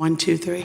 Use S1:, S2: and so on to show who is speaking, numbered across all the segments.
S1: 1, 2, 3.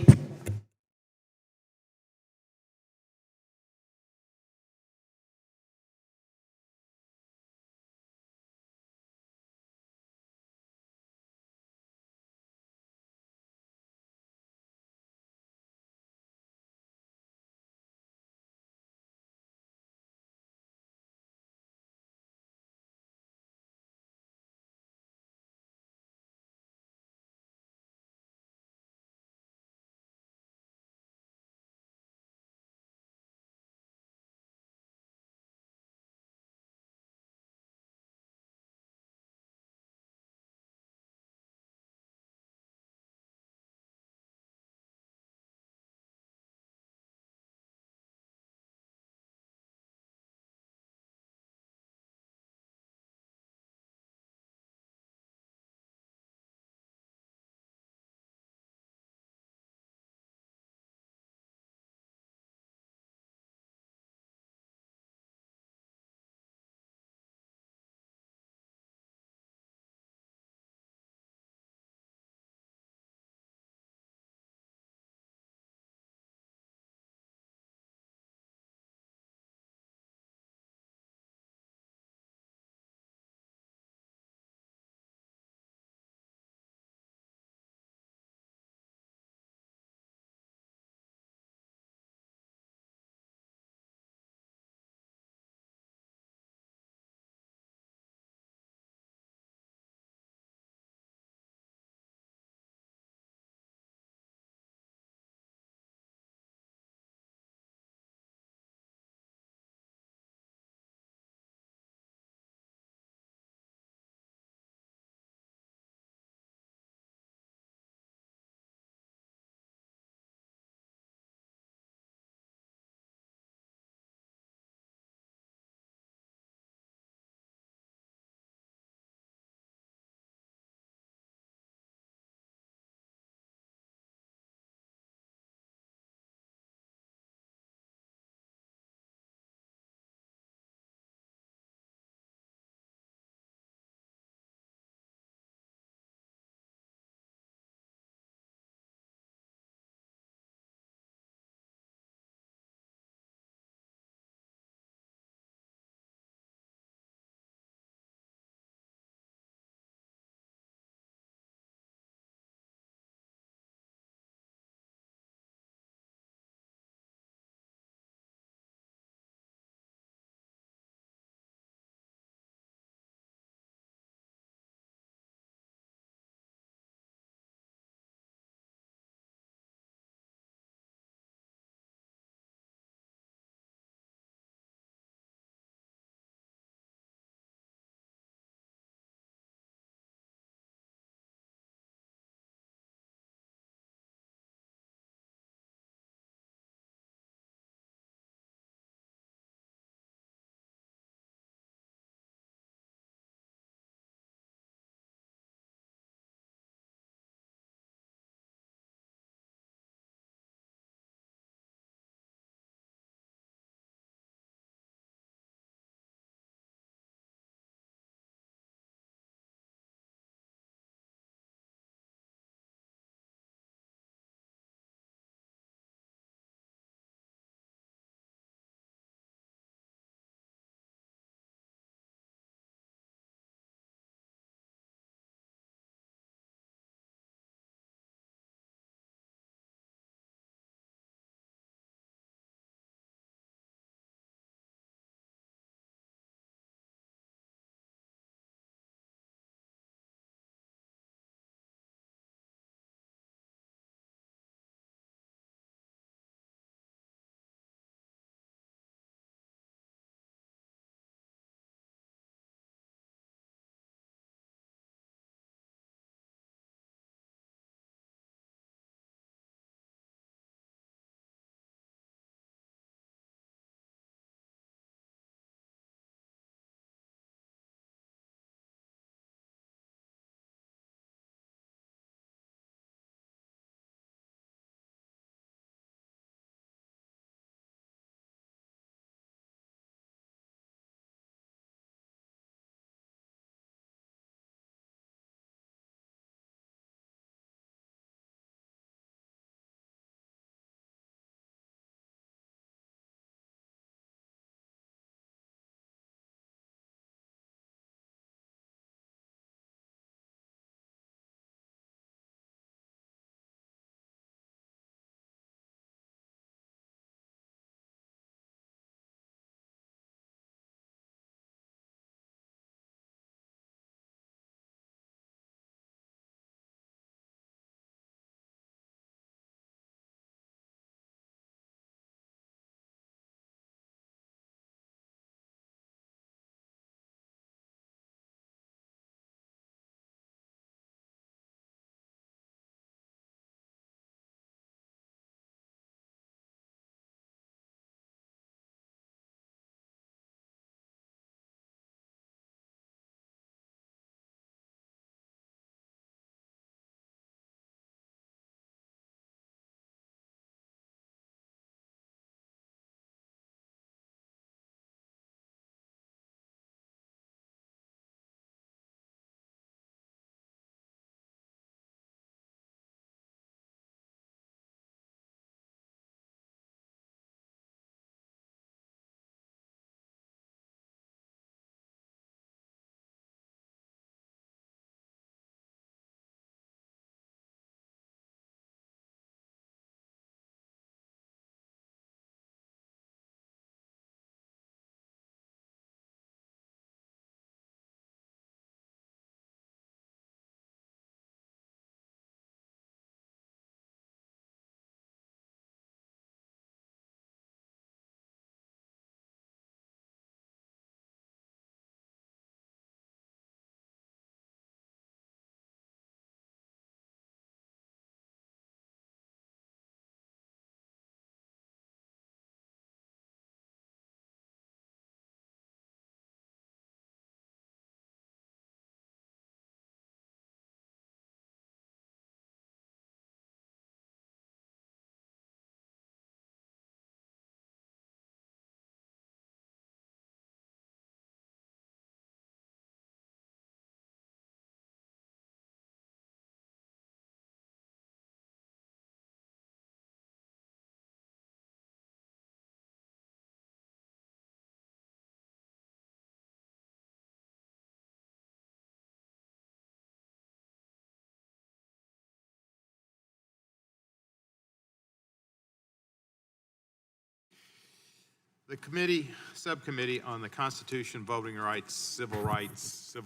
S1: The subcommittee on the Constitution, voting rights, civil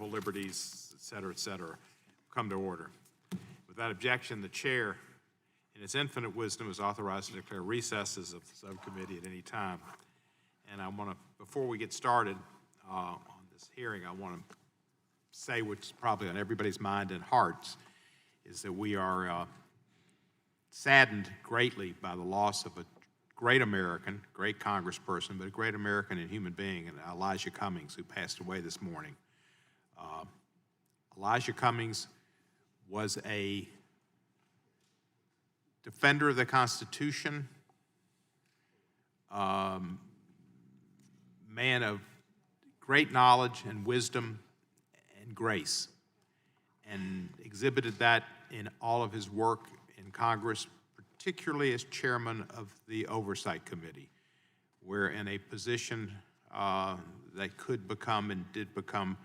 S1: liberties, et cetera, come to order. Without objection, the chair, in its infinite wisdom, is authorized to declare recesses of the subcommittee at any time. And I want to, before we get started on this hearing, I want to say what's probably on everybody's mind and hearts is that we are saddened greatly by the loss of a great American, great congressperson, but a great American and human being, and Elijah Cummings, who passed away this morning. Elijah Cummings was a defender of the Constitution, man of great knowledge and wisdom and grace, and exhibited that in all of his work in Congress, particularly as chairman of the Oversight Committee, where in a position that could become and did become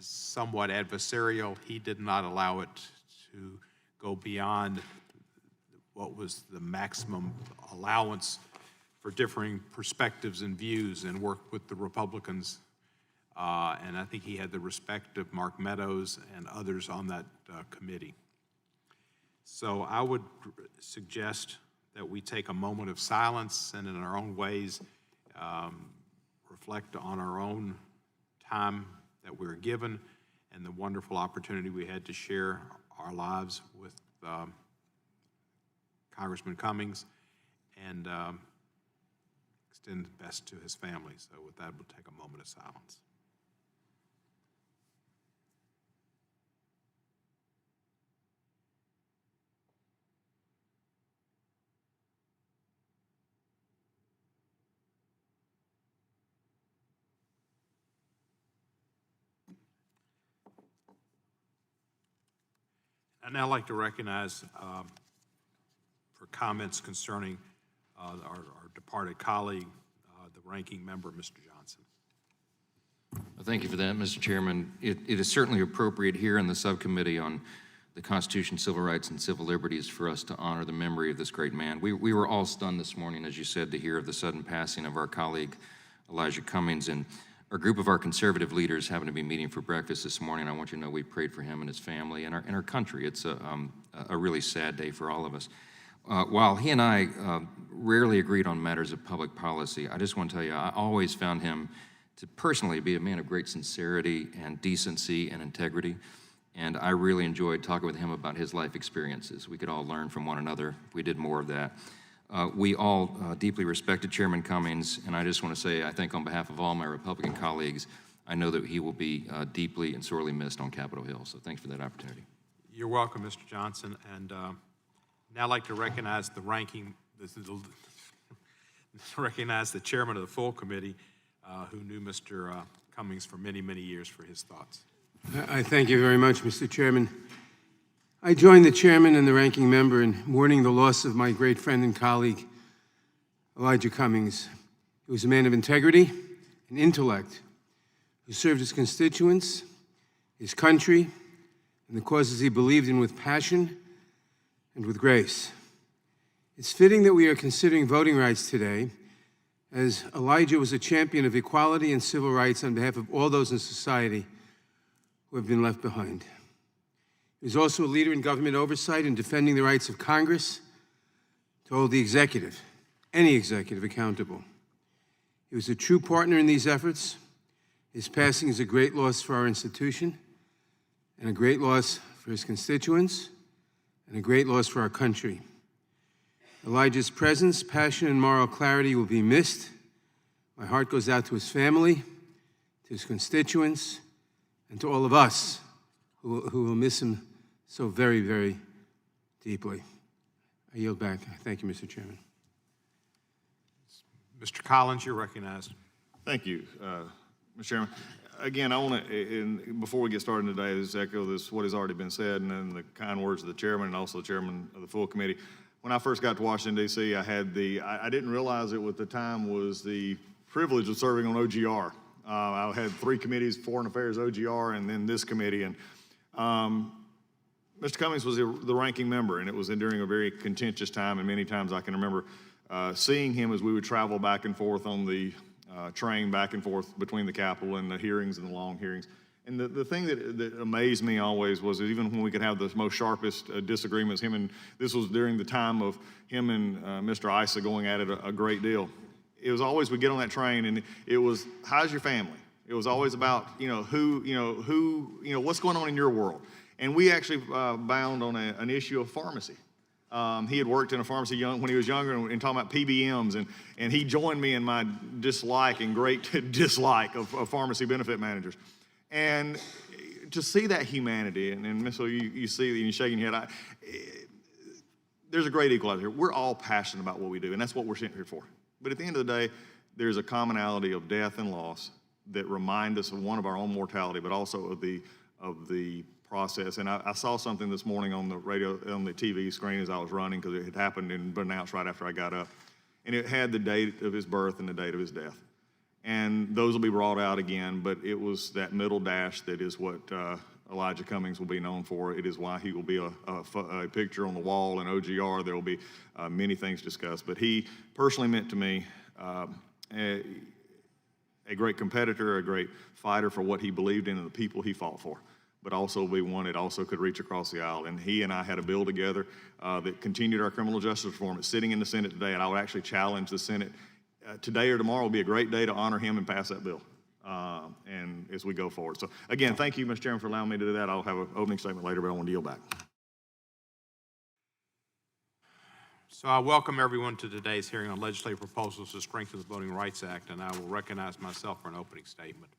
S1: somewhat adversarial, he did not allow it to go beyond what was the maximum allowance for differing perspectives and views, and worked with the Republicans. And I think he had the respect of Mark Meadows and others on that committee. So I would suggest that we take a moment of silence and in our own ways reflect on our own time that we were given and the wonderful opportunity we had to share our lives with Congressman Cummings, and extend the best to his family. So with that, we'll take a moment of silence. I'd now like to recognize for comments concerning our departed colleague, the ranking member, Mr. Johnson.
S2: Thank you for that, Mr. Chairman. It is certainly appropriate here in the subcommittee on the Constitution, Civil Rights, and Civil Liberties for us to honor the memory of this great man. We were all stunned this morning, as you said, to hear of the sudden passing of our colleague, Elijah Cummings, and a group of our conservative leaders happened to be meeting for breakfast this morning. I want you to know we prayed for him and his family and our country. It's a really sad day for all of us. While he and I rarely agreed on matters of public policy, I just want to tell you, I always found him to personally be a man of great sincerity and decency and integrity. And I really enjoyed talking with him about his life experiences. We could all learn from one another if we did more of that. We all deeply respected Chairman Cummings, and I just want to say, I think on behalf of all my Republican colleagues, I know that he will be deeply and sorely missed on Capitol Hill. So thanks for that opportunity.
S1: You're welcome, Mr. Johnson. And now I'd like to recognize the chairman of the full committee, who knew Mr. Cummings for many, many years, for his thoughts.
S3: I thank you very much, Mr. Chairman. I join the chairman and the ranking member in mourning the loss of my great friend and colleague, Elijah Cummings. He was a man of integrity and intellect who served his constituents, his country, and the causes he believed in with passion and with grace. It's fitting that we are considering voting rights today, as Elijah was a champion of equality and civil rights on behalf of all those in society who have been left behind. He was also a leader in government oversight and defending the rights of Congress to hold the executive, any executive, accountable. He was a true partner in these efforts. His passing is a great loss for our institution, and a great loss for his constituents, and a great loss for our country. Elijah's presence, passion, and moral clarity will be missed. My heart goes out to his family, to his constituents, and to all of us who will miss him so very, very deeply. I yield back. Thank you, Mr. Chairman.
S1: Mr. Collins, you're recognized.
S4: Thank you, Mr. Chairman. Again, I want to, before we get started today, just echo what has already been said, and then the kind words of the chairman and also the chairman of the full committee. When I first got to Washington, D.C., I didn't realize it at the time was the privilege of serving on OGR. I had 3 committees, Foreign Affairs, OGR, and then this committee. And Mr. Cummings was the ranking member, and it was during a very contentious time, and many times I can remember seeing him as we would travel back and forth on the train back and forth between the Capitol and the hearings and the long hearings. And the thing that amazed me always was that even when we could have the most sharpest disagreements, this was during the time of him and Mr. Issa going at it a great deal. It was always, we get on that train and it was, how's your family? It was always about, what's going on in your world? And we actually bound on an issue of pharmacy. He had worked in a pharmacy when he was younger and talking about PBMs, and he joined me in my dislike and great dislike of pharmacy benefit managers. And to see that humanity, and Ms. Hill, you see, and you're shaking your head, there's a great equalizer here. We're all passionate about what we do, and that's what we're sitting here for. But at the end of the day, there's a commonality of death and loss that remind us of one, of our own mortality, but also of the process. And I saw something this morning on the radio, on the TV screen as I was running, because it had happened and been announced right after I got up. And it had the date of his birth and the date of his death. And those will be brought out again, but it was that middle dash that is what Elijah Cummings will be known for. It is why he will be a picture on the wall in OGR. There will be many things discussed. But he personally meant to me a great competitor, a great fighter for what he believed in and the people he fought for, but also be one that also could reach across the aisle. And he and I had a bill together that continued our criminal justice reform. It's sitting in the Senate today, and I would actually challenge the Senate. Today or tomorrow will be a great day to honor him and pass that bill, and as we go forward. So again, thank you, Mr. Chairman, for allowing me to do that. I'll have an opening statement later, but I want to yield back.
S1: So I welcome everyone to today's hearing on legislative proposals to strengthen the Voting Rights Act, and I will recognize myself for an opening statement.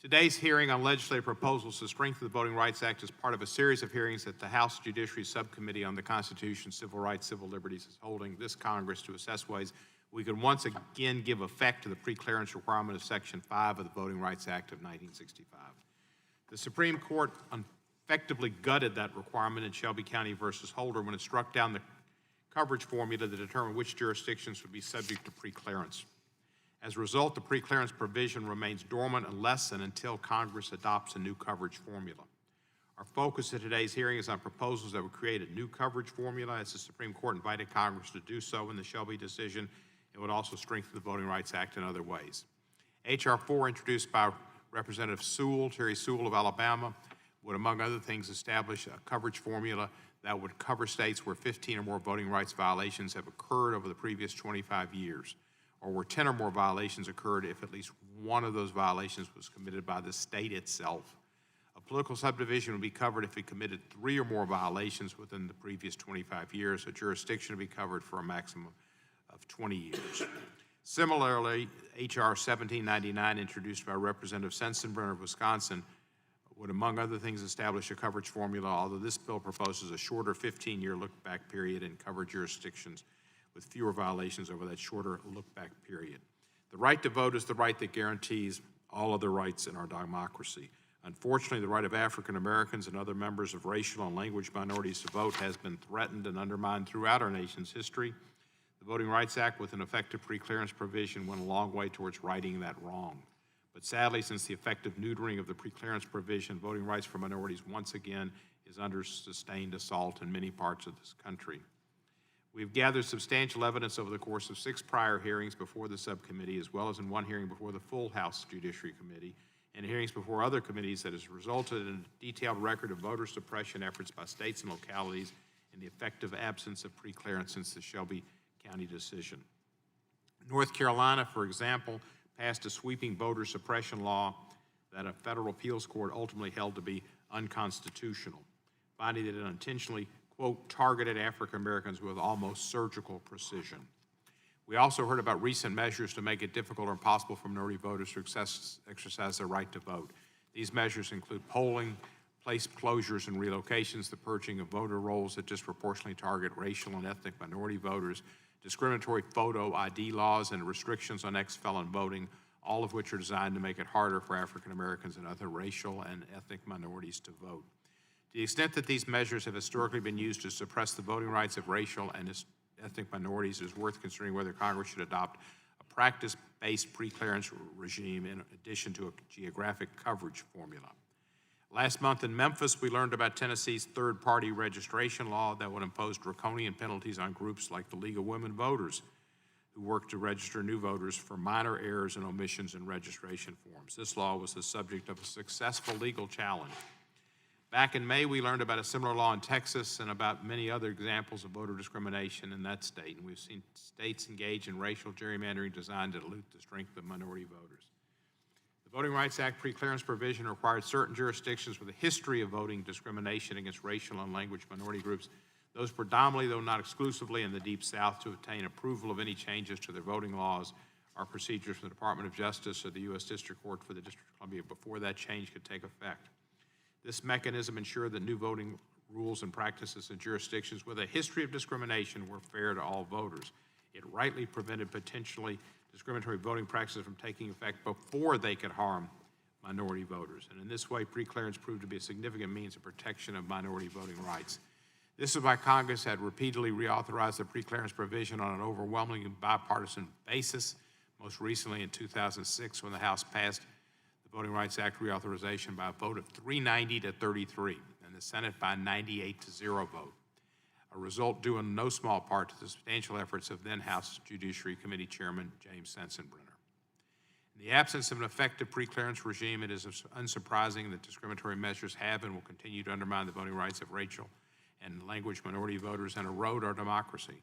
S1: Today's hearing on legislative proposals to strengthen the Voting Rights Act is part of a series of hearings that the House Judiciary Subcommittee on the Constitution, Civil Rights, Civil Liberties is holding this Congress to assess ways we could once again give effect to the preclearance requirement of Section 5 of the Voting Rights Act of 1965. The Supreme Court effectively gutted that requirement in Shelby County versus Holder when it struck down the coverage formula to determine which jurisdictions would be subject to preclearance. As a result, the preclearance provision remains dormant unless and until Congress adopts a new coverage formula. Our focus of today's hearing is on proposals that would create a new coverage formula, as the Supreme Court invited Congress to do so in the Shelby decision. It would also strengthen the Voting Rights Act in other ways. H.R. 4, introduced by Representative Sewell, Terry Sewell of Alabama, would, among other things, establish a coverage formula that would cover states where 15 or more voting rights violations have occurred over the previous 25 years, or where 10 or more violations occurred if at least one of those violations was committed by the state itself. A political subdivision would be covered if it committed 3 or more violations within the previous 25 years. A jurisdiction would be covered for a maximum of 20 years. Similarly, H.R. 1799, introduced by Representative Sensenbrenner of Wisconsin, would, among other things, establish a coverage formula, although this bill proposes a shorter 15-year look-back period and cover jurisdictions with fewer violations over that shorter look-back period. The right to vote is the right that guarantees all other rights in our democracy. Unfortunately, the right of African Americans and other members of racial and language minorities to vote has been threatened and undermined throughout our nation's history. The Voting Rights Act, with an effective preclearance provision, went a long way towards righting that wrong. But sadly, since the effective neutering of the preclearance provision, voting rights for minorities once again is under sustained assault in many parts of this country. We've gathered substantial evidence over the course of 6 prior hearings before the subcommittee, as well as in 1 hearing before the full House Judiciary Committee, and hearings before other committees that has resulted in a detailed record of voter suppression efforts by states and localities and the effective absence of preclearance since the Shelby County decision. North Carolina, for example, passed a sweeping voter suppression law that a federal appeals court ultimately held to be unconstitutional, finding that it unintentionally, quote, targeted African Americans with almost surgical precision. We also heard about recent measures to make it difficult or impossible for minority voters to exercise their right to vote. These measures include polling, place closures and relocations, the purging of voter rolls that disproportionately target racial and ethnic minority voters, discriminatory photo ID laws, and restrictions on ex-felon voting, all of which are designed to make it harder for African Americans and other racial and ethnic minorities to vote. To the extent that these measures have historically been used to suppress the voting rights of racial and ethnic minorities, it is worth considering whether Congress should adopt a practice-based preclearance regime in addition to a geographic coverage formula. Last month in Memphis, we learned about Tennessee's third-party registration law that would impose draconian penalties on groups like the League of Women Voters, who work to register new voters for minor errors and omissions in registration forms. This law was the subject of a successful legal challenge. Back in May, we learned about a similar law in Texas and about many other examples of voter discrimination in that state. And we've seen states engage in racial gerrymandering designed to dilute the strength of minority voters. The Voting Rights Act preclearance provision required certain jurisdictions with a history of voting discrimination against racial and language minority groups, those predominantly, though not exclusively, in the Deep South, to obtain approval of any changes to their voting laws or procedures from the Department of Justice or the U.S. District Court for the District of Columbia before that change could take effect. This mechanism ensured that new voting rules and practices in jurisdictions with a history of discrimination were fair to all voters. It rightly prevented potentially discriminatory voting practices from taking effect before they could harm minority voters. And in this way, preclearance proved to be a significant means of protection of minority voting rights. This is why Congress had repeatedly reauthorized the preclearance provision on an overwhelmingly bipartisan basis, most recently in 2006 when the House passed the Voting Rights Act reauthorization by a vote of 390 to 33, and the Senate by 98-0 vote, a result due in no small part to the substantial efforts of then House Judiciary Committee Chairman James Sensenbrenner. In the absence of an effective preclearance regime, it is unsurprising that discriminatory measures have and will continue to undermine the voting rights of racial and language minority voters and erode our democracy.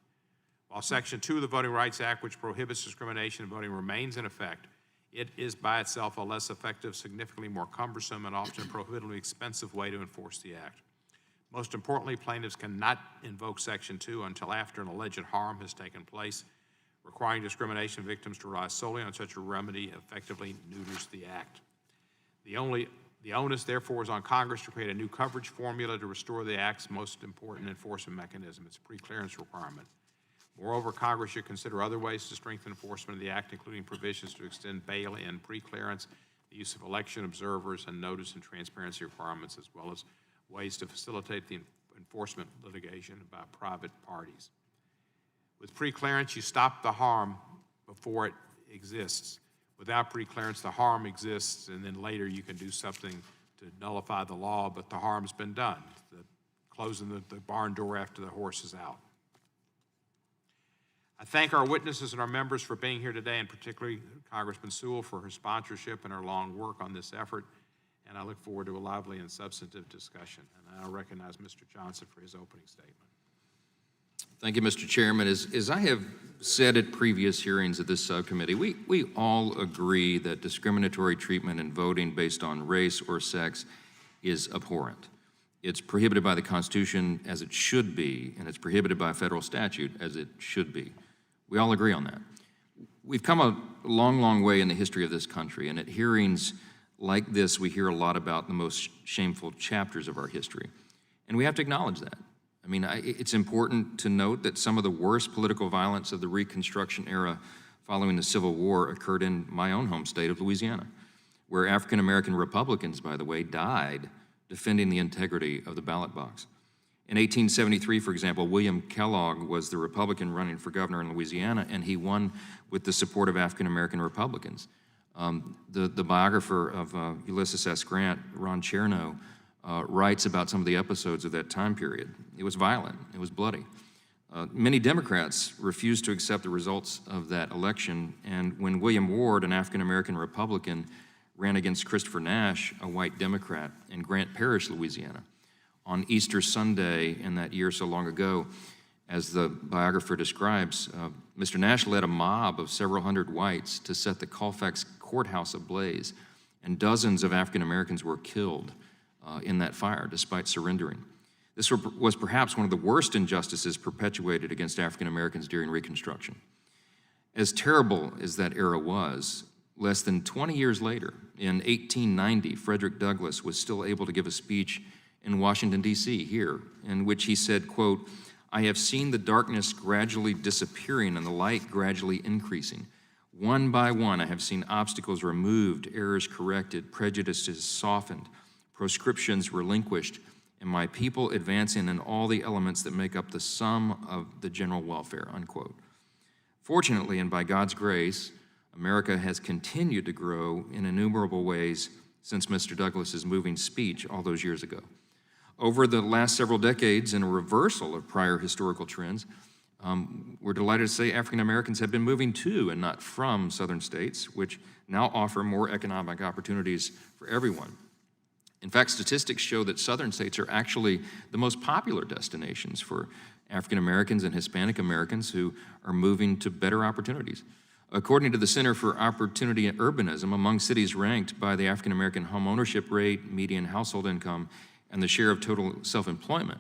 S1: While Section 2 of the Voting Rights Act, which prohibits discrimination in voting, remains in effect, it is by itself a less effective, significantly more cumbersome, and often prohibitively expensive way to enforce the act. Most importantly, plaintiffs cannot invoke Section 2 until after an alleged harm has taken place. Requiring discrimination victims to rely solely on such a remedy effectively neuters the act. The onus, therefore, is on Congress to create a new coverage formula to restore the Act's most important enforcement mechanism, its preclearance requirement. Moreover, Congress should consider other ways to strengthen enforcement of the Act, including provisions to extend bail-in preclearance, the use of election observers, and notice and transparency requirements, as well as ways to facilitate the enforcement litigation by private parties. With preclearance, you stop the harm before it exists. Without preclearance, the harm exists, and then later you can do something to nullify the law, but the harm's been done, closing the barn door after the horse is out. I thank our witnesses and our members for being here today, and particularly Congressman Sewell for her sponsorship and her long work on this effort, and I look forward to a lively and substantive discussion. And I recognize Mr. Johnson for his opening statement.
S2: Thank you, Mr. Chairman. As I have said at previous hearings of this subcommittee, we all agree that discriminatory treatment in voting based on race or sex is abhorrent. It's prohibited by the Constitution as it should be, and it's prohibited by federal statute as it should be. We all agree on that. We've come a long, long way in the history of this country, and at hearings like this, we hear a lot about the most shameful chapters of our history, and we have to acknowledge that. I mean, it's important to note that some of the worst political violence of the Reconstruction era following the Civil War occurred in my own home state of Louisiana, where African-American Republicans, by the way, died defending the integrity of the ballot box. In 1873, for example, William Kellogg was the Republican running for governor in Louisiana, and he won with the support of African-American Republicans. The biographer of Ulysses S. Grant, Ron Chernow, writes about some of the episodes of that time period. It was violent, it was bloody. Many Democrats refused to accept the results of that election, and when William Ward, an African-American Republican, ran against Christopher Nash, a white Democrat, in Grant Parish, Louisiana, on Easter Sunday in that year so long ago, as the biographer describes, Mr. Nash led a mob of several hundred whites to set the Colfax courthouse ablaze, and dozens of African Americans were killed in that fire, despite surrendering. This was perhaps one of the worst injustices perpetuated against African Americans during Reconstruction. As terrible as that era was, less than 20 years later, in 1890, Frederick Douglass was still able to give a speech in Washington, D.C., here, in which he said, quote, "I have seen the darkness gradually disappearing and the light gradually increasing. One by one, I have seen obstacles removed, errors corrected, prejudices softened, proscriptions relinquished, and my people advancing in all the elements that make up the sum of the general welfare," unquote. Fortunately, and by God's grace, America has continued to grow in innumerable ways since Mr. Douglas's moving speech all those years ago. Over the last several decades, in a reversal of prior historical trends, we're delighted to say African Americans have been moving to and not from southern states, which now offer more economic opportunities for everyone. In fact, statistics show that southern states are actually the most popular destinations for African Americans and Hispanic Americans who are moving to better opportunities. According to the Center for Opportunity and Urbanism, among cities ranked by the African American home ownership rate, median household income, and the share of total self-employment,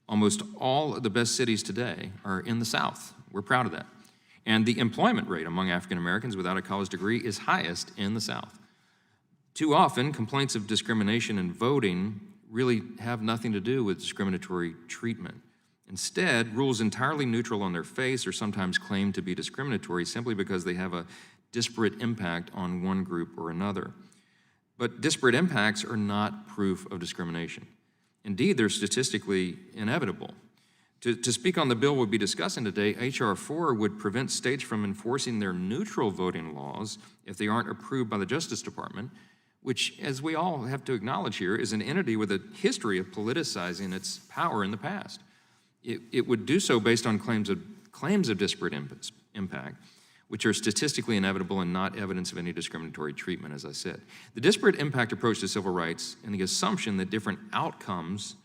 S2: almost all of the best cities today are in the South. We're proud of that. And the employment rate among African Americans without a college degree is highest in the South. Too often, complaints of discrimination in voting really have nothing to do with discriminatory treatment. Instead, rules entirely neutral on their face are sometimes claimed to be discriminatory simply because they have a disparate impact on one group or another. But disparate impacts are not proof of discrimination. Indeed, they're statistically inevitable. To speak on the bill we'll be discussing today, H.R. 4 would prevent states from enforcing their neutral voting laws if they aren't approved by the Justice Department, which, as we all have to acknowledge here, is an entity with a history of politicizing its power in the past. It would do so based on claims of disparate impact, which are statistically inevitable and not evidence of any discriminatory treatment, as I said. The disparate impact approach to civil rights and the assumption that different outcomes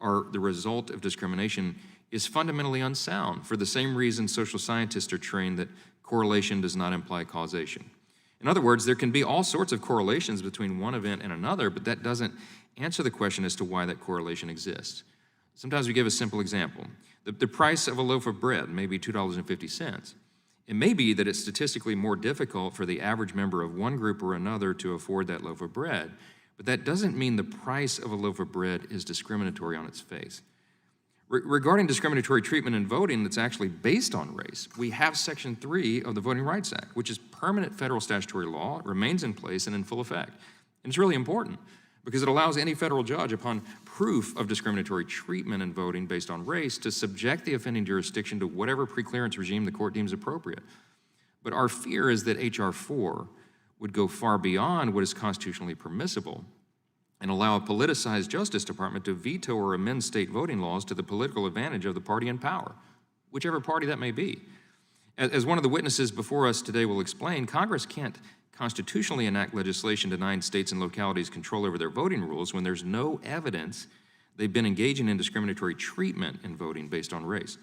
S2: are the result of discrimination is fundamentally unsound for the same reason social scientists are trained that correlation does not imply causation. In other words, there can be all sorts of correlations between one event and another, but that doesn't answer the question as to why that correlation exists. Sometimes we give a simple example. The price of a loaf of bread may be $2.50. It may be that it's statistically more difficult for the average member of one group or another to afford that loaf of bread, but that doesn't mean the price of a loaf of bread is discriminatory on its face. Regarding discriminatory treatment in voting that's actually based on race, we have Section 3 of the Voting Rights Act, which is permanent federal statutory law, remains in place and in full effect. And it's really important because it allows any federal judge, upon proof of discriminatory treatment in voting based on race, to subject the offending jurisdiction to whatever preclearance regime the court deems appropriate. But our fear is that H.R. 4 would go far beyond what is constitutionally permissible and allow a politicized Justice Department to veto or amend state voting laws to the political advantage of the party in power, whichever party that may be. As one of the witnesses before us today will explain, Congress can't constitutionally enact legislation denying states and localities control over their voting rules when there's no evidence they've been engaging in discriminatory treatment in voting based on race.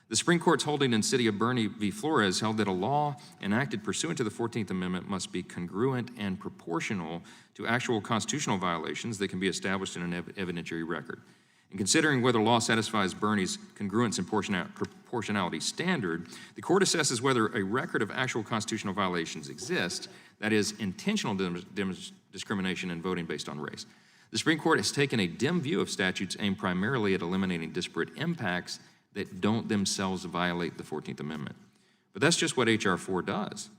S2: The Supreme Court's holding in City of Bernie v. Flores held that a law enacted pursuant to the 14th Amendment must be congruent and proportional to actual constitutional violations that can be established in an evidentiary record. In considering whether law satisfies Bernie's congruence and proportionality standard, the court assesses whether a record of actual constitutional violations exists, that is, intentional discrimination in voting based on race. The Supreme Court has taken a dim view of statutes aimed primarily at eliminating disparate impacts that don't themselves violate the 14th Amendment. But that's just what H.R. 4 does.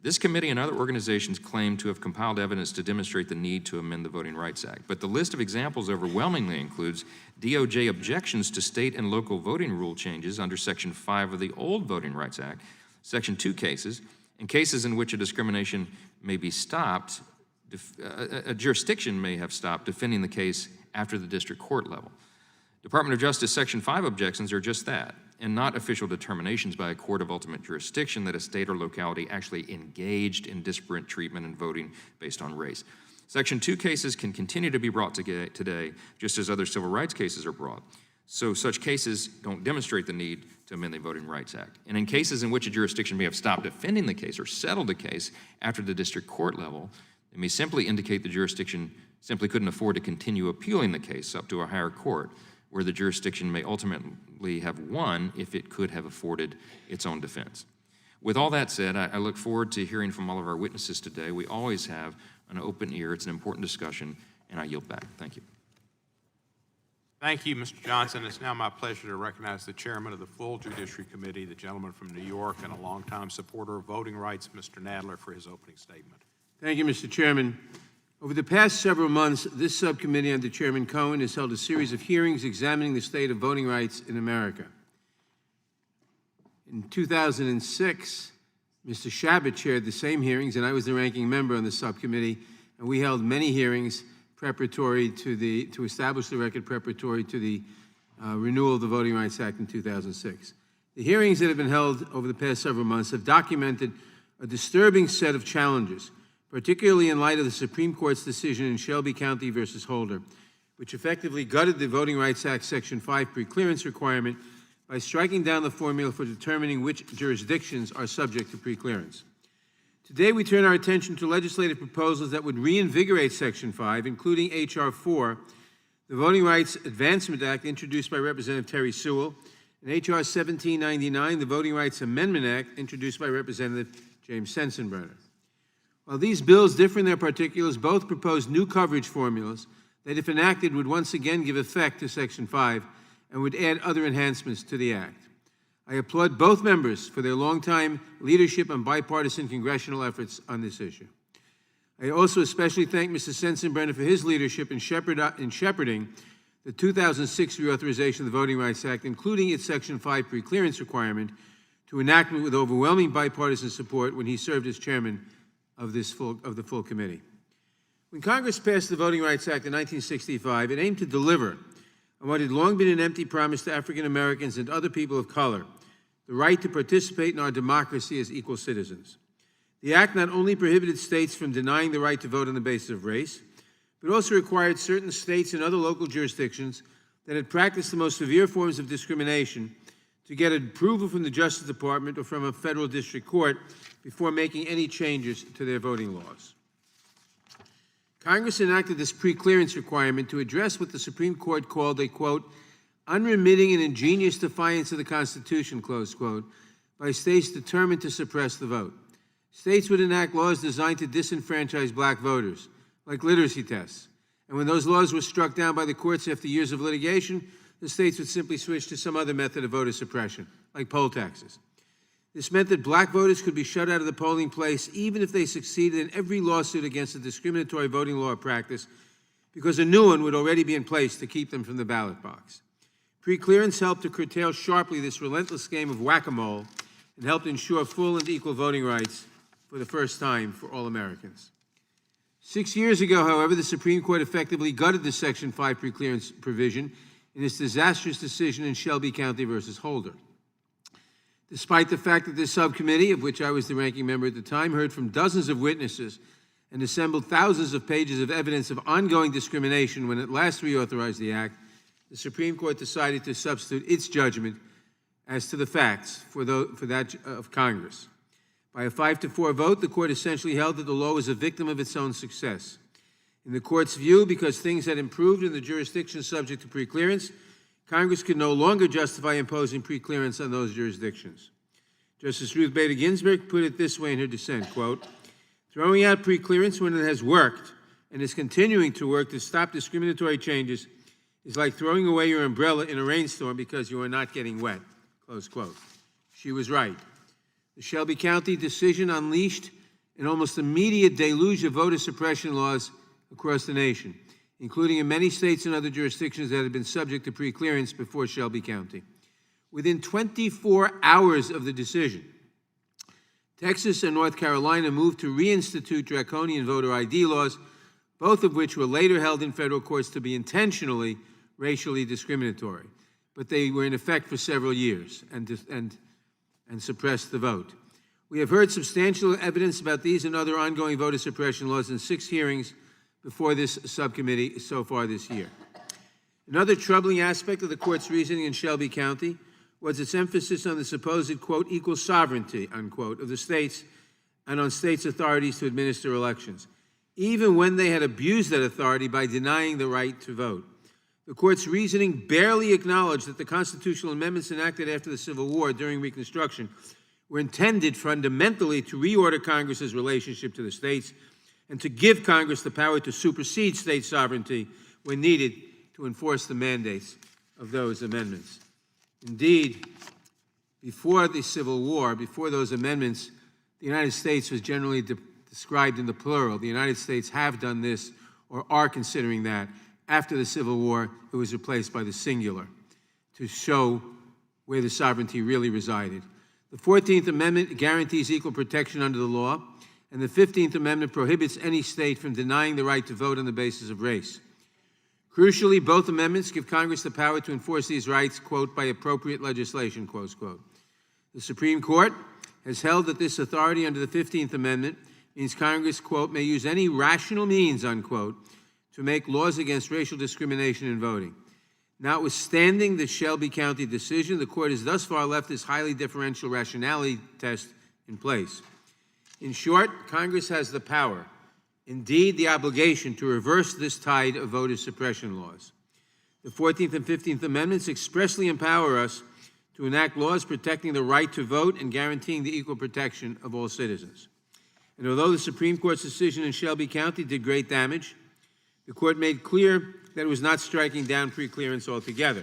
S2: This committee and other organizations claim to have compiled evidence to demonstrate the need to amend the Voting Rights Act, but the list of examples overwhelmingly includes DOJ objections to state and local voting rule changes under Section 5 of the old Voting Rights Act, Section 2 cases, and cases in which a discrimination may be stopped, a jurisdiction may have stopped defending the case after the district court level. Department of Justice Section 5 objections are just that, and not official determinations by a court of ultimate jurisdiction that a state or locality actually engaged in disparate treatment in voting based on race. Section 2 cases can continue to be brought today, just as other civil rights cases are brought. So such cases don't demonstrate the need to amend the Voting Rights Act. And in cases in which a jurisdiction may have stopped defending the case or settled the case after the district court level, it may simply indicate the jurisdiction simply couldn't afford to continue appealing the case up to a higher court, where the jurisdiction may ultimately have won if it could have afforded its own defense. With all that said, I look forward to hearing from all of our witnesses today. We always have an open ear. It's an important discussion, and I yield back. Thank you.
S1: Thank you, Mr. Johnson. It's now my pleasure to recognize the chairman of the full Judiciary Committee, the gentleman from New York and a longtime supporter of voting rights, Mr. Nadler, for his opening statement.
S3: Thank you, Mr. Chairman. Over the past several months, this subcommittee under Chairman Cohen has held a series of hearings examining the state of voting rights in America. In 2006, Mr. Shabbat chaired the same hearings, and I was the ranking member on the subcommittee. and we held many hearings preparatory to establish the record preparatory to the renewal of the Voting Rights Act in 2006. The hearings that have been held over the past several months have documented a disturbing set of challenges, particularly in light of the Supreme Court's decision in Shelby County versus Holder, which effectively gutted the Voting Rights Act Section 5 preclearance requirement by striking down the formula for determining which jurisdictions are subject to preclearance. Today, we turn our attention to legislative proposals that would reinvigorate Section 5, including H.R. 4, the Voting Rights Advancement Act introduced by Representative Terry Sewell, and H.R. 1799, the Voting Rights Amendment Act introduced by Representative James Sensenbrenner. While these bills differ in their particulars, both propose new coverage formulas that, if enacted, would once again give effect to Section 5 and would add other enhancements to the Act. I applaud both members for their longtime leadership and bipartisan congressional efforts on this issue. I also especially thank Mr. Sensenbrenner for his leadership in shepherding the 2006 reauthorization of the Voting Rights Act, including its Section 5 preclearance requirement, to enactment with overwhelming bipartisan support when he served as chairman of the full committee. When Congress passed the Voting Rights Act in 1965, it aimed to deliver on what had long been an empty promise to African Americans and other people of color, the right to participate in our democracy as equal citizens. The Act not only prohibited states from denying the right to vote on the basis of race, but also required certain states and other local jurisdictions that had practiced the most severe forms of discrimination to get approval from the Justice Department or from a federal district court before making any changes to their voting laws. Congress enacted this preclearance requirement to address what the Supreme Court called a, quote, unremitting and ingenious defiance of the Constitution, close quote, by states determined to suppress the vote. States would enact laws designed to disenfranchise black voters, like literacy tests. And when those laws were struck down by the courts after years of litigation, the states would simply switch to some other method of voter suppression, like poll taxes. This meant that black voters could be shut out of the polling place even if they succeeded in every lawsuit against a discriminatory voting law or practice, because a new one would already be in place to keep them from the ballot box. Preclearance helped to curtail sharply this relentless game of whack-a-mole and helped ensure full and equal voting rights for the first time for all Americans. 6 years ago, however, the Supreme Court effectively gutted the Section 5 preclearance provision in its disastrous decision in Shelby County versus Holder. Despite the fact that this subcommittee, of which I was the ranking member at the time, heard from dozens of witnesses and assembled thousands of pages of evidence of ongoing discrimination when it last reauthorized the Act, the Supreme Court decided to substitute its judgment as to the facts for that of Congress. By a 5-4 vote, the court essentially held that the law was a victim of its own success. In the court's view, because things had improved in the jurisdictions subject to preclearance, Congress could no longer justify imposing preclearance on those jurisdictions. Justice Ruth Bader Ginsburg put it this way in her dissent, quote, throwing out preclearance when it has worked and is continuing to work to stop discriminatory changes is like throwing away your umbrella in a rainstorm because you are not getting wet, close quote. She was right. The Shelby County decision unleashed an almost immediate deluge of voter suppression laws across the nation, including in many states and other jurisdictions that had been subject to preclearance before Shelby County. Within 24 hours of the decision, Texas and North Carolina moved to reinstitute draconian voter ID laws, both of which were later held in federal courts to be intentionally racially discriminatory. But they were in effect for several years and suppressed the vote. We have heard substantial evidence about these and other ongoing voter suppression laws in 6 hearings before this subcommittee so far this year. Another troubling aspect of the court's reasoning in Shelby County was its emphasis on the supposed, quote, equal sovereignty, unquote, of the states and on states' authorities to administer elections, even when they had abused that authority by denying the right to vote. The court's reasoning barely acknowledged that the constitutional amendments enacted after the Civil War during Reconstruction were intended fundamentally to reorder Congress's relationship to the states and to give Congress the power to supersede state sovereignty when needed to enforce the mandates of those amendments. Indeed, before the Civil War, before those amendments, the United States was generally described in the plural. The United States have done this or are considering that. After the Civil War, it was replaced by the singular to show where the sovereignty really resided. The 14th Amendment guarantees equal protection under the law, and the 15th Amendment prohibits any state from denying the right to vote on the basis of race. Crucially, both amendments give Congress the power to enforce these rights, quote, by appropriate legislation, close quote. The Supreme Court has held that this authority under the 15th Amendment means Congress, quote, may use any rational means, unquote, to make laws against racial discrimination in voting. Notwithstanding the Shelby County decision, the court has thus far left this highly differential rationality test in place. In short, Congress has the power, indeed the obligation, to reverse this tide of voter suppression laws. The 14th and 15th Amendments expressly empower us to enact laws protecting the right to vote and guaranteeing the equal protection of all citizens. And although the Supreme Court's decision in Shelby County did great damage, the court made clear that it was not striking down preclearance altogether.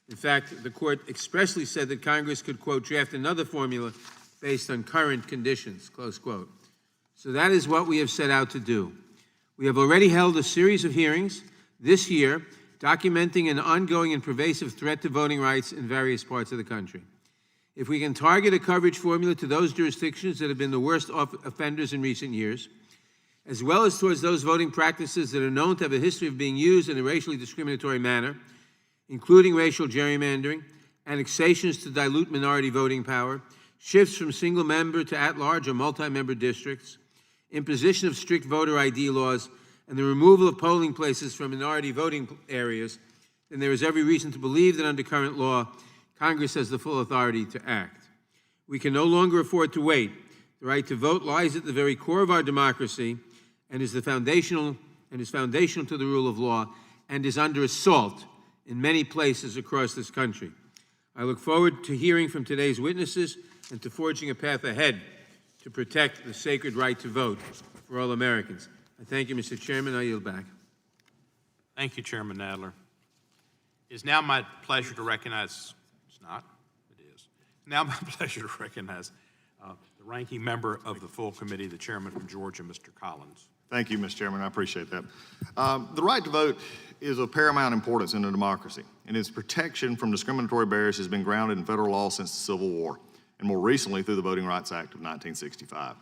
S3: In fact, the court expressly said that Congress could, quote, draft another formula based on current conditions, close quote. So that is what we have set out to do. We have already held a series of hearings this year documenting an ongoing and pervasive threat to voting rights in various parts of the country. If we can target a coverage formula to those jurisdictions that have been the worst offenders in recent years, as well as towards those voting practices that are known to have a history of being used in a racially discriminatory manner, including racial gerrymandering, annexations to dilute minority voting power, shifts from single-member to at-large or multi-member districts, imposition of strict voter ID laws, and the removal of polling places from minority voting areas, then there is every reason to believe that under current law, Congress has the full authority to act. We can no longer afford to wait. The right to vote lies at the very core of our democracy and is foundational to the rule of law and is under assault in many places across this country. I look forward to hearing from today's witnesses and to forging a path ahead to protect the sacred right to vote for all Americans. I thank you, Mr. Chairman. I yield back.
S1: Thank you, Chairman Nadler. It is now my pleasure to recognize, it's not, it is, now my pleasure to recognize the ranking member of the full committee, the chairman from Georgia, Mr. Collins.
S4: Thank you, Mr. Chairman. I appreciate that. The right to vote is of paramount importance in a democracy, and its protection from discriminatory barriers has been grounded in federal law since the Civil War, and more recently through the Voting Rights Act of 1965.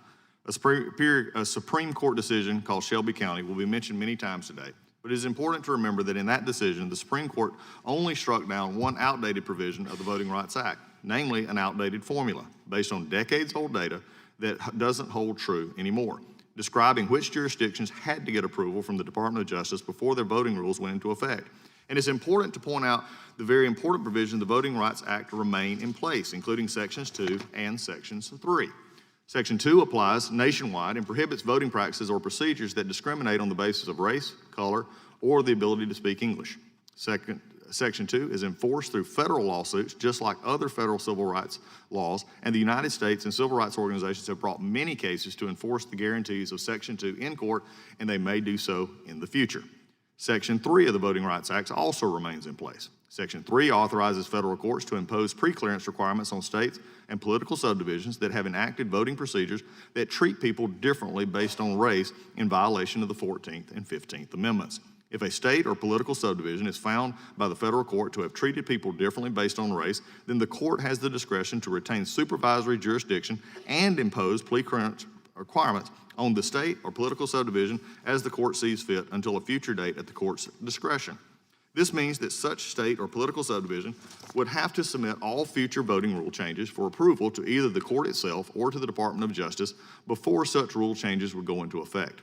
S4: A Supreme Court decision called Shelby County will be mentioned many times today, but it is important to remember that in that decision, the Supreme Court only struck down one outdated provision of the Voting Rights Act, namely an outdated formula based on decades-old data that doesn't hold true anymore, describing which jurisdictions had to get approval from the Department of Justice before their voting rules went into effect. And it's important to point out the very important provision of the Voting Rights Act remain in place, including Sections 2 and Sections 3. Section 2 applies nationwide and prohibits voting practices or procedures that discriminate on the basis of race, color, or the ability to speak English. Section 2 is enforced through federal lawsuits, just like other federal civil rights laws, and the United States and civil rights organizations have brought many cases to enforce the guarantees of Section 2 in court, and they may do so in the future. Section 3 of the Voting Rights Act also remains in place. Section 3 authorizes federal courts to impose preclearance requirements on states and political subdivisions that have enacted voting procedures that treat people differently based on race in violation of the 14th and 15th Amendments. If a state or political subdivision is found by the federal court to have treated people differently based on race, then the court has the discretion to retain supervisory jurisdiction and impose preclearance requirements on the state or political subdivision as the court sees fit until a future date at the court's discretion. This means that such state or political subdivision would have to submit all future voting rule changes for approval to either the court itself or to the Department of Justice before such rule changes would go into effect.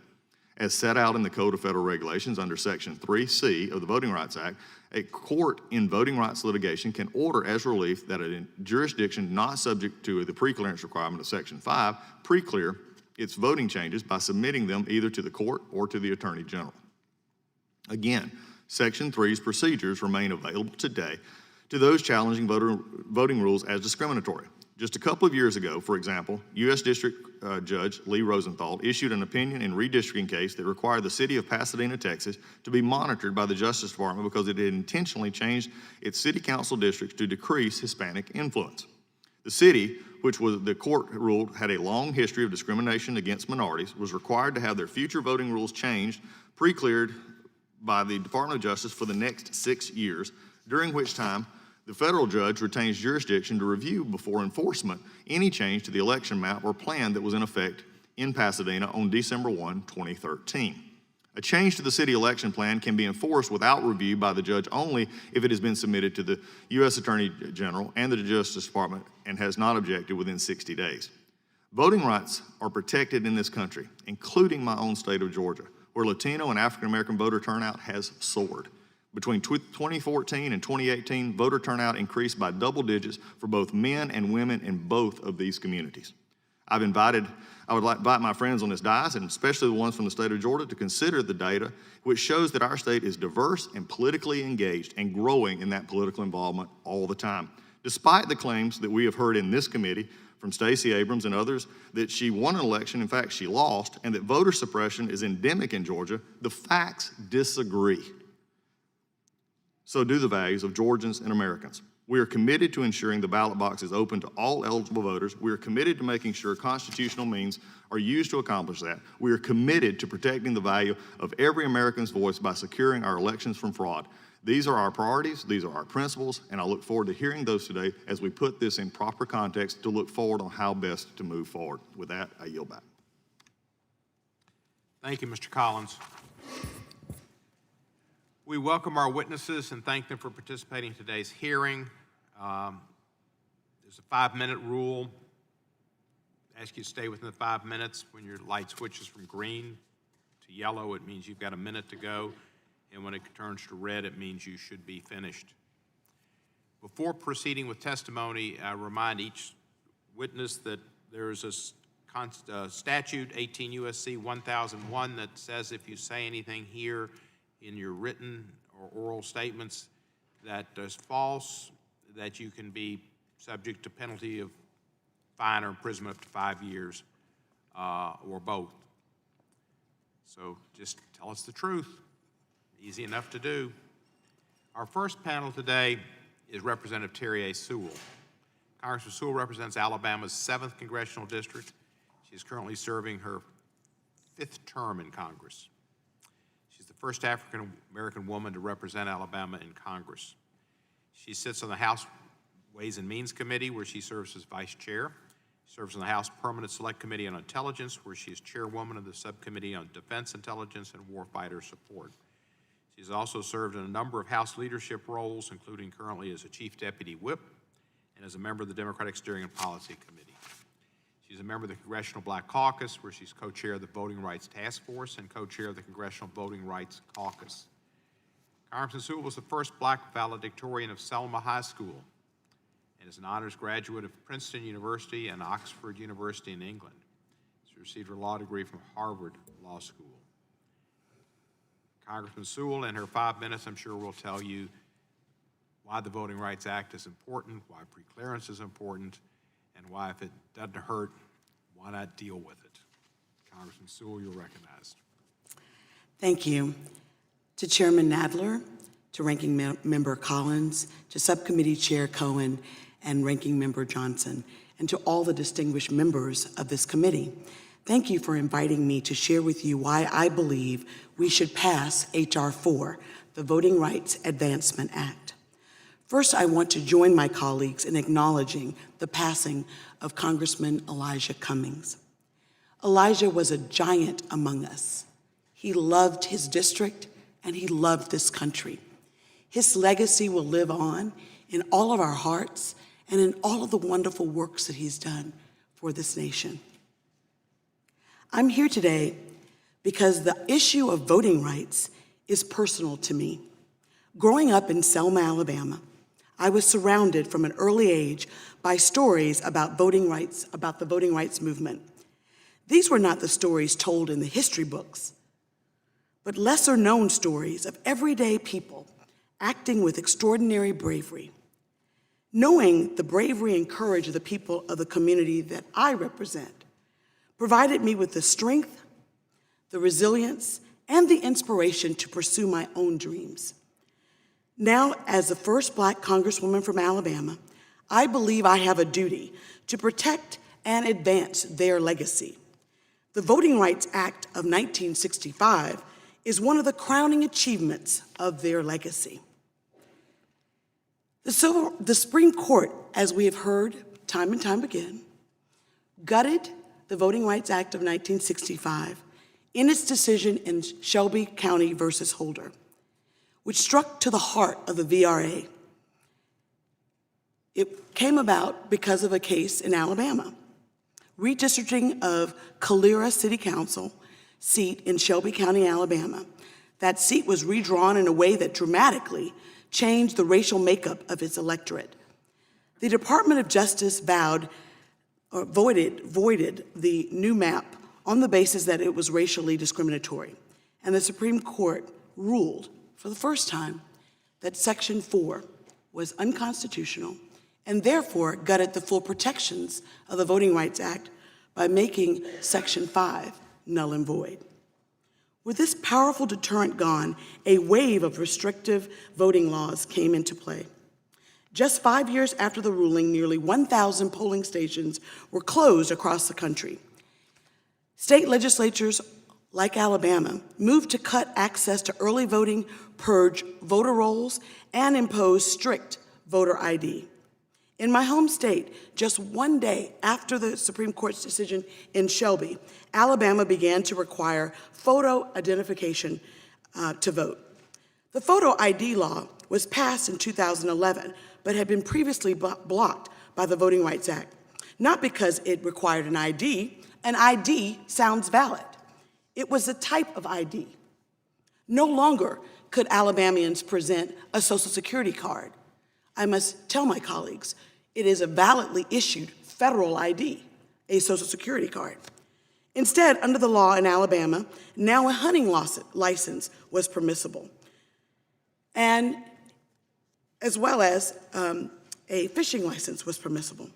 S4: As set out in the Code of Federal Regulations under Section 3C of the Voting Rights Act, a court in voting rights litigation can order as relief that a jurisdiction not subject to the preclearance requirement of Section 5 preclear its voting changes by submitting them either to the court or to the Attorney General. Again, Section 3's procedures remain available today to those challenging voting rules as discriminatory. Just a couple of years ago, for example, U.S. District Judge Lee Rosenthal issued an opinion in redistricting case that required the city of Pasadena, Texas, to be monitored by the Justice Department because it had intentionally changed its city council districts to decrease Hispanic influence. The city, which the court ruled had a long history of discrimination against minorities, was required to have their future voting rules changed, pre-cleared by the Department of Justice for the next 6 years, during which time the federal judge retains jurisdiction to review before enforcement any change to the election map or plan that was in effect in Pasadena on December 1, 2013. A change to the city election plan can be enforced without review by the judge only if it has been submitted to the U.S. Attorney General and the Justice Department and has not objected within 60 days. Voting rights are protected in this country, including my own state of Georgia, where Latino and African American voter turnout has soared. Between 2014 and 2018, voter turnout increased by double digits for both men and women in both of these communities. I would like to invite my friends on this dais, and especially the ones from the state of Georgia, to consider the data, which shows that our state is diverse and politically engaged and growing in that political involvement all the time. Despite the claims that we have heard in this committee from Stacey Abrams and others that she won an election, in fact she lost, and that voter suppression is endemic in Georgia, the facts disagree. So do the values of Georgians and Americans. We are committed to ensuring the ballot box is open to all eligible voters. We are committed to making sure constitutional means are used to accomplish that. We are committed to protecting the value of every American's voice by securing our elections from fraud. These are our priorities, these are our principles, and I look forward to hearing those today as we put this in proper context to look forward on how best to move forward. With that, I yield back.
S1: Thank you, Mr. Collins. We welcome our witnesses and thank them for participating in today's hearing. There's a 5-minute rule. I ask you to stay within the 5 minutes. When your light switches from green to yellow, it means you've got a minute to go. And when it turns to red, it means you should be finished. Before proceeding with testimony, I remind each witness that there's a statute, 18 U.S.C. 1001, that says if you say anything here in your written or oral statements that is false, that you can be subject to penalty of fine or imprisonment up to 5 years, or both. So just tell us the truth. Easy enough to do. Our first panel today is Representative Terry A. Sewell. Congressman Sewell represents Alabama's 7th Congressional District. She's currently serving her 5th term in Congress. She's the first African-American woman to represent Alabama in Congress. She sits on the House Ways and Means Committee, where she serves as vice chair. She serves on the House Permanent Select Committee on Intelligence, where she is chairwoman of the Subcommittee on Defense Intelligence and Warfighter Support. She's also served in a number of House leadership roles, including currently as a Chief Deputy Whip and as a member of the Democratic Steering and Policy Committee. She's a member of the Congressional Black Caucus, where she's co-chair of the Voting Rights Task Force and co-chair of the Congressional Voting Rights Caucus. Congressman Sewell was the first black valedictorian of Selma High School and is an honors graduate of Princeton University and Oxford University in England. She received her law degree from Harvard Law School. Congressman Sewell, in her 5 minutes, I'm sure will tell you why the Voting Rights Act is important, why preclearance is important, and why, if it doesn't hurt, why not deal with it. Congressman Sewell, you're recognized.
S5: Thank you. To Chairman Nadler, to Ranking Member Collins, to Subcommittee Chair Cohen, and Ranking Member Johnson, and to all the distinguished members of this committee, thank you for inviting me to share with you why I believe we should pass H.R. 4, the Voting Rights Advancement Act. First, I want to join my colleagues in acknowledging the passing of Congressman Elijah Cummings. Elijah was a giant among us. He loved his district and he loved this country. His legacy will live on in all of our hearts and in all of the wonderful works that he's done for this nation. I'm here today because the issue of voting rights is personal to me. Growing up in Selma, Alabama, I was surrounded from an early age by stories about voting rights, about the voting rights movement. These were not the stories told in the history books, but lesser known stories of everyday people acting with extraordinary bravery. Knowing the bravery and courage of the people of the community that I represent provided me with the strength, the resilience, and the inspiration to pursue my own dreams. Now, as the first Black Congresswoman from Alabama, I believe I have a duty to protect and advance their legacy. The Voting Rights Act of 1965 is one of the crowning achievements of their legacy. The Supreme Court, as we have heard time and time again, gutted the Voting Rights Act of 1965 in its decision in Shelby County versus Holder, which struck to the heart of the VRA. It came about because of a case in Alabama, redistricting of Calera City Council seat in Shelby County, Alabama. That seat was redrawn in a way that dramatically changed the racial makeup of its electorate. The Department of Justice voided the new map on the basis that it was racially discriminatory, and the Supreme Court ruled for the first time that Section 4 was unconstitutional and therefore gutted the full protections of the Voting Rights Act by making Section 5 null and void. With this powerful deterrent gone, a wave of restrictive voting laws came into play. Just 5 years after the ruling, nearly 1,000 polling stations were closed across the country. State legislatures, like Alabama, moved to cut access to early voting, purge voter rolls, and impose strict voter ID. In my home state, just one day after the Supreme Court's decision in Shelby, Alabama began to require photo identification to vote. The photo ID law was passed in 2011, but had been previously blocked by the Voting Rights Act, not because it required an ID. An ID sounds valid. It was a type of ID. No longer could Alabamians present a Social Security card. I must tell my colleagues, it is a validly issued federal ID, a Social Security card. Instead, under the law in Alabama, now a hunting license was permissible, and as well as a fishing license was permissible.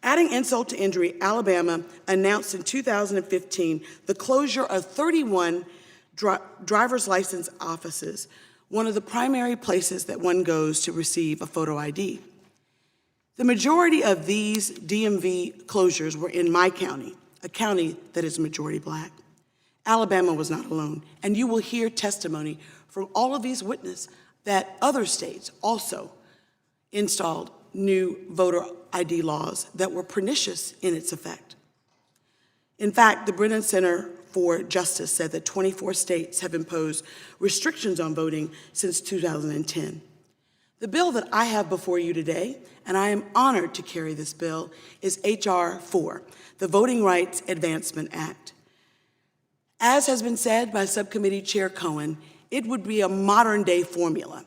S5: Adding insult to injury, Alabama announced in 2015 the closure of 31 driver's license offices, one of the primary places that one goes to receive a photo ID. The majority of these DMV closures were in my county, a county that is majority Black. Alabama was not alone, and you will hear testimony from all of these witnesses that other states also installed new voter ID laws that were pernicious in its effect. In fact, the Brennan Center for Justice said that 24 states have imposed restrictions on voting since 2010. The bill that I have before you today, and I am honored to carry this bill, is H.R. 4, the Voting Rights Advancement Act. As has been said by Subcommittee Chair Cohen, it would be a modern-day formula.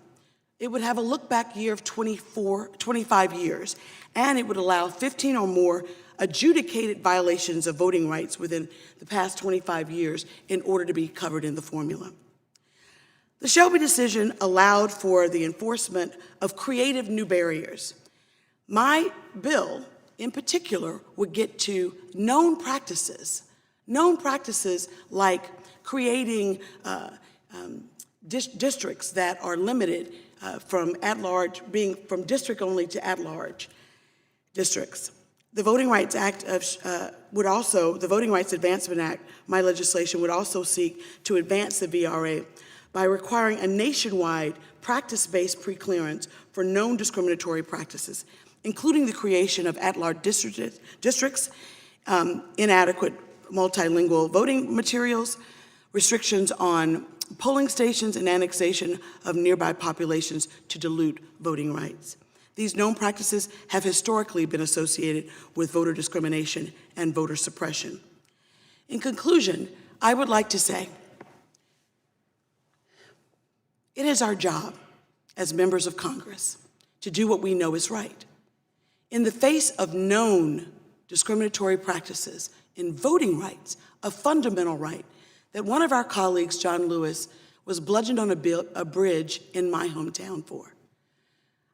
S5: It would have a look-back year of 25 years, and it would allow 15 or more adjudicated violations of voting rights within the past 25 years in order to be covered in the formula. The Shelby decision allowed for the enforcement of creative new barriers. My bill, in particular, would get to known practices like creating districts that are limited from at-large, being from district only to at-large districts. The Voting Rights Act the Voting Rights Advancement Act, my legislation would also seek to advance the VRA by requiring a nationwide practice-based preclearance for known discriminatory practices, including the creation of at-large districts, inadequate multilingual voting materials, restrictions on polling stations, and annexation of nearby populations to dilute voting rights. These known practices have historically been associated with voter discrimination and voter suppression. In conclusion, I would like to say, it is our job as members of Congress to do what we know is right. In the face of known discriminatory practices in voting rights, a fundamental right that one of our colleagues, John Lewis, was bludgeoned on a bridge in my hometown for.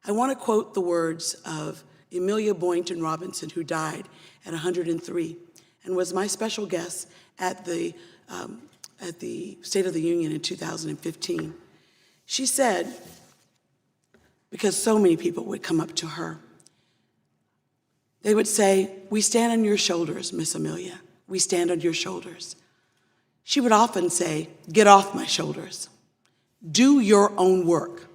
S5: I want to quote the words of Amelia Boynton Robinson, who died at 103 and was my special guest at the State of the Union in 2015. She said, because so many people would come up to her, they would say, "We stand on your shoulders, Miss Amelia. We stand on your shoulders." She would often say, "Get off my shoulders. Do your own work."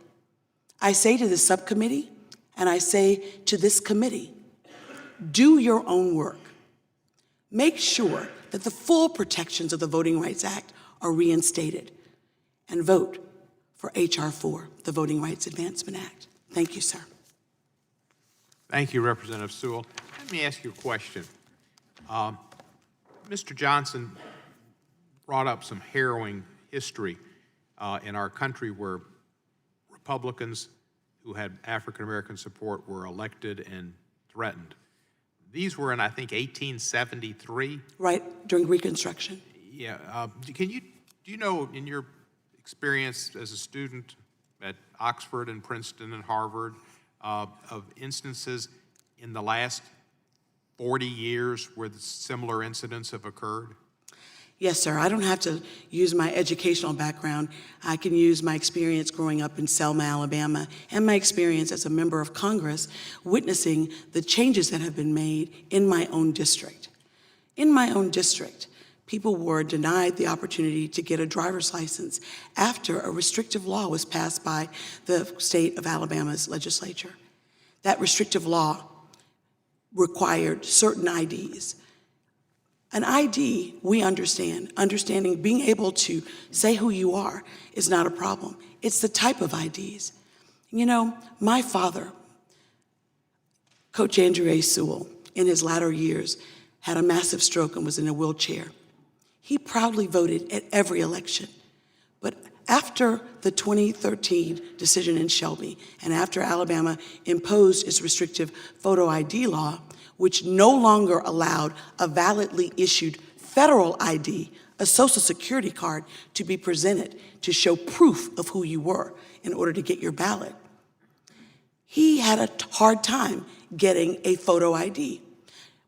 S5: I say to the subcommittee, and I say to this committee, do your own work. make sure that the full protections of the Voting Rights Act are reinstated, and vote for H.R. 4, the Voting Rights Advancement Act. Thank you, sir.
S1: Thank you, Representative Sewell. Let me ask you a question. Mr. Johnson brought up some harrowing history in our country where Republicans who had African-American support were elected and threatened. These were in, I think, 1873.
S5: Right, during Reconstruction.
S1: Yeah. Do you know, in your experience as a student at Oxford and Princeton and Harvard, of instances in the last 40 years where similar incidents have occurred?
S5: Yes, sir. I don't have to use my educational background. I can use my experience growing up in Selma, Alabama, and my experience as a member of Congress witnessing the changes that have been made in my own district. In my own district, people were denied the opportunity to get a driver's license after a restrictive law was passed by the state of Alabama's legislature. That restrictive law required certain IDs. An ID, we understanding being able to say who you are is not a problem. It's the type of IDs. You know, my father, Coach Andrew A. Sewell, in his latter years, had a massive stroke and was in a wheelchair. He proudly voted at every election. But after the 2013 decision in Shelby, and after Alabama imposed its restrictive photo ID law, which no longer allowed a validly issued federal ID, a Social Security card, to be presented to show proof of who you were in order to get your ballot, he had a hard time getting a photo ID.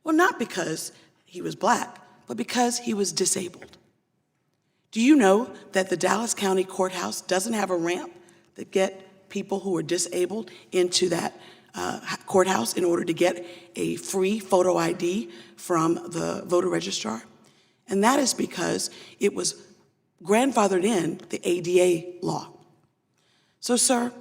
S5: Well, not because he was Black, but because he was disabled. Do you know that the Dallas County Courthouse doesn't have a ramp that get people who are disabled into that courthouse in order to get a free photo ID from the voter registrar? And that is because it was grandfathered in the ADA law. So, sir,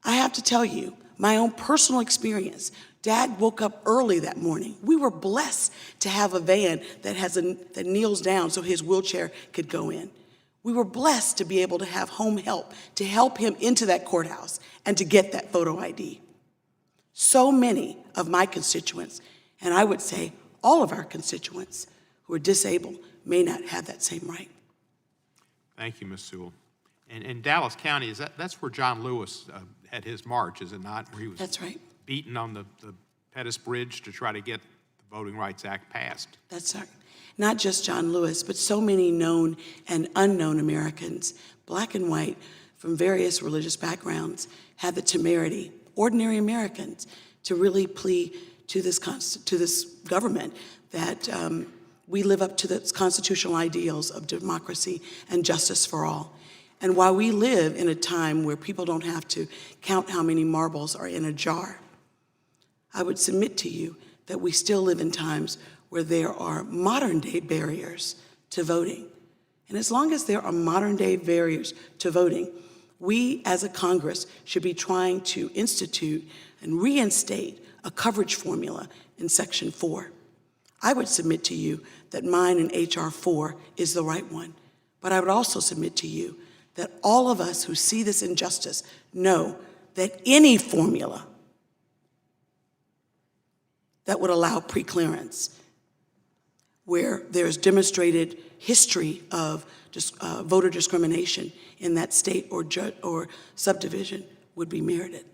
S5: I have to tell you, my own personal experience, Dad woke up early that morning. We were blessed to have a van that kneels down so his wheelchair could go in. We were blessed to be able to have home help to help him into that courthouse and to get that photo ID. So many of my constituents, and I would say all of our constituents who are disabled, may not have that same right.
S1: Thank you, Ms. Sewell. And Dallas County, that's where John Lewis had his march, is it not? Where he was
S5: That's right.
S1: beaten on the Pettus Bridge to try to get the Voting Rights Act passed.
S5: That's right. Not just John Lewis, but so many known and unknown Americans, Black and white, from various religious backgrounds, had the temerity, ordinary Americans, to really plea to this government that we live up to the constitutional ideals of democracy and justice for all. And while we live in a time where people don't have to count how many marbles are in a jar, I would submit to you that we still live in times where there are modern-day barriers to voting. And as long as there are modern-day barriers to voting, we as a Congress should be trying to institute and reinstate a coverage formula in Section 4. I would submit to you that mine in H.R. 4 is the right one. But I would also submit to you that all of us who see this injustice know that any formula that would allow preclearance, where there's demonstrated history of voter discrimination in that state or subdivision, would be merited.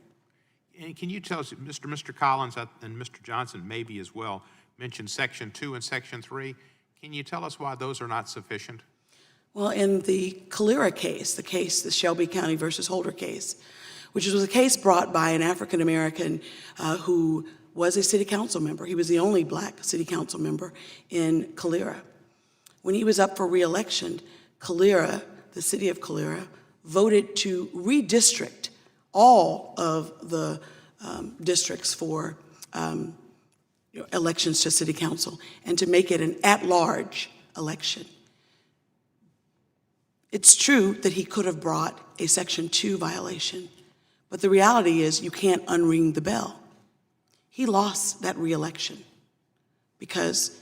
S1: And can you tell us, Mr. Collins and Mr. Johnson maybe as well mentioned Section 2 and Section 3. Can you tell us why those are not sufficient?
S5: Well, in the Calera case, the Shelby County versus Holder case, which was a case brought by an African American who was a city council member. He was the only Black city council member in Calera. When he was up for re-election, Calera, the city of Calera, voted to redistrict all of the districts for elections to city council and to make it an at-large election. It's true that he could have brought a Section 2 violation, but the reality is you can't unring the bell. He lost that re-election because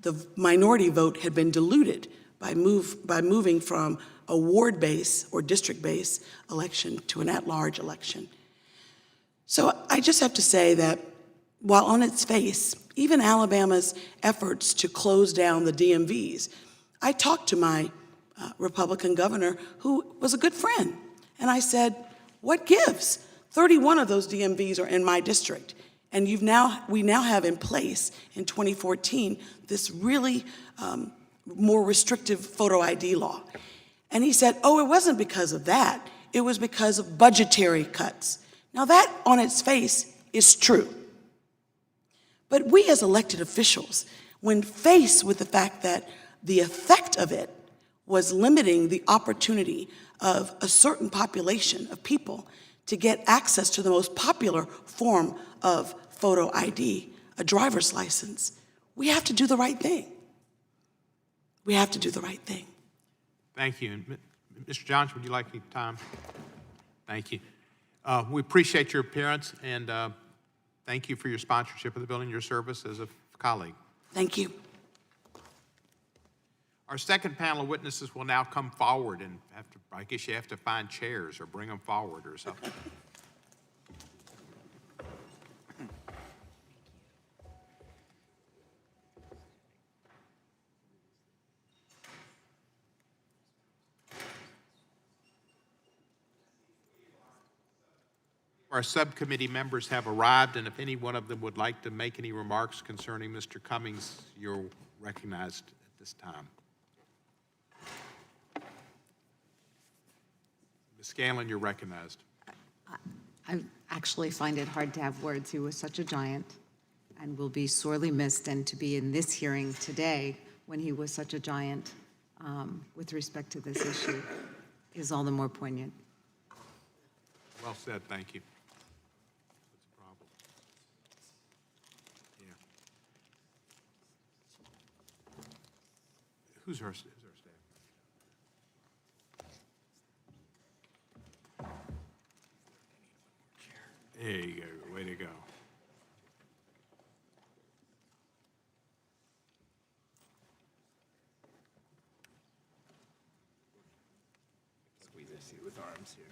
S5: the minority vote had been diluted by moving from a ward-based or district-based election to an at-large election. So I just have to say that while on its face, even Alabama's efforts to close down the DMVs, I talked to my Republican governor, who was a good friend, and I said, what gives? 31 of those DMVs are in my district, and we now have in place in 2014 this really more restrictive photo ID law. And he said, oh, it wasn't because of that, it was because of budgetary cuts. Now that on its face is true. But we as elected officials, when faced with the fact that the effect of it was limiting the opportunity of a certain population of people to get access to the most popular form of photo ID, a driver's license, we have to do the right thing. We have to do the right thing.
S1: Thank you. And Mr. Johnson, would you like any time? Thank you. We appreciate your appearance, and thank you for your sponsorship of the bill and your service as a colleague.
S5: Thank you.
S1: Our second panel of witnesses will now come forward, and I guess you have to find chairs or bring them forward or something. Our subcommittee members have arrived, and if any one of them would like to make any remarks concerning Mr. Cummings, you're recognized at this time. Ms. Scanlon, you're recognized.
S6: I actually find it hard to have words. He was such a giant and will be sorely missed, and to be in this hearing today when he was such a giant with respect to this issue is all the more poignant.
S1: Well said, thank you. What's the problem? Yeah. Who's our staff? There you go, way to go.
S7: Squeeze a seat with arms here.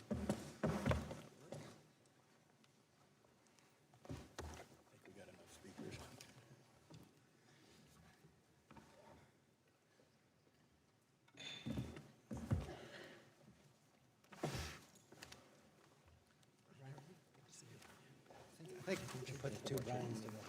S7: I think we should put the two lines together.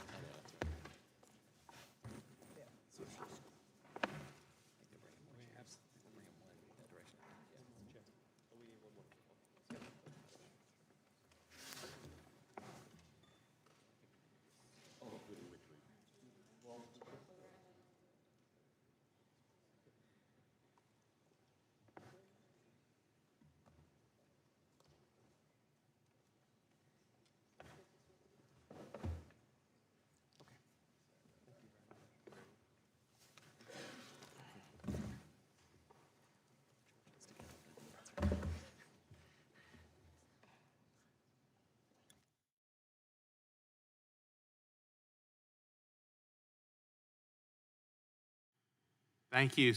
S1: Thank you,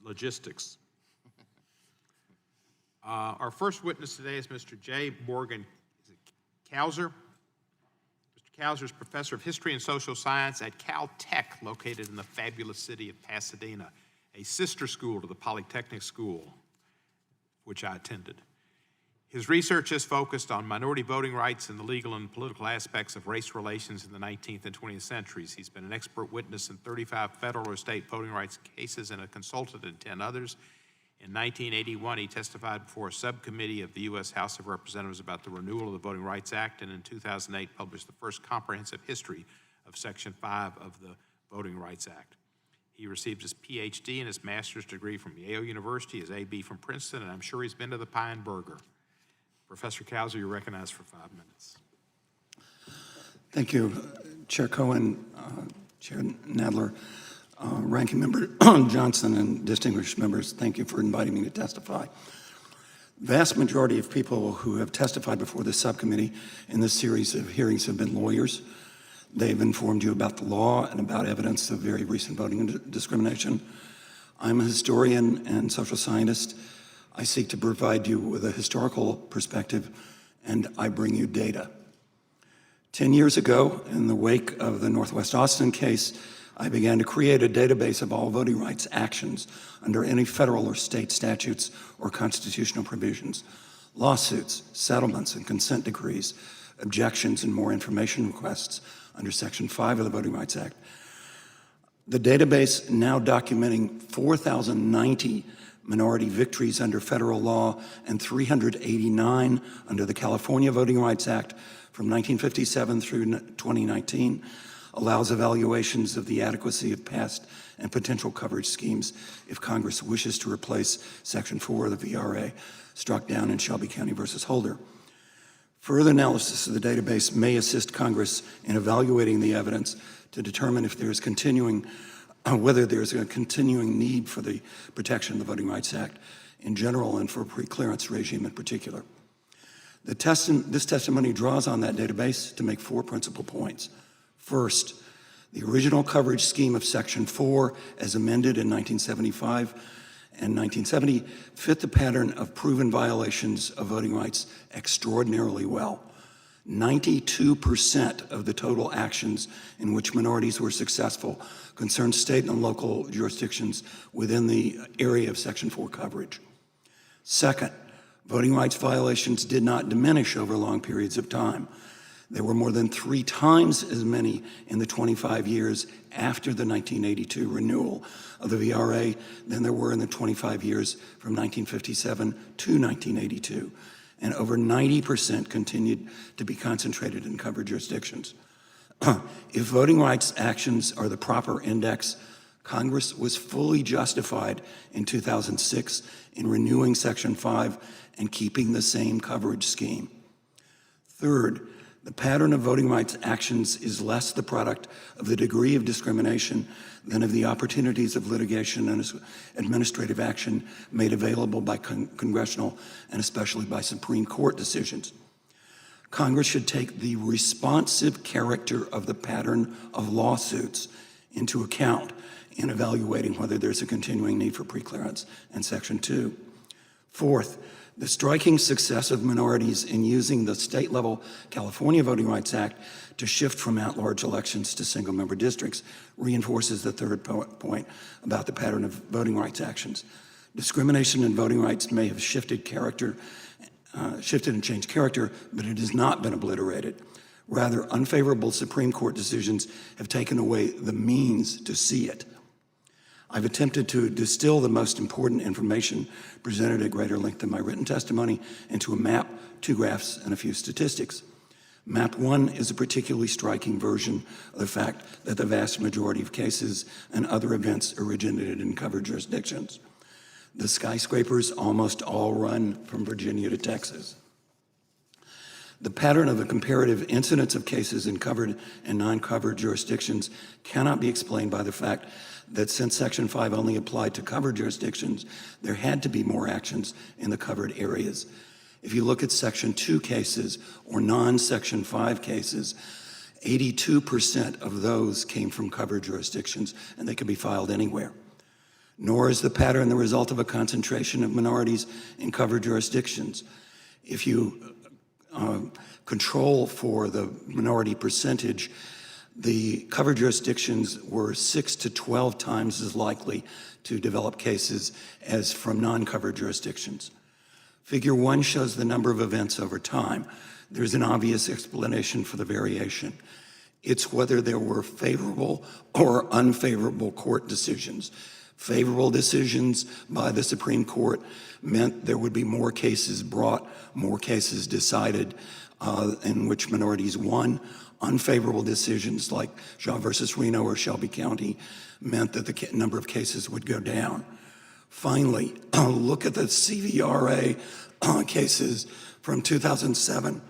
S1: logistics. Our first witness today is Mr. J. Morgan Kauser. Mr. Kauser is professor of history and social science at Caltech, located in the fabulous city of Pasadena, a sister school to the Polytechnic School, which I attended. His research has focused on minority voting rights and the legal and political aspects of race relations in the 19th and 20th centuries. He's been an expert witness in 35 federal or state voting rights cases and a consultant in 10 others. In 1981, he testified before a subcommittee of the U.S. House of Representatives about the renewal of the Voting Rights Act, and in 2008 published the first comprehensive history of Section 5 of the Voting Rights Act. He received his PhD and his master's degree from Yale University, his AB from Princeton, and I'm sure he's been to the Pine Burger. Professor Kauser, you're recognized for 5 minutes.
S7: Thank you, Chair Cohen, Chair Nadler, Ranking Member Johnson, and distinguished members. Thank you for inviting me to testify. Vast majority of people who have testified before the subcommittee in this series of hearings have been lawyers. They've informed you about the law and about evidence of very recent voting discrimination. I'm a historian and social scientist. I seek to provide you with a historical perspective, and I bring you data. 10 years ago, in the wake of the Northwest Austin case, I began to create a database of all voting rights actions under any federal or state statutes or constitutional provisions, lawsuits, settlements, and consent decrees, objections, and more information requests under Section 5 of the Voting Rights Act. The database, now documenting 4,090 minority victories under federal law and 389 under the California Voting Rights Act from 1957 through 2019, allows evaluations of the adequacy of past and potential coverage schemes if Congress wishes to replace Section 4 of the VRA, struck down in Shelby County versus Holder. Further analysis of the database may assist Congress in evaluating the evidence to determine if there is whether there's a continuing need for the protection of the Voting Rights Act in general and for a pre-clearance regime in particular. This testimony draws on that database to make 4 principal points. First, the original coverage scheme of Section 4, as amended in 1975 and 1970, fit the pattern of proven violations of voting rights extraordinarily well. 92% of the total actions in which minorities were successful concerned state and local jurisdictions within the area of Section 4 coverage. Second, voting rights violations did not diminish over long periods of time. There were more than 3 times as many in the 25 years after the 1982 renewal of the VRA than there were in the 25 years from 1957 to 1982, and over 90% continued to be concentrated in covered jurisdictions. If voting rights actions are the proper index, Congress was fully justified in 2006 in renewing Section 5 and keeping the same coverage scheme. Third, the pattern of voting rights actions is less the product of the degree of discrimination than of the opportunities of litigation and administrative action made available by congressional and especially by Supreme Court decisions. Congress should take the responsive character of the pattern of lawsuits into account in evaluating whether there's a continuing need for preclearance in Section 2. Fourth, the striking success of minorities in using the state-level California Voting Rights Act to shift from at-large elections to single-member districts reinforces the third point about the pattern of voting rights actions. Discrimination in voting rights may have shifted and changed character, but it has not been obliterated. Rather, unfavorable Supreme Court decisions have taken away the means to see it. I've attempted to distill the most important information presented at greater length in my written testimony into a map, 2 graphs, and a few statistics. Map 1 is a particularly striking version of the fact that the vast majority of cases and other events originated in covered jurisdictions. The skyscrapers almost all run from Virginia to Texas. The pattern of the comparative incidence of cases in covered and non-covered jurisdictions cannot be explained by the fact that since Section 5 only applied to covered jurisdictions, there had to be more actions in the covered areas. If you look at Section 2 cases or non-Section 5 cases, 82% of those came from covered jurisdictions, and they could be filed anywhere. Nor is the pattern the result of a concentration of minorities in covered jurisdictions. If you control for the minority percentage, the covered jurisdictions were 6 to 12 times as likely to develop cases as from non-covered jurisdictions. Figure 1 shows the number of events over time. There's an obvious explanation for the variation. It's whether there were favorable or unfavorable court decisions. Favorable decisions by the Supreme Court meant there would be more cases brought, more cases decided in which minorities won. Unfavorable decisions like Shaw versus Reno or Shelby County meant that the number of cases would go down. Finally, look at the CVRA cases from 2007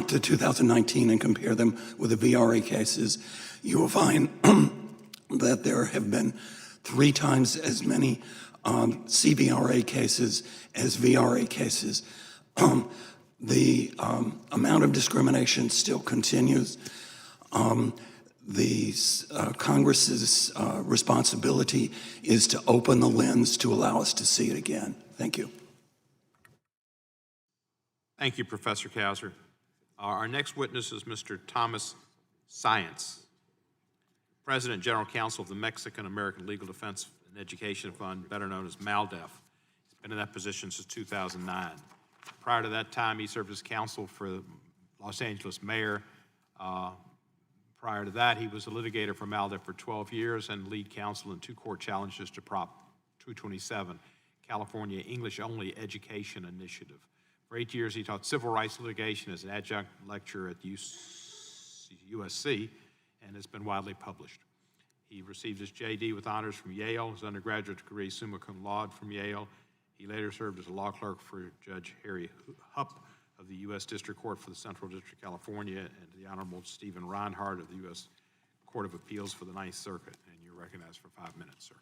S7: to 2019 and compare them with the VRA cases. You will find that there have been 3 times as many CVRA cases as VRA cases. The amount of discrimination still continues. Congress's responsibility is to open the lens to allow us to see it again. Thank you.
S1: Thank you, Professor Kauser. Our next witness is Mr. Thomas Science, President and General Counsel of the Mexican-American Legal Defense and Education Fund, better known as MALDEF. He's been in that position since 2009. Prior to that time, he served as counsel for the Los Angeles mayor. Prior to that, he was a litigator for MALDEF for 12 years and lead counsel in 2 court challenges to Prop 227, California English-Only Education Initiative. For 8 years, he taught civil rights litigation as an adjunct lecturer at USC and has been widely published. He received his JD with honors from Yale, his undergraduate degree summa cum laude from Yale. He later served as a law clerk for Judge Harry Hupp of the U.S. District Court for the Central District of California and the Honorable Stephen Reinhardt of the U.S. Court of Appeals for the Ninth Circuit. And you're recognized for 5 minutes, sir.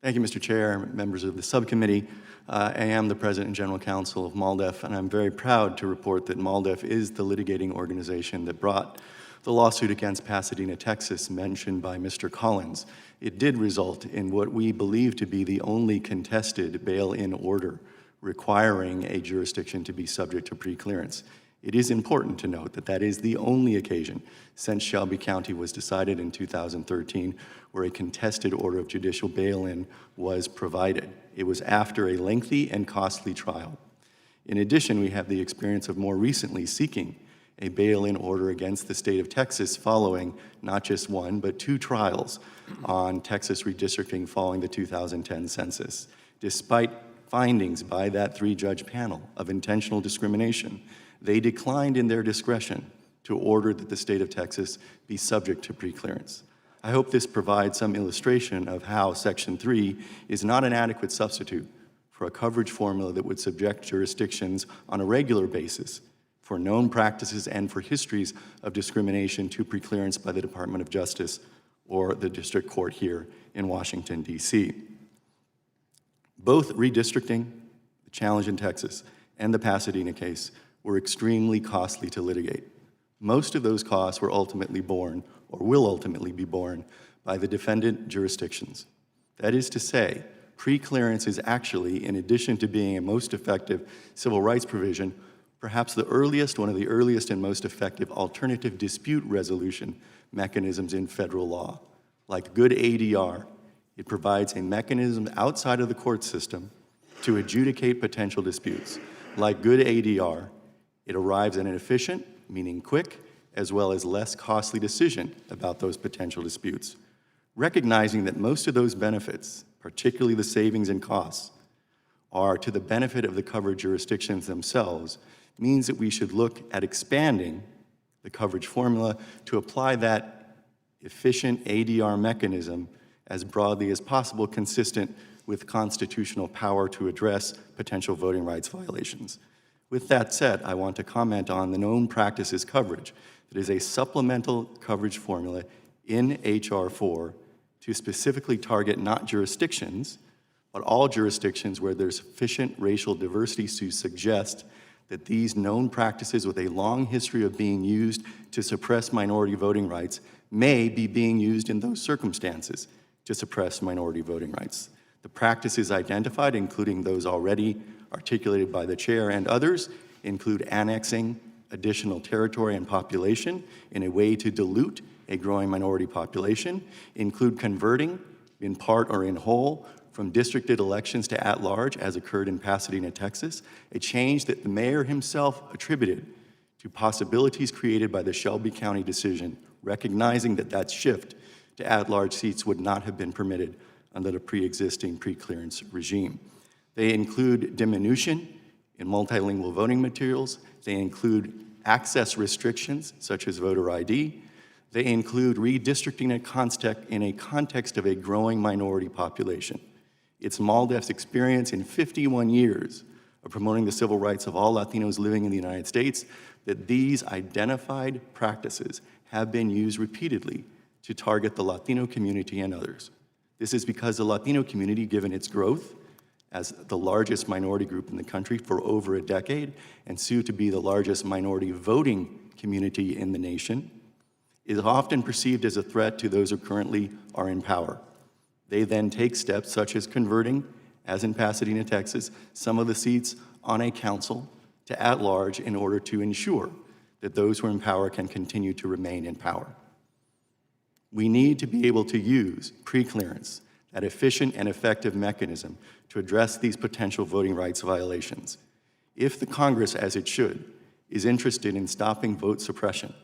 S8: Thank you, Mr. Chair, members of the subcommittee. I am the President and General Counsel of MALDEF, and I'm very proud to report that MALDEF is the litigating organization that brought the lawsuit against Pasadena, Texas, mentioned by Mr. Collins. It did result in what we believe to be the only contested bail-in order requiring a jurisdiction to be subject to preclearance. It is important to note that that is the only occasion since Shelby County was decided in 2013 where a contested order of judicial bail-in was provided. It was after a lengthy and costly trial. In addition, we have the experience of more recently seeking a bail-in order against the state of Texas following not just 1, but 2 trials on Texas redistricting following the 2010 census. Despite findings by that 3-judge panel of intentional discrimination, they declined in their discretion to order that the state of Texas be subject to preclearance. I hope this provides some illustration of how Section 3 is not an adequate substitute for a coverage formula that would subject jurisdictions on a regular basis for known practices and for histories of discrimination to preclearance by the Department of Justice or the district court here in Washington, D.C. Both redistricting, the challenge in Texas, and the Pasadena case were extremely costly to litigate. Most of those costs were ultimately borne, or will ultimately be borne, by the defendant jurisdictions. That is to say, preclearance is actually, in addition to being a most effective civil rights provision, perhaps one of the earliest and most effective alternative dispute resolution mechanisms in federal law. Like good ADR, it provides a mechanism outside of the court system to adjudicate potential disputes. Like good ADR, it arrives at an efficient, meaning quick, as well as less costly decision about those potential disputes. Recognizing that most of those benefits, particularly the savings and costs, are to the benefit of the covered jurisdictions themselves, means that we should look at expanding the coverage formula to apply that efficient ADR mechanism as broadly as possible, consistent with constitutional power to address potential voting rights violations. With that said, I want to comment on the known practices coverage that is a supplemental coverage formula in H.R. 4 to specifically target not jurisdictions, but all jurisdictions where there's sufficient racial diversity to suggest that these known practices with a long history of being used to suppress minority voting rights may be being used in those circumstances to suppress minority voting rights. The practices identified, including those already articulated by the chair and others, include annexing additional territory and population in a way to dilute a growing minority population, include converting, in part or in whole, from districted elections to at-large, as occurred in Pasadena, Texas, a change that the mayor himself attributed to possibilities created by the Shelby County decision, recognizing that that shift to at-large seats would not have been permitted under the pre-existing preclearance regime. They include diminution in multilingual voting materials. They include access restrictions, such as voter ID. They include redistricting in a context of a growing minority population. It's MALDEF's experience in 51 years of promoting the civil rights of all Latinos living in the United States that these identified practices have been used repeatedly to target the Latino community and others. This is because the Latino community, given its growth, as the largest minority group in the country for over a decade and soon to be the largest minority voting community in the nation, is often perceived as a threat to those who currently are in power. They then take steps such as converting, as in Pasadena, Texas, some of the seats on a council to at-large in order to ensure that those who are in power can continue to remain in power. We need to be able to use preclearance, that efficient and effective mechanism to address these potential voting rights violations. If the Congress, as it should, is interested in stopping vote suppression,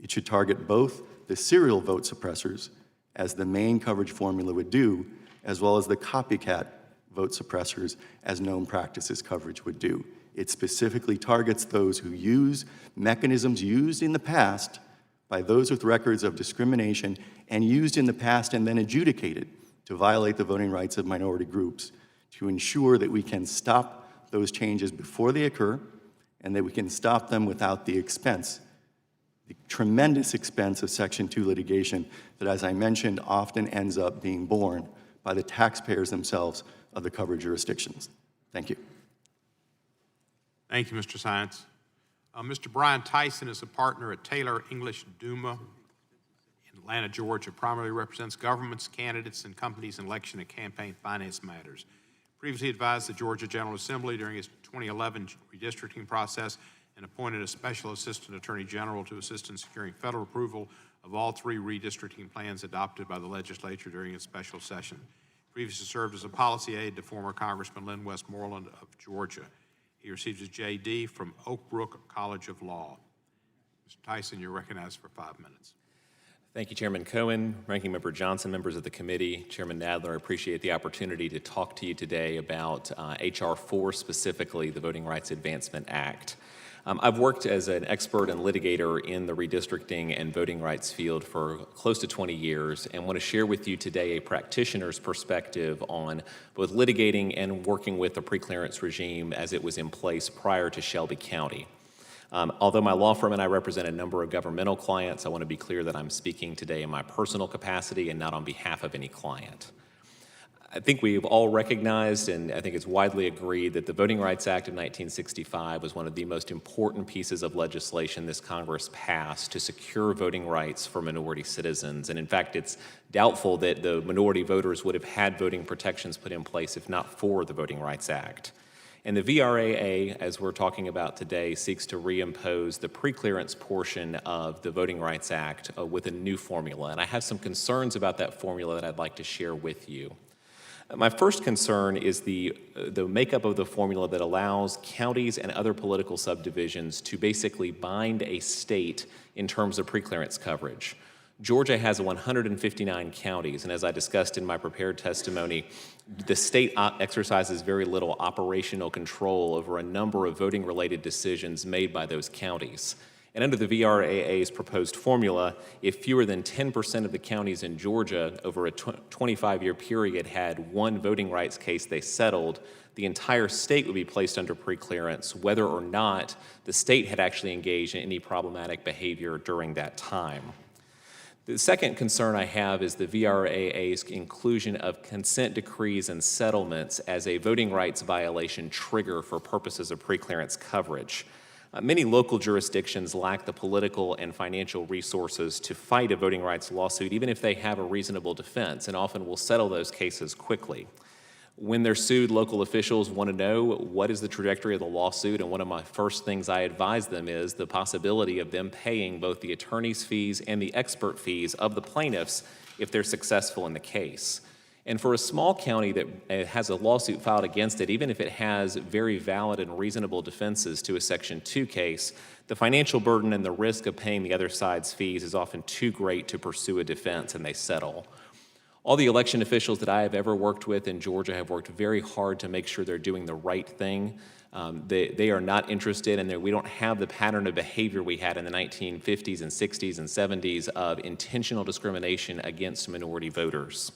S8: it should target both the serial vote suppressors, as the main coverage formula would do, as well as the copycat vote suppressors, as known practices coverage would do. It specifically targets those who use mechanisms used in the past by those with records of discrimination and used in the past and then adjudicated to violate the voting rights of minority groups, to ensure that we can stop those changes before they occur and that we can stop them without the expense, the tremendous expense of Section 2 litigation that, as I mentioned, often ends up being borne by the taxpayers themselves of the covered jurisdictions. Thank you.
S1: Thank you, Mr. Science. Mr. Brian Tyson is a partner at Taylor English Duma in Atlanta, Georgia. Primarily represents governments, candidates, and companies in election and campaign finance matters. Previously advised the Georgia General Assembly during his 2011 redistricting process and appointed a special assistant attorney general to assist in securing federal approval of all 3 redistricting plans adopted by the legislature during its special session. Previously served as a policy aide to former Congressman Lynn Westmoreland of Georgia. He received his JD from Oak Brook College of Law. Mr. Tyson, you're recognized for 5 minutes.
S9: Thank you, Chairman Cohen, Ranking Member Johnson, members of the committee, Chairman Nadler. I appreciate the opportunity to talk to you today about H.R. 4, specifically the Voting Rights Advancement Act. I've worked as an expert and litigator in the redistricting and voting rights field for close to 20 years and want to share with you today a practitioner's perspective on both litigating and working with the preclearance regime as it was in place prior to Shelby County. Although my law firm and I represent a number of governmental clients, I want to be clear that I'm speaking today in my personal capacity and not on behalf of any client. I think we've all recognized, and I think it's widely agreed, that the Voting Rights Act of 1965 was one of the most important pieces of legislation this Congress passed to secure voting rights for minority citizens. And in fact, it's doubtful that the minority voters would have had voting protections put in place if not for the Voting Rights Act. And the VRAA, as we're talking about today, seeks to reimpose the preclearance portion of the Voting Rights Act with a new formula. And I have some concerns about that formula that I'd like to share with you. My first concern is the makeup of the formula that allows counties and other political subdivisions to basically bind a state in terms of preclearance coverage. Georgia has 159 counties, and as I discussed in my prepared testimony, the state exercises very little operational control over a number of voting-related decisions made by those counties. And under the VRAA's proposed formula, if fewer than 10% of the counties in Georgia over a 25-year period had one voting rights case they settled, the entire state would be placed under preclearance, whether or not the state had actually engaged in any problematic behavior during that time. The second concern I have is the VRAA's inclusion of consent decrees and settlements as a voting rights violation trigger for purposes of preclearance coverage. Many local jurisdictions lack the political and financial resources to fight a voting rights lawsuit, even if they have a reasonable defense, and often will settle those cases quickly. When they're sued, local officials want to know what is the trajectory of the lawsuit, and one of my first things I advise them is the possibility of them paying both the attorney's fees and the expert fees of the plaintiffs if they're successful in the case. And for a small county that has a lawsuit filed against it, even if it has very valid and reasonable defenses to a Section 2 case, the financial burden and the risk of paying the other side's fees is often too great to pursue a defense, and they settle. All the election officials that I have ever worked with in Georgia have worked very hard to make sure they're doing the right thing. They are not interested, and we don't have the pattern of behavior we had in the 1950s and 60s and 70s of intentional discrimination against minority voters.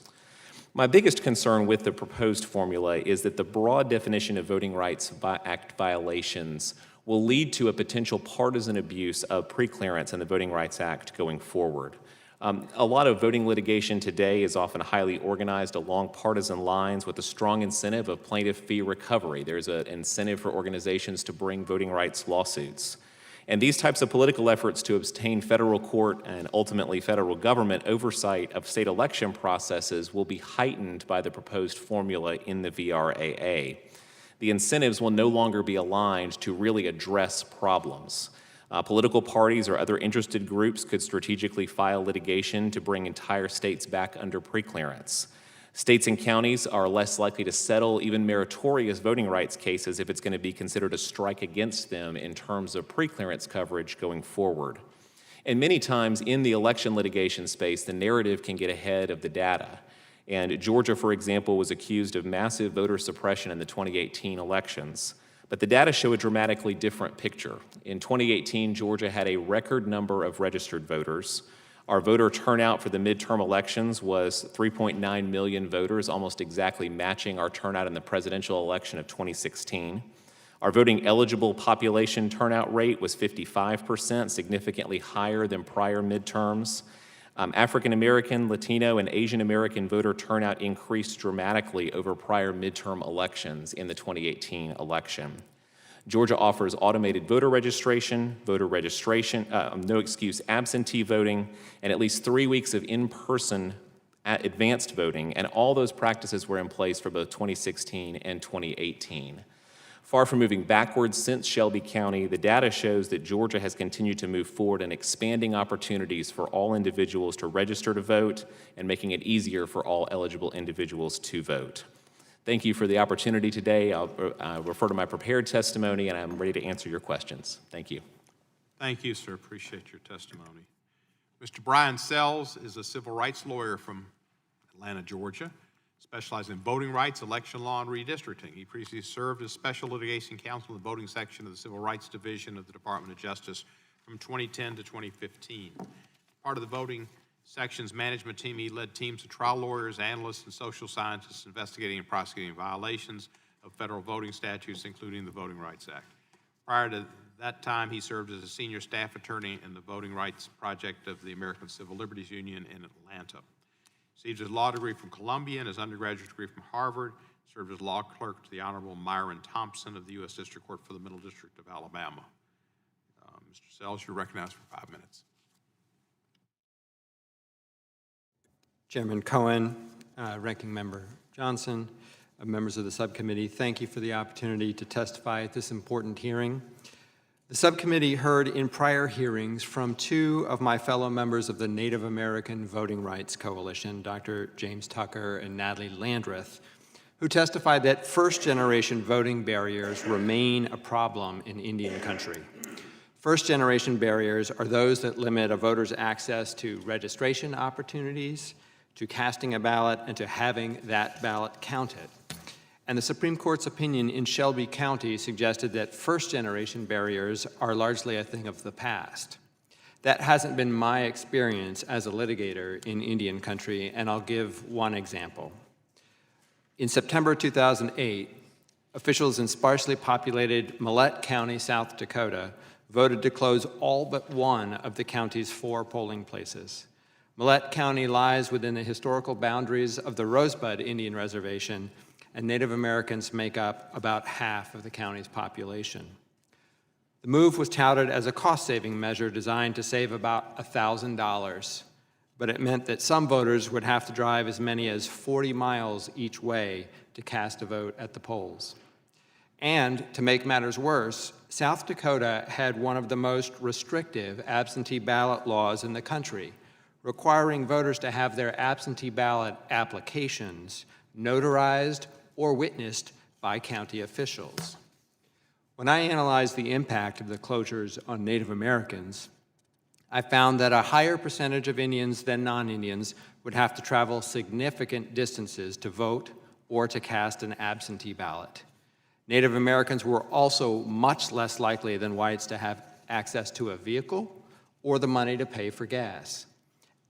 S9: My biggest concern with the proposed formula is that the broad definition of Voting Rights Act violations will lead to a potential partisan abuse of preclearance in the Voting Rights Act going forward. A lot of voting litigation today is often highly organized along partisan lines with a strong incentive of plaintiff fee recovery. There's an incentive for organizations to bring voting rights lawsuits. And these types of political efforts to obtain federal court and ultimately federal government oversight of state election processes will be heightened by the proposed formula in the VRAA. The incentives will no longer be aligned to really address problems. Political parties or other interested groups could strategically file litigation to bring entire states back under preclearance. States and counties are less likely to settle even meritorious voting rights cases if it's going to be considered a strike against them in terms of preclearance coverage going forward. And many times in the election litigation space, the narrative can get ahead of the data. And Georgia, for example, was accused of massive voter suppression in the 2018 elections. But the data show a dramatically different picture. In 2018, Georgia had a record number of registered voters. Our voter turnout for the midterm elections was 3.9 million voters, almost exactly matching our turnout in the presidential election of 2016. Our voting eligible population turnout rate was 55%, significantly higher than prior midterms. African American, Latino, and Asian American voter turnout increased dramatically over prior midterm elections in the 2018 election. Georgia offers automated voter registration, absentee voting, and at least 3 weeks of in-person advanced voting, and all those practices were in place for both 2016 and 2018. Far from moving backwards since Shelby County, the data shows that Georgia has continued to move forward in expanding opportunities for all individuals to register to vote and making it easier for all eligible individuals to vote. Thank you for the opportunity today. I'll refer to my prepared testimony, and I'm ready to answer your questions. Thank you.
S1: Thank you, sir. Appreciate your testimony. Mr. Brian Sells is a civil rights lawyer from Atlanta, Georgia, specializing in voting rights, election law, and redistricting. He previously served as Special Litigation Counsel in the voting section of the Civil Rights Division of the Department of Justice from 2010 to 2015. Part of the voting section's management team, he led teams of trial lawyers, analysts, and social scientists investigating and prosecuting violations of federal voting statutes, including the Voting Rights Act. Prior to that time, he served as a senior staff attorney in the Voting Rights Project of the American Civil Liberties Union in Atlanta. Received his law degree from Columbia and his undergraduate degree from Harvard. Served as law clerk to the Honorable Myron Thompson of the U.S. District Court for the Middle District of Alabama. Mr. Sells, you're recognized for 5 minutes.
S10: Chairman Cohen, Ranking Member Johnson, members of the subcommittee, thank you for the opportunity to testify at this important hearing. The subcommittee heard in prior hearings from two of my fellow members of the Native American Voting Rights Coalition, Dr. James Tucker and Natalie Landreth, who testified that first-generation voting barriers remain a problem in Indian country. First-generation barriers are those that limit a voter's access to registration opportunities, to casting a ballot, and to having that ballot counted. And the Supreme Court's opinion in Shelby County suggested that first-generation barriers are largely a thing of the past. That hasn't been my experience as a litigator in Indian country, and I'll give one example. In September 2008, officials in sparsely populated Millette County, South Dakota, voted to close all but one of the county's 4 polling places. Millette County lies within the historical boundaries of the Rosebud Indian Reservation, and Native Americans make up about half of the county's population. The move was touted as a cost-saving measure designed to save about $1,000, but it meant that some voters would have to drive as many as 40 miles each way to cast a vote at the polls. And to make matters worse, South Dakota had one of the most restrictive absentee ballot laws in the country, requiring voters to have their absentee ballot applications notarized or witnessed by county officials. When I analyzed the impact of the closures on Native Americans, I found that a higher percentage of Indians than non-Indians would have to travel significant distances to vote or to cast an absentee ballot. Native Americans were also much less likely than whites to have access to a vehicle or the money to pay for gas.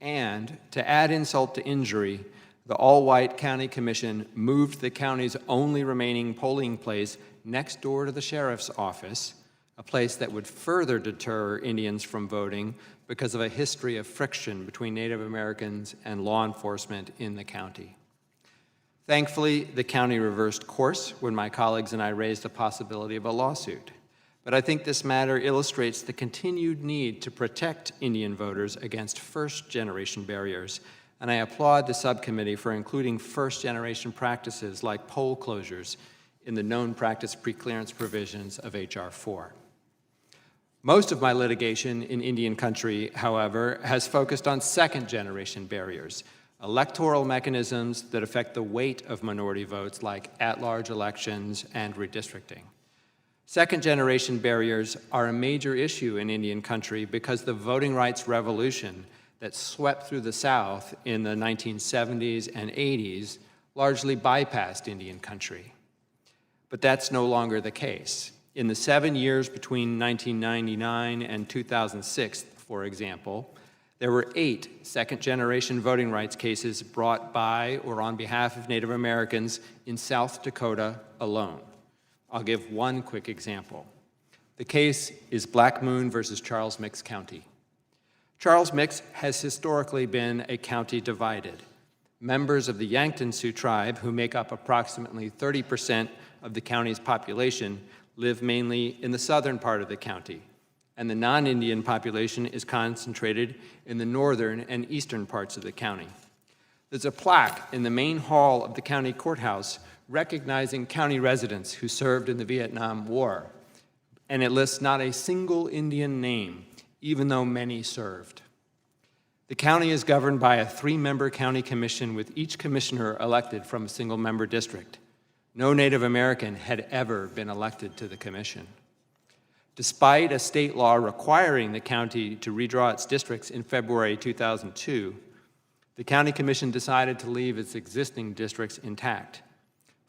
S10: And to add insult to injury, the all-white county commission moved the county's only remaining polling place next door to the sheriff's office, a place that would further deter Indians from voting because of a history of friction between Native Americans and law enforcement in the county. Thankfully, the county reversed course when my colleagues and I raised the possibility of a lawsuit. But I think this matter illustrates the continued need to protect Indian voters against first-generation barriers, and I applaud the subcommittee for including first-generation practices like poll closures in the known practice preclearance provisions of H.R. 4. Most of my litigation in Indian country, however, has focused on second-generation barriers, electoral mechanisms that affect the weight of minority votes like at-large elections and redistricting. Second-generation barriers are a major issue in Indian country because the voting rights revolution that swept through the South in the 1970s and 80s largely bypassed Indian country. But that's no longer the case. In the 7 years between 1999 and 2006, for example, there were 8 second-generation voting rights cases brought by or on behalf of Native Americans in South Dakota alone. I'll give one quick example. The case is Black Moon versus Charles Mix County. Charles Mix has historically been a county divided. Members of the Yankton Sioux tribe, who make up approximately 30% of the county's population, live mainly in the southern part of the county, and the non-Indian population is concentrated in the northern and eastern parts of the county. There's a plaque in the main hall of the county courthouse recognizing county residents who served in the Vietnam War, and it lists not a single Indian name, even though many served. The county is governed by a 3-member county commission with each commissioner elected from a single-member district. No Native American had ever been elected to the commission. Despite a state law requiring the county to redraw its districts in February 2002, the county commission decided to leave its existing districts intact.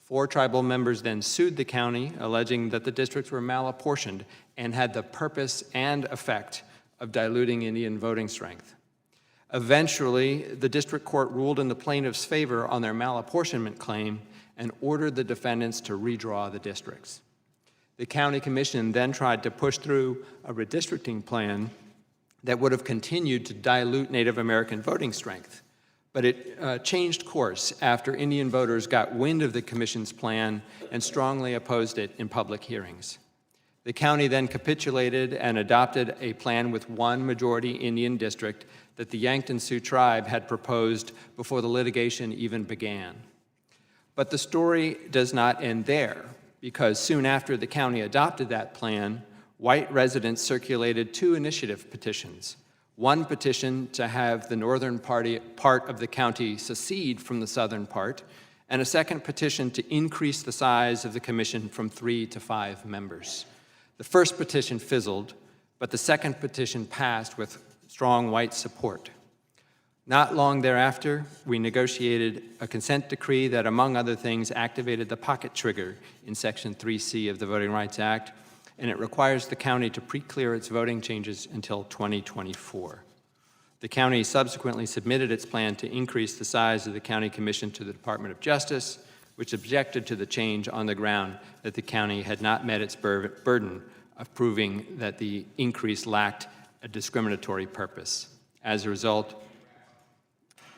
S10: 4 tribal members then sued the county, alleging that the districts were malapportioned and had the purpose and effect of diluting Indian voting strength. Eventually, the district court ruled in the plaintiffs' favor on their malapportionment claim and ordered the defendants to redraw the districts. The county commission then tried to push through a redistricting plan that would have continued to dilute Native American voting strength. But it changed course after Indian voters got wind of the commission's plan and strongly opposed it in public hearings. The county then capitulated and adopted a plan with 1 majority Indian district that the Yankton Sioux tribe had proposed before the litigation even began. But the story does not end there, because soon after the county adopted that plan, white residents circulated 2 initiative petitions. One petition to have the northern part of the county secede from the southern part, and a second petition to increase the size of the commission from 3 to 5 members. The first petition fizzled, but the second petition passed with strong white support. Not long thereafter, we negotiated a consent decree that, among other things, activated the pocket trigger in Section 3C of the Voting Rights Act, and it requires the county to pre-clear its voting changes until 2024. The county subsequently submitted its plan to increase the size of the county commission to the Department of Justice, which objected to the change on the ground that the county had not met its burden of proving that the increase lacked a discriminatory purpose. As a result,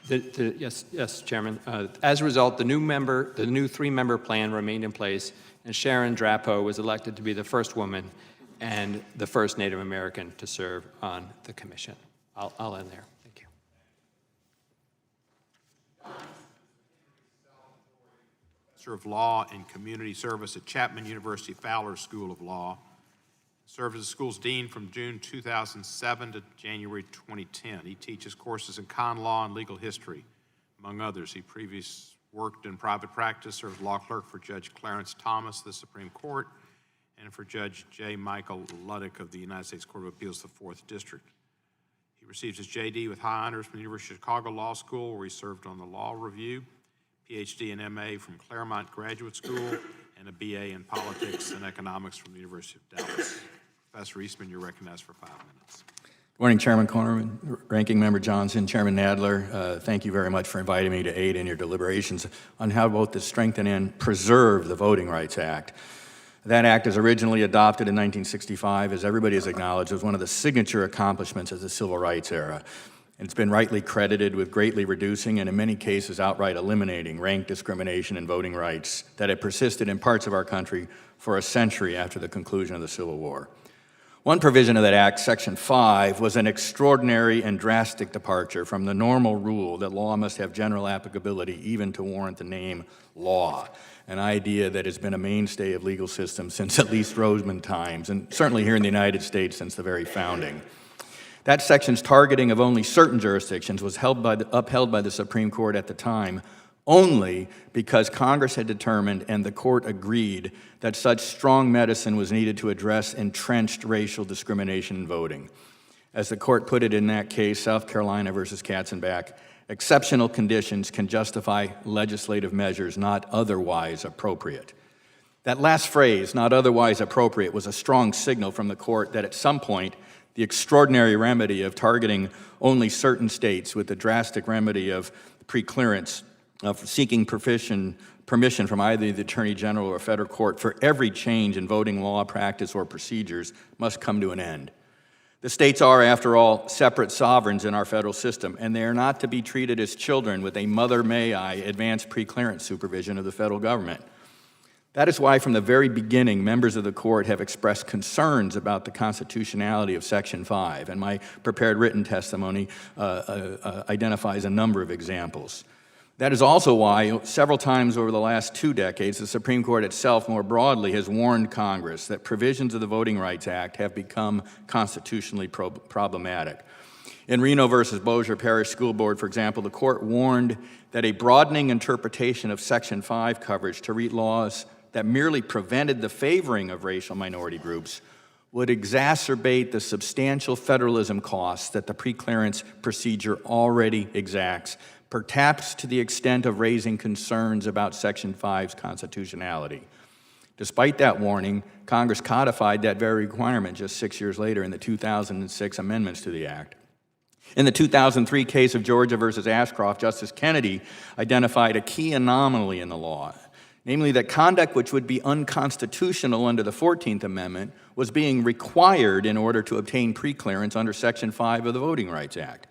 S10: yes, Chairman. As a result, the new 3-member plan remained in place, and Sharon Drapeau was elected to be the first woman and the first Native American to serve on the commission. I'll end there. Thank you.
S1: Professor of Law and Community Service at Chapman University Fowler School of Law. Served as the school's dean from June 2007 to January 2010. He teaches courses in con law and legal history, among others. He previously worked in private practice, served law clerk for Judge Clarence Thomas of the Supreme Court and for Judge J. Michael Luddick of the United States Court of Appeals, the 4th District. He received his JD with high honors from the University of Chicago Law School, where he served on the Law Review, PhD and MA from Claremont Graduate School, and a BA in Politics and Economics from the University of Dallas. Professor Eastman, you're recognized for 5 minutes.
S11: Good morning, Chairman Cornerman, Ranking Member Johnson, Chairman Nadler. Thank you very much for inviting me to aid in your deliberations on how both to strengthen and preserve the Voting Rights Act. That act, as originally adopted in 1965, as everybody has acknowledged, was one of the signature accomplishments of the civil rights era. And it's been rightly credited with greatly reducing and in many cases outright eliminating rank discrimination in voting rights that had persisted in parts of our country for a century after the conclusion of the Civil War. One provision of that act, Section 5, was an extraordinary and drastic departure from the normal rule that law must have general applicability even to warrant the name law, an idea that has been a mainstay of legal systems since at least Roseman times, and certainly here in the United States since the very founding. That section's targeting of only certain jurisdictions was upheld by the Supreme Court at the time only because Congress had determined and the court agreed that such strong medicine was needed to address entrenched racial discrimination in voting. As the court put it in that case, South Carolina versus Katzenbach, exceptional conditions can justify legislative measures not otherwise appropriate. That last phrase, not otherwise appropriate, was a strong signal from the court that at some point, the extraordinary remedy of targeting only certain states with the drastic remedy of preclearance, of seeking permission from either the Attorney General or a federal court for every change in voting law, practice, or procedures must come to an end. The states are, after all, separate sovereigns in our federal system, and they are not to be treated as children with a mother may I advance preclearance supervision of the federal government. That is why, from the very beginning, members of the court have expressed concerns about the constitutionality of Section 5, and my prepared written testimony identifies a number of examples. That is also why, several times over the last 2 decades, the Supreme Court itself more broadly has warned Congress that provisions of the Voting Rights Act have become constitutionally problematic. In Reno versus Bossier Parish School Board, for example, the court warned that a broadening interpretation of Section 5 coverage to read laws that merely prevented the favoring of racial minority groups would exacerbate the substantial federalism costs that the preclearance procedure already exacts, perhaps to the extent of raising concerns about Section 5's constitutionality. Despite that warning, Congress codified that very requirement just 6 years later in the 2006 amendments to the Act. In the 2003 case of Georgia versus Ashcroft, Justice Kennedy identified a key anomaly in the law, namely that conduct which would be unconstitutional under the 14th Amendment was being required in order to obtain preclearance under Section 5 of the Voting Rights Act.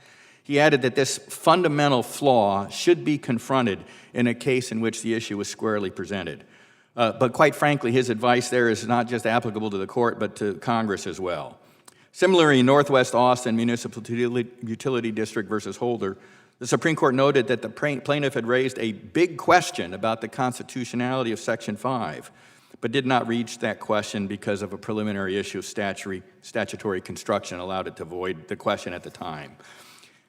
S11: He added that this fundamental flaw should be confronted in a case in which the issue was squarely presented. But quite frankly, his advice there is not just applicable to the court, but to Congress as well. Similarly, in Northwest Austin Municipal Utility District versus Holder, the Supreme Court noted that the plaintiff had raised a big question about the constitutionality of Section 5, but did not reach that question because of a preliminary issue of statutory construction allowed it to void the question at the time.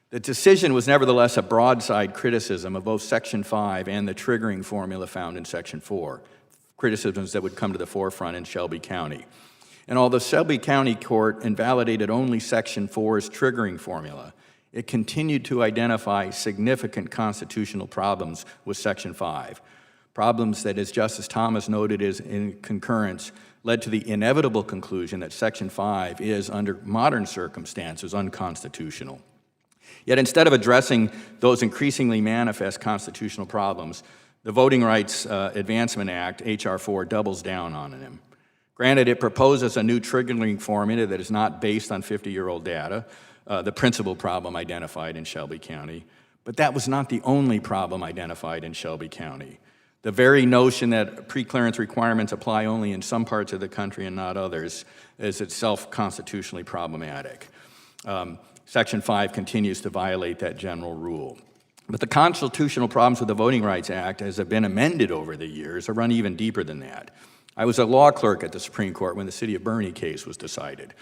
S11: The decision was nevertheless a broadside criticism of both Section 5 and the triggering formula found in Section 4, criticisms that would come to the forefront in Shelby County. And although Shelby County Court invalidated only Section 4's triggering formula, it continued to identify significant constitutional problems with Section 5, problems that, as Justice Thomas noted in concurrence, led to the inevitable conclusion that Section 5 is, under modern circumstances, unconstitutional. Yet instead of addressing those increasingly manifest constitutional problems, the Voting Rights Advancement Act, H.R. 4, doubles down on them. Granted, it proposes a new triggering formula that is not based on 50-year-old data, the principal problem identified in Shelby County, but that was not the only problem identified in Shelby County. The very notion that preclearance requirements apply only in some parts of the country and not others is itself constitutionally problematic. Section 5 continues to violate that general rule. But the constitutional problems with the Voting Rights Act, as have been amended over the years, run even deeper than that. I was a law clerk at the Supreme Court when the City of Bernie case was decided.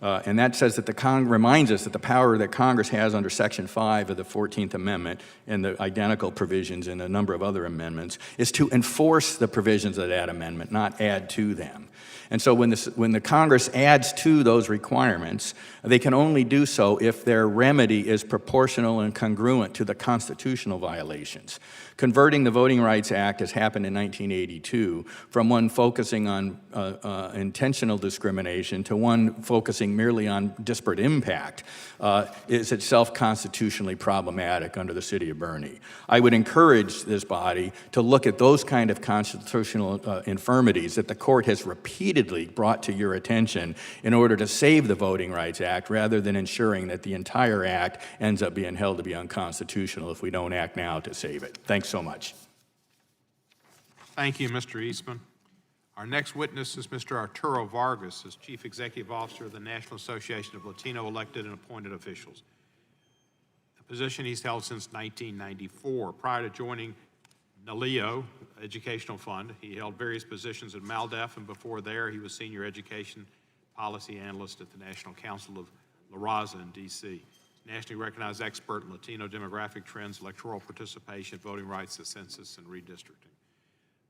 S11: And that says that reminds us that the power that Congress has under Section 5 of the 14th Amendment and the identical provisions in a number of other amendments is to enforce the provisions of that amendment, not add to them. And so when the Congress adds to those requirements, they can only do so if their remedy is proportional and congruent to the constitutional violations. Converting the Voting Rights Act, as happened in 1982, from one focusing on intentional discrimination to one focusing focusing merely on disparate impact is itself constitutionally problematic under the city of Bernie. I would encourage this body to look at those kind of constitutional infirmities that the court has repeatedly brought to your attention in order to save the Voting Rights Act, rather than ensuring that the entire act ends up being held to be unconstitutional if we don't act now to save it. Thanks so much.
S1: Thank you, Mr. Eastman. Our next witness is Mr. Arturo Vargas, as Chief Executive Officer of the National Association of Latino Elected and Appointed Officials, a position he's held since 1994. Prior to joining NALEO Educational Fund, he held various positions at MALDEF, and before there, he was Senior Education Policy Analyst at the National Council of La Raza in D.C. Nationally recognized expert in Latino demographic trends, electoral participation, voting rights, the census, and redistricting.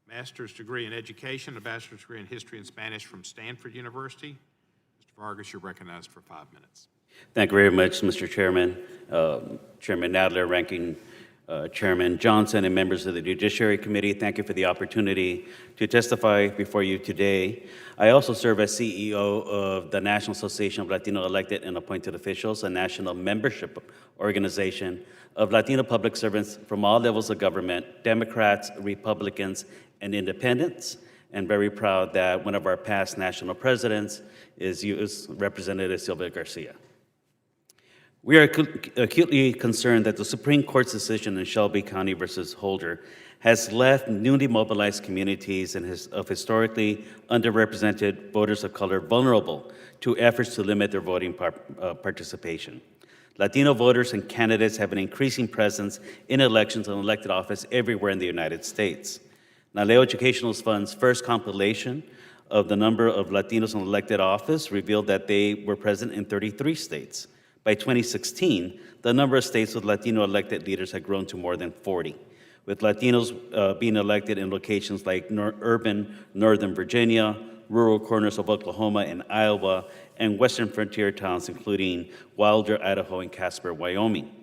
S1: Master's degree in education, a bachelor's degree in history and Spanish from Stanford University. Mr. Vargas, you're recognized for 5 minutes.
S12: Thank you very much, Mr. Chairman, Chairman Nadler, Ranking Chairman Johnson, and members of the Judiciary Committee. Thank you for the opportunity to testify before you today. I also serve as CEO of the National Association of Latino Elected and Appointed Officials, a national membership organization of Latino public servants from all levels of government, Democrats, Republicans, and independents, and very proud that one of our past national presidents is Representative Sylvia Garcia. We are acutely concerned that the Supreme Court's decision in Shelby County versus Holder has left newly mobilized communities of historically underrepresented voters of color vulnerable to efforts to limit their voting participation. Latino voters and candidates have an increasing presence in elections and elected office everywhere in the United States. NALEO Educational Fund's first compilation of the number of Latinos in elected office revealed that they were present in 33 states. By 2016, the number of states with Latino elected leaders had grown to more than 40, with Latinos being elected in locations like urban Northern Virginia, rural corners of Oklahoma and Iowa, and western frontier towns including Wilder, Idaho, and Casper, Wyoming.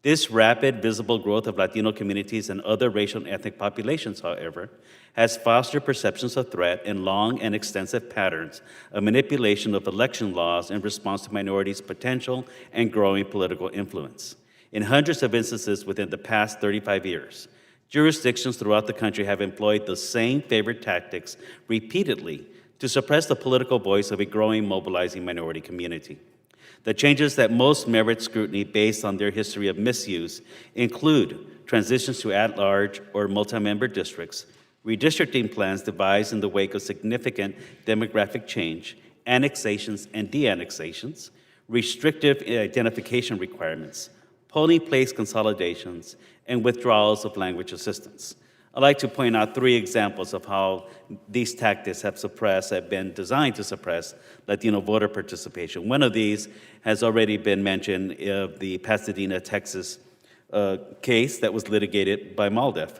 S12: This rapid, visible growth of Latino communities and other racial and ethnic populations, however, has fostered perceptions of threat and long and extensive patterns of manipulation of election laws in response to minorities' potential and growing political influence. In hundreds of instances within the past 35 years, jurisdictions throughout the country have employed the same favorite tactics repeatedly to suppress the political voice of a growing, mobilizing minority community. The changes that most merit scrutiny based on their history of misuse include transitions to at-large or multi-member districts, redistricting plans devised in the wake of significant demographic change, annexations and de-annexations, restrictive identification requirements, polling place consolidations, and withdrawals of language assistance. I'd like to point out 3 examples of how these tactics have been designed to suppress Latino voter participation. One of these has already been mentioned, the Pasadena, Texas case that was litigated by MALDEF.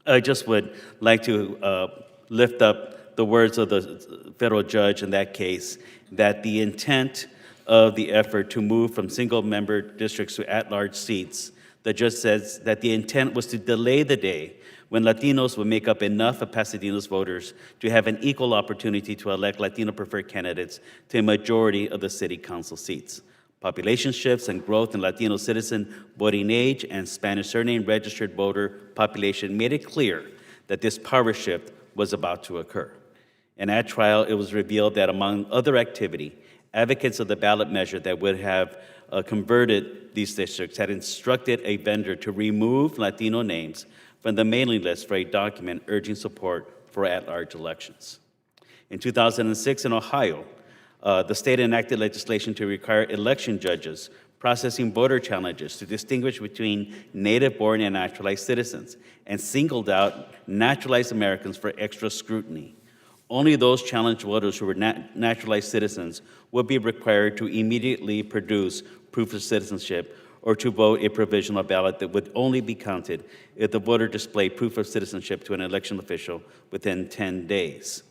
S12: I just would like to lift up the words of the federal judge in that case, that the intent of the effort to move from single-member districts to at-large seats, the judge says that the intent was to delay the day when Latinos would make up enough of Pasadena's voters to have an equal opportunity to elect Latino-preferred candidates to a majority of the city council seats. Population shifts and growth in Latino citizen voting age and Spanish surname registered voter population made it clear that this power shift was about to occur. And at trial, it was revealed that among other activity, advocates of the ballot measure that would have converted these districts had instructed a vendor to remove Latino names from the mailing list for a document urging support for at-large elections. In 2006 in Ohio, the state enacted legislation to require election judges processing voter challenges to distinguish between native-born and naturalized citizens, and singled out naturalized Americans for extra scrutiny. Only those challenged voters who were naturalized citizens would be required to immediately produce proof of citizenship or to vote a provisional ballot that would only be counted if the voter displayed proof of citizenship to an election official within 10 days.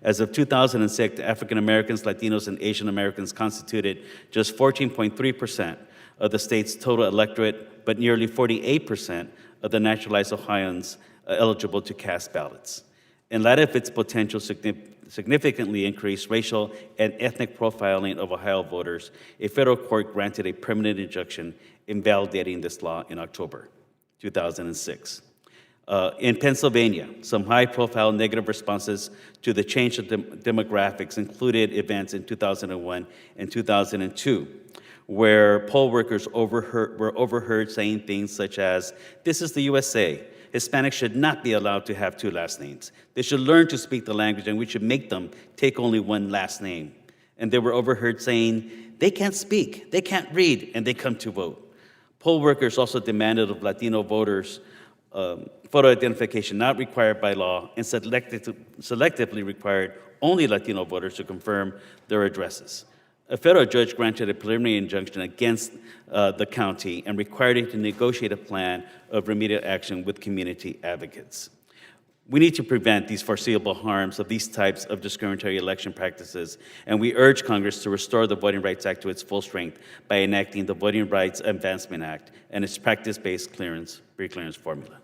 S12: As of 2006, African Americans, Latinos, and Asian Americans constituted just 14.3% of the state's total electorate, but nearly 48% of the naturalized Ohioans eligible to cast ballots. In light of its potential significantly increased racial and ethnic profiling of Ohio voters, a federal court granted a permanent injunction invalidating this law in October 2006. In Pennsylvania, some high-profile negative responses to the change of demographics included events in 2001 and 2002, where poll workers were overheard saying things such as, "This is the USA. Hispanics should not be allowed to have two last names. They should learn to speak the language, and we should make them take only one last name." And they were overheard saying, "They can't speak, they can't read, and they come to vote." Poll workers also demanded of Latino voters photo identification not required by law, and selectively required only Latino voters to confirm their addresses. A federal judge granted a preliminary injunction against the county and required it to negotiate a plan of remedial action with community advocates. We need to prevent these foreseeable harms of these types of discriminatory election practices, and we urge Congress to restore the Voting Rights Act to its full strength by enacting the Voting Rights Advancement Act and its practice-based pre-clearance formula.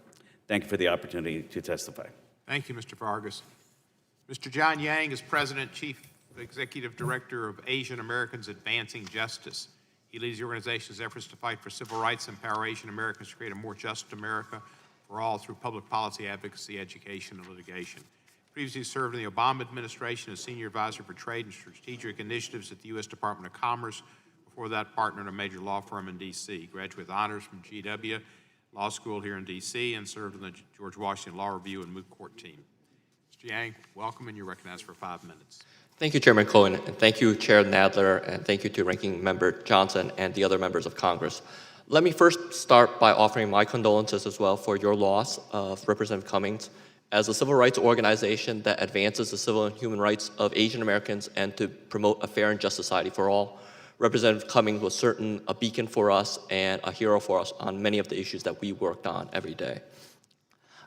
S12: Thank you for the opportunity to testify.
S1: Thank you, Mr. Vargas. Mr. John Yang is President, Chief Executive Director of Asian Americans Advancing Justice. He leads the organization's efforts to fight for civil rights, empower Asian Americans to create a more just America for all through public policy advocacy, education, and litigation. Previously served in the Obama administration as Senior Advisor for Trade and Strategic Initiatives at the U.S. Department of Commerce. Before that, partner in a major law firm in D.C. Graduate with honors from GW Law School here in D.C. and served in the George Washington Law Review and moot court team. Mr. Yang, welcome, and you're recognized for 5 minutes.
S13: Thank you, Chairman Cohen, and thank you, Chair Nadler, and thank you to Ranking Member Johnson and the other members of Congress. Let me first start by offering my condolences as well for your loss of Representative Cummings. As a civil rights organization that advances the civil and human rights of Asian Americans and to promote a fair and just society for all, Representative Cummings was certainly a beacon for us and a hero for us on many of the issues that we worked on every day.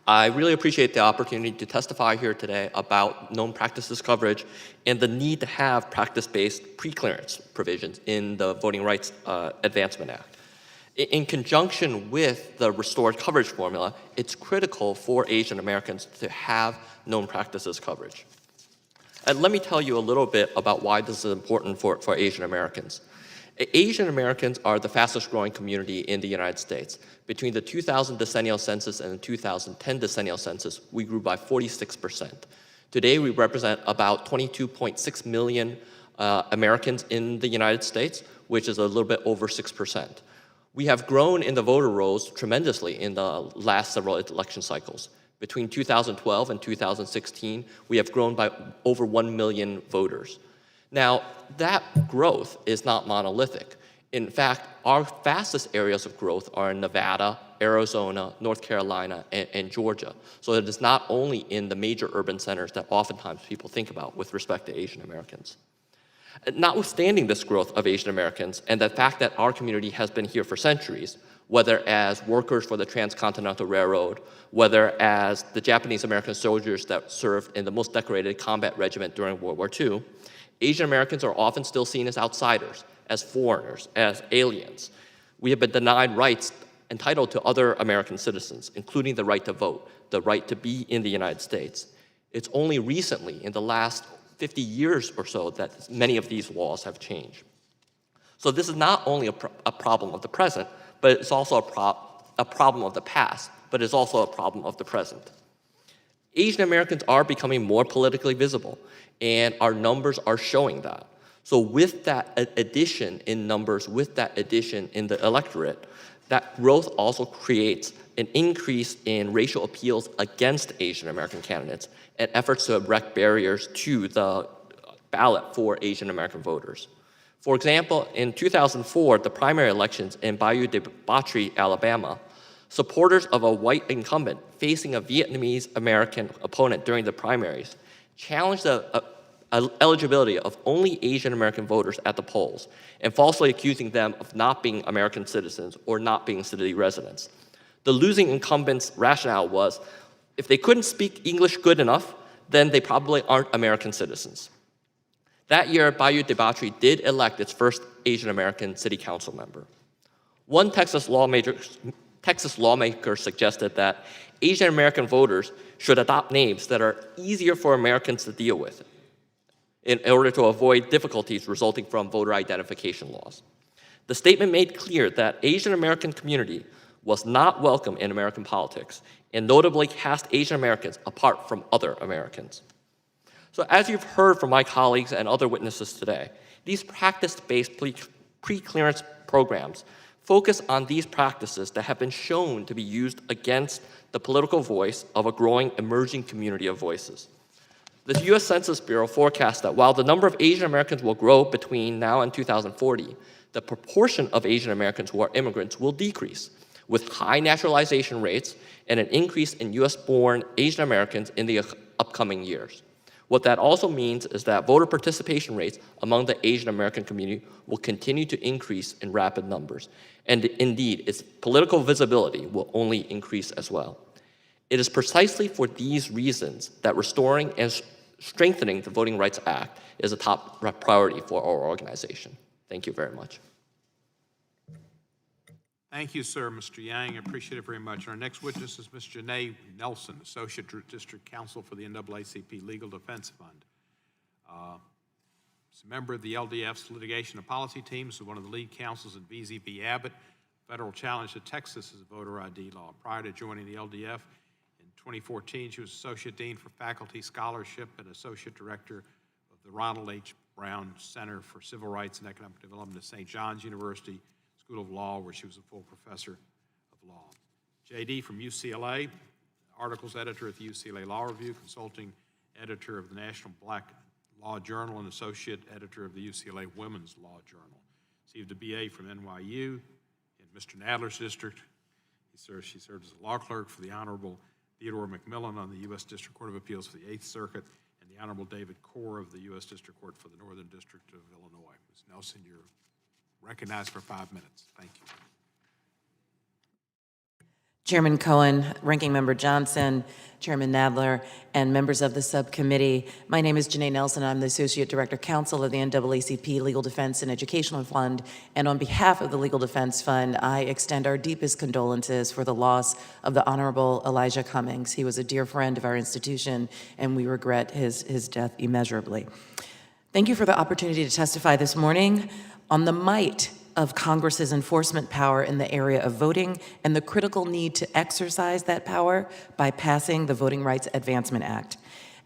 S13: I really appreciate the opportunity to testify here today about known practices coverage and the need to have practice-based pre-clearance provisions in the Voting Rights Advancement Act. In conjunction with the restored coverage formula, it's critical for Asian Americans to have known practices coverage. And let me tell you a little bit about why this is important for Asian Americans. Asian Americans are the fastest growing community in the United States. Between the 2000 decennial census and the 2010 decennial census, we grew by 46%. Today, we represent about 22.6 million Americans in the United States, which is a little bit over 6%. We have grown in the voter rolls tremendously in the last several election cycles. Between 2012 and 2016, we have grown by over 1 million voters. Now, that growth is not monolithic. In fact, our fastest areas of growth are in Nevada, Arizona, North Carolina, and Georgia. So it is not only in the major urban centers that oftentimes people think about with respect to Asian Americans. Notwithstanding this growth of Asian Americans and the fact that our community has been here for centuries, whether as workers for the Transcontinental Railroad, whether as the Japanese American soldiers that served in the most decorated combat regiment during World War II, Asian Americans are often still seen as outsiders, as foreigners, as aliens. We have been denied rights entitled to other American citizens, including the right to vote, the right to be in the United States. It's only recently, in the last 50 years or so, that many of these laws have changed. So this is not only a problem of the present, but it's also a problem of the past, but it's also a problem of the present. Asian Americans are becoming more politically visible, and our numbers are showing that. So with that addition in numbers, with that addition in the electorate, that growth also creates an increase in racial appeals against Asian American candidates and efforts to erect barriers to the ballot for Asian American voters. For example, in 2004, the primary elections in Bayou de Batry, Alabama, supporters of a white incumbent facing a Vietnamese American opponent during the primaries challenged the eligibility of only Asian American voters at the polls and falsely accusing them of not being American citizens or not being city residents. The losing incumbent's rationale was, if they couldn't speak English good enough, then they probably aren't American citizens. That year, Bayou de Batry did elect its first Asian American city council member. One Texas Texas lawmakers suggested that Asian American voters should adopt names that are easier for Americans to deal with in order to avoid difficulties resulting from voter identification laws. The statement made clear that Asian American community was not welcome in American politics and notably cast Asian Americans apart from other Americans. So as you've heard from my colleagues and other witnesses today, these practice-based pre-clearance programs focus on these practices that have been shown to be used against the political voice of a growing emerging community of voices. The U.S. Census Bureau forecasts that while the number of Asian Americans will grow between now and 2040, the proportion of Asian Americans who are immigrants will decrease, with high naturalization rates and an increase in U.S.-born Asian Americans in the upcoming years. What that also means is that voter participation rates among the Asian American community will continue to increase in rapid numbers. And indeed, its political visibility will only increase as well. It is precisely for these reasons that restoring and strengthening the Voting Rights Act is a top priority for our organization. Thank you very much.
S1: Thank you, sir, Mr. Yang. I appreciate it very much. Our next witness is Ms. Janae Nelson, Associate District Counsel for the NAACP Legal Defense Fund. She's a member of the LDF's litigation and policy team, so one of the lead counsels at VZ v. Abbott, federal challenge to Texas's voter ID law. Prior to joining the LDF in 2014, she was Associate Dean for Faculty Scholarship and Associate Director of the Ronald H. Brown Center for Civil Rights and Economic Development at St. John's University School of Law, where she was a full professor of law. JD from UCLA, articles editor at the UCLA Law Review, consulting editor of the National Black Law Journal, and associate editor of the UCLA Women's Law Journal. Received a BA from NYU in Mr. Nadler's district. She served as a law clerk for the Honorable Theodore McMillan on the U.S. District Court of Appeals for the Eighth Circuit, and the Honorable David Corr of the U.S. District Court for the Northern District of Illinois. Ms. Nelson, you're recognized for 5 minutes. Thank you.
S14: Chairman Cohen, Ranking Member Johnson, Chairman Nadler, and members of the subcommittee. My name is Janae Nelson. I'm the Associate Director Counsel of the NAACP Legal Defense and Educational Fund. And on behalf of the Legal Defense Fund, I extend our deepest condolences for the loss of the Honorable Elijah Cummings. He was a dear friend of our institution, and we regret his death immeasurably. Thank you for the opportunity to testify this morning on the might of Congress's enforcement power in the area of voting and the critical need to exercise that power by passing the Voting Rights Advancement Act.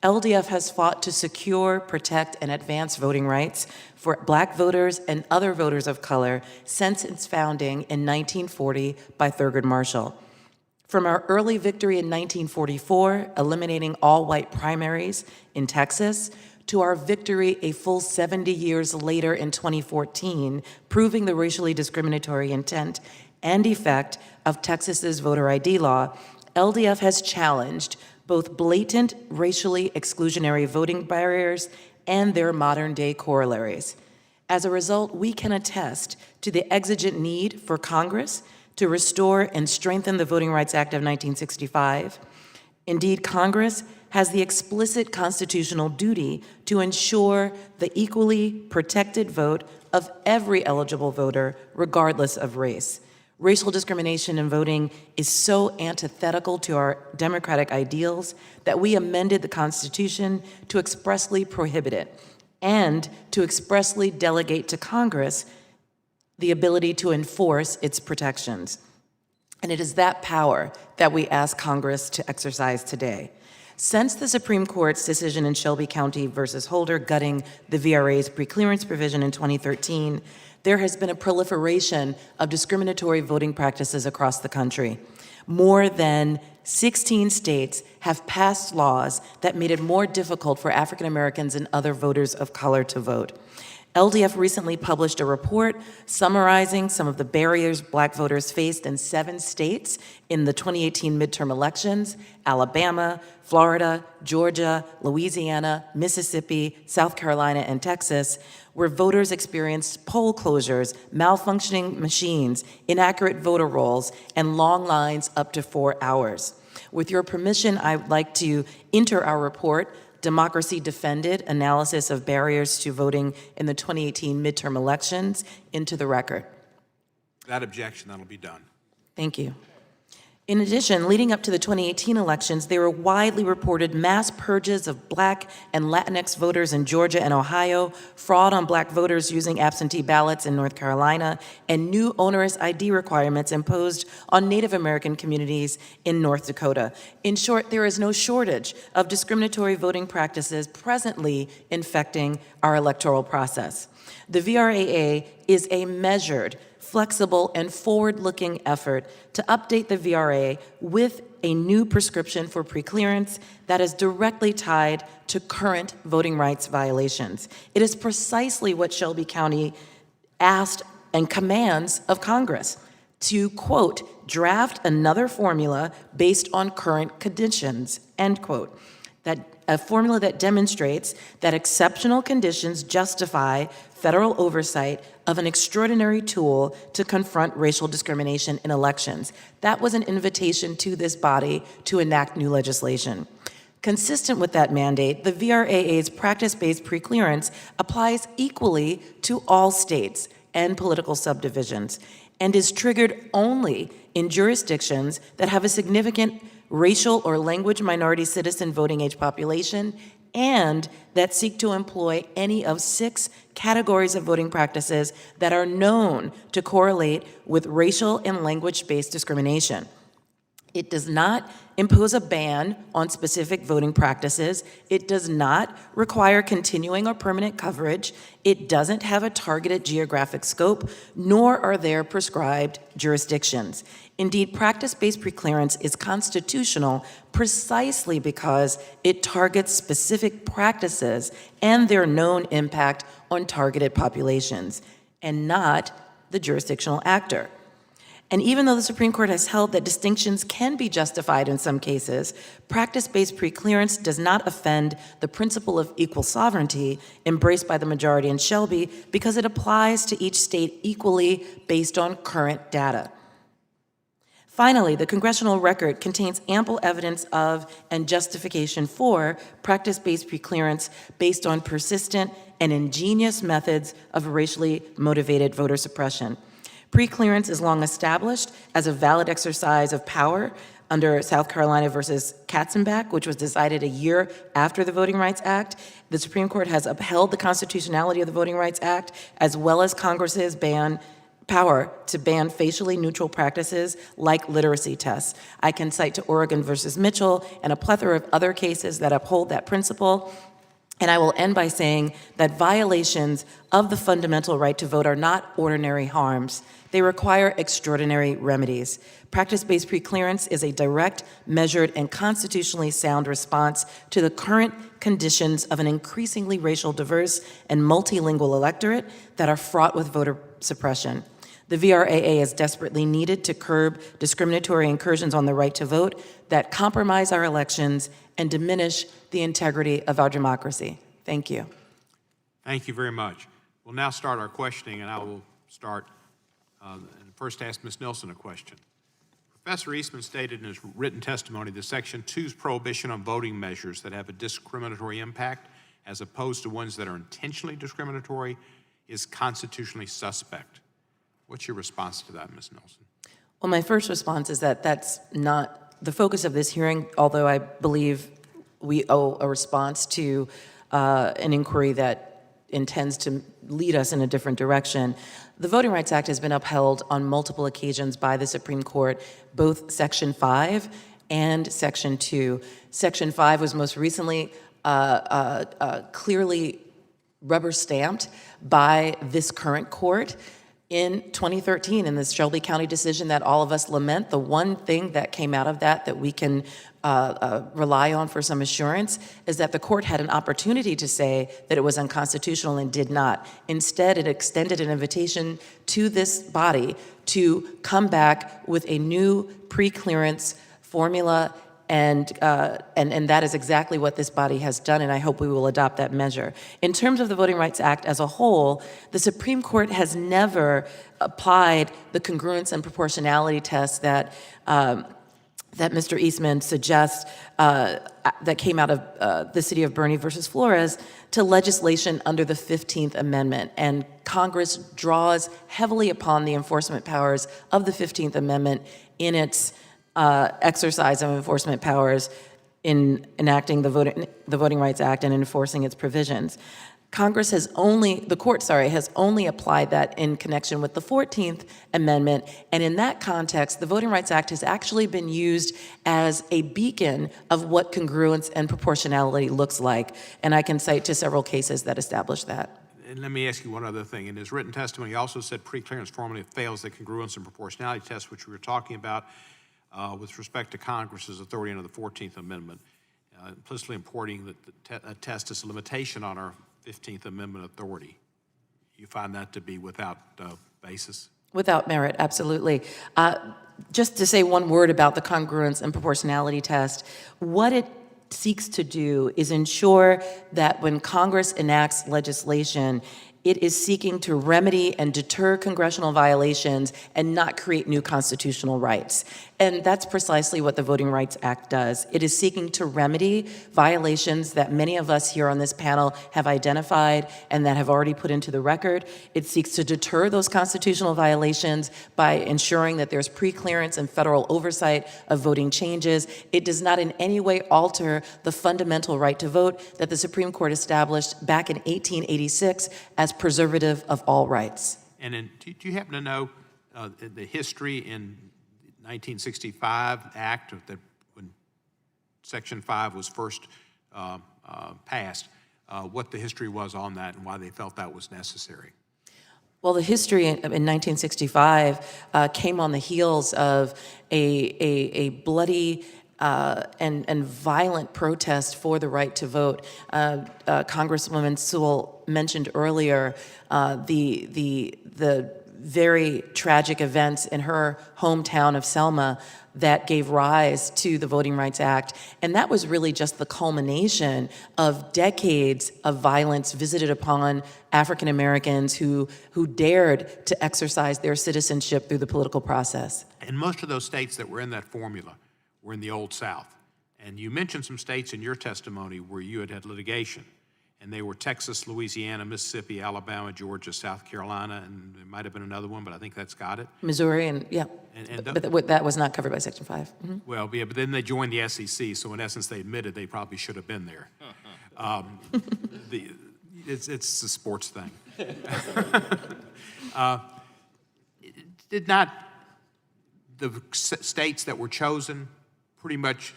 S14: LDF has fought to secure, protect, and advance voting rights for Black voters and other voters of color since its founding in 1940 by Thurgood Marshall. From our early victory in 1944, eliminating all white primaries in Texas, to our victory a full 70 years later in 2014, proving the racially discriminatory intent and effect of Texas's voter ID law, LDF has challenged both blatant racially exclusionary voting barriers and their modern-day corollaries. As a result, we can attest to the exigent need for Congress to restore and strengthen the Voting Rights Act of 1965. Indeed, Congress has the explicit constitutional duty to ensure the equally protected vote of every eligible voter, regardless of race. Racial discrimination in voting is so antithetical to our democratic ideals that we amended the Constitution to expressly prohibit it and to expressly delegate to Congress the ability to enforce its protections. And it is that power that we ask Congress to exercise today. Since the Supreme Court's decision in Shelby County versus Holder gutting the VRA's preclearance provision in 2013, there has been a proliferation of discriminatory voting practices across the country. More than 16 states have passed laws that made it more difficult for African Americans and other voters of color to vote. LDF recently published a report summarizing some of the barriers Black voters faced in 7 states in the 2018 midterm elections: Alabama, Florida, Georgia, Louisiana, Mississippi, South Carolina, and Texas, where voters experienced poll closures, malfunctioning machines, inaccurate voter rolls, and long lines up to 4 hours. With your permission, I'd like to enter our report, Democracy Defended, Analysis of Barriers to Voting in the 2018 Midterm Elections, into the record.
S1: Without objection, that'll be done.
S14: Thank you. In addition, leading up to the 2018 elections, there were widely reported mass purges of Black and Latinx voters in Georgia and Ohio, fraud on Black voters using absentee ballots in North Carolina, and new onerous ID requirements imposed on Native American communities in North Dakota. In short, there is no shortage of discriminatory voting practices presently infecting our electoral process. The VRAA is a measured, flexible, and forward-looking effort to update the VRA with a new prescription for preclearance that is directly tied to current voting rights violations. It is precisely what Shelby County asked and commands of Congress to, quote, draft another formula based on current conditions, end quote. That a formula that demonstrates that exceptional conditions justify federal oversight of an extraordinary tool to confront racial discrimination in elections. That was an invitation to this body to enact new legislation. Consistent with that mandate, the VRAA's practice-based preclearance applies equally to all states and political subdivisions and is triggered only in jurisdictions that have a significant racial or language minority citizen voting age population and that seek to employ any of 6 categories of voting practices that are known to correlate with racial and language-based discrimination. It does not impose a ban on specific voting practices. It does not require continuing or permanent coverage. It doesn't have a targeted geographic scope, nor are there prescribed jurisdictions. Indeed, practice-based preclearance is constitutional precisely because it targets specific practices and their known impact on targeted populations, and not the jurisdictional actor. And even though the Supreme Court has held that distinctions can be justified in some cases, practice-based preclearance does not offend the principle of equal sovereignty embraced by the majority in Shelby because it applies to each state equally based on current data. Finally, the congressional record contains ample evidence of and justification for practice-based preclearance based on persistent and ingenious methods of racially motivated voter suppression. Preclearance is long established as a valid exercise of power under South Carolina versus Katzenbach, which was decided a year after the Voting Rights Act. The Supreme Court has upheld the constitutionality of the Voting Rights Act, as well as Congress's power to ban facially neutral practices like literacy tests. I can cite to Oregon versus Mitchell and a plethora of other cases that uphold that principle. And I will end by saying that violations of the fundamental right to vote are not ordinary harms. They require extraordinary remedies. Practice-based preclearance is a direct, measured, and constitutionally sound response to the current conditions of an increasingly racial diverse and multilingual electorate that are fraught with voter suppression. The VRAA is desperately needed to curb discriminatory incursions on the right to vote that compromise our elections and diminish the integrity of our democracy. Thank you.
S1: Thank you very much. We'll now start our questioning, and I will start and first ask Ms. Nelson a question. Professor Eastman stated in his written testimony that Section 2's prohibition on voting measures that have a discriminatory impact, as opposed to ones that are intentionally discriminatory, is constitutionally suspect. What's your response to that, Ms. Nelson?
S14: Well, my first response is that that's not the focus of this hearing, although I believe we owe a response to an inquiry that intends to lead us in a different direction. The Voting Rights Act has been upheld on multiple occasions by the Supreme Court, both Section 5 and Section 2. Section 5 was most recently clearly rubber stamped by this current court in 2013 in this Shelby County decision that all of us lament. The one thing that came out of that we can rely on for some assurance is that the court had an opportunity to say that it was unconstitutional and did not. Instead, it extended an invitation to this body to come back with a new pre-clearance formula, and that is exactly what this body has done, and I hope we will adopt that measure. In terms of the Voting Rights Act as a whole, the Supreme Court has never applied the congruence and proportionality test that Mr. Eastman suggests that came out of the city of Bernie versus Flores to legislation under the 15th Amendment. And Congress draws heavily upon the enforcement powers of the 15th Amendment in its exercise of enforcement powers in enacting the Voting Rights Act and enforcing its provisions. The court has only applied that in connection with the 14th Amendment, and in that context, the Voting Rights Act has actually been used as a beacon of what congruence and proportionality looks like, and I can cite to several cases that establish that.
S1: And let me ask you one other thing. In his written testimony, he also said preclearance formally fails the congruence and proportionality test, which we were talking about with respect to Congress's authority under the 14th Amendment, implicitly importing that the test is a limitation on our 15th Amendment authority. You find that to be without basis?
S14: Without merit, absolutely. Just to say one word about the congruence and proportionality test, what it seeks to do is ensure that when Congress enacts legislation, it is seeking to remedy and deter congressional violations and not create new constitutional rights. And that's precisely what the Voting Rights Act does. It is seeking to remedy violations that many of us here on this panel have identified and that have already put into the record. It seeks to deter those constitutional violations by ensuring that there's preclearance and federal oversight of voting changes. It does not in any way alter the fundamental right to vote that the Supreme Court established back in 1886 as preservative of all rights.
S1: And do you happen to know the history in 1965 Act that when Section 5 was first passed, what the history was on that and why they felt that was necessary?
S14: Well, the history in 1965 came on the heels of a bloody and violent protest for the right to vote. Congresswoman Sewell mentioned earlier the very tragic events in her hometown of Selma that gave rise to the Voting Rights Act. And that was really just the culmination of decades of violence visited upon African Americans who dared to exercise their citizenship through the political process.
S1: And most of those states that were in that formula were in the Old South. And you mentioned some states in your testimony where you had litigation. And they were Texas, Louisiana, Mississippi, Alabama, Georgia, South Carolina, and there might have been another one, but I think that's got it.
S14: Missouri, and yeah, but that was not covered by Section 5. Mm-hmm.
S1: Well, yeah, but then they joined the SEC, so in essence, they admitted they probably should have been there. It's a sports thing. Did not the states that were chosen pretty much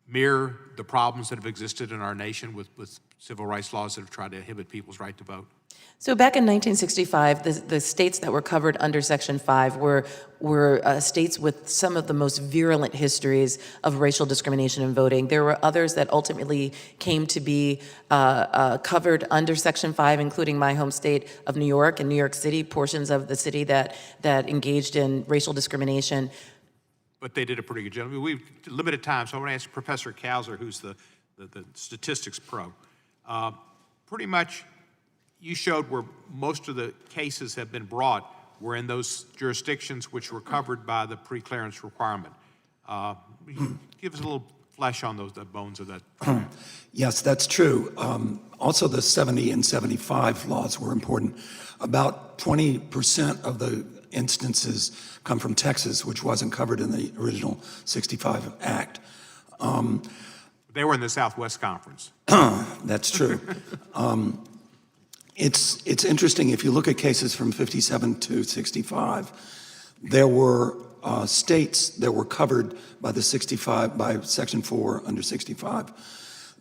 S1: mirror the problems that have existed in our nation with civil rights laws that have tried to inhibit people's right to vote?
S14: So back in 1965, the states that were covered under Section 5 were states with some of the most virulent histories of racial discrimination in voting. There were others that ultimately came to be covered under Section 5, including my home state of New York and New York City, portions of the city that engaged in racial discrimination. But
S1: they did a pretty good job. I mean, we've limited time, so I want to ask Professor Kauser, who's the statistics pro. Pretty much, you showed where most of the cases have been brought were in those jurisdictions which were covered by the preclearance requirement. Give us a little flesh on the bones of that.
S7: Yes, that's true. Also, the 70 and 75 laws were important. About 20% of the instances come from Texas, which wasn't covered in the original 65 Act.
S1: They were in the Southwest Conference.
S7: That's true. It's interesting, if you look at cases from 57 to 65, there were states that were covered by by Section 4 under 65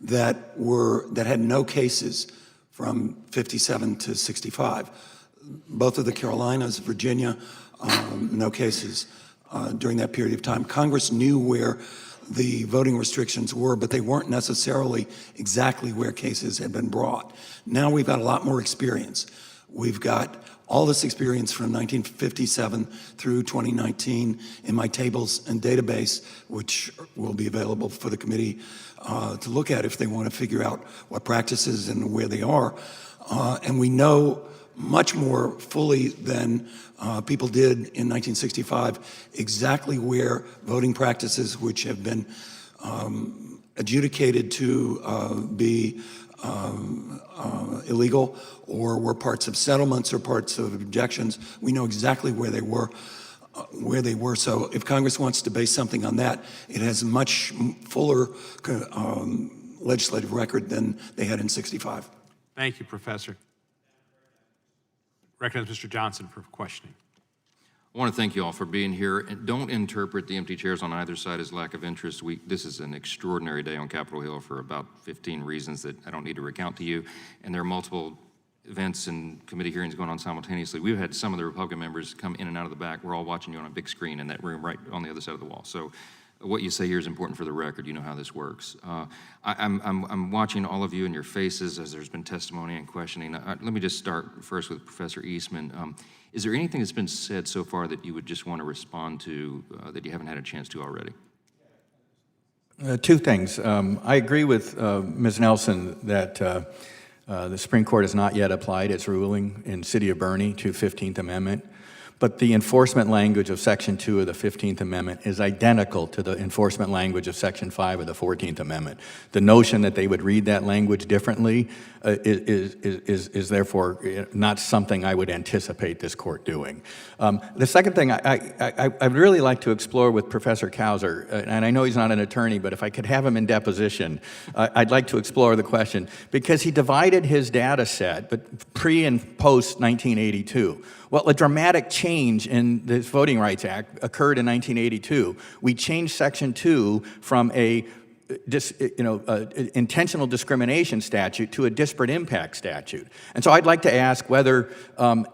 S7: that had no cases from 57 to 65. Both of the Carolinas, Virginia, no cases during that period of time. Congress knew where the voting restrictions were, but they weren't necessarily exactly where cases had been brought. Now we've got a lot more experience. We've got all this experience from 1957 through 2019 in my tables and database, which will be available for the committee to look at if they want to figure out what practices and where they are. And we know much more fully than people did in 1965 exactly where voting practices which have been adjudicated to be illegal or were parts of settlements or parts of objections. We know exactly where they were. where they were. So if Congress wants to base something on that, it has a much fuller legislative record than they had in 65.
S1: Thank you, Professor. Recognize Mr. Johnson for questioning.
S2: I want to thank you all for being here. And don't interpret the empty chairs on either side as lack of interest. This is an extraordinary day on Capitol Hill for about 15 reasons that I don't need to recount to you. And there are multiple events and committee hearings going on simultaneously. We've had some of the Republican members come in and out of the back. We're all watching you on a big screen in that room right on the other side of the wall. So what you say here is important for the record. You know how this works. I'm watching all of you and your faces as there's been testimony and questioning. Let me just start first with Professor Eastman. Is there anything that's been said so far that you would just want to respond to that you haven't had a chance to already?
S11: Two things. I agree with Ms. Nelson that the Supreme Court has not yet applied its ruling in City of Bernie to 15th Amendment. But the enforcement language of Section 2 of the 15th Amendment is identical to the enforcement language of Section 5 of the 14th Amendment. The notion that they would read that language differently is therefore not something I would anticipate this court doing. The second thing I'd really like to explore with Professor Kauser, and I know he's not an attorney, but if I could have him in deposition, I'd like to explore the question, because he divided his data set, but pre and post 1982. Well, a dramatic change in the Voting Rights Act occurred in 1982. We changed Section 2 from a intentional discrimination statute to a disparate impact statute. And so I'd like to ask whether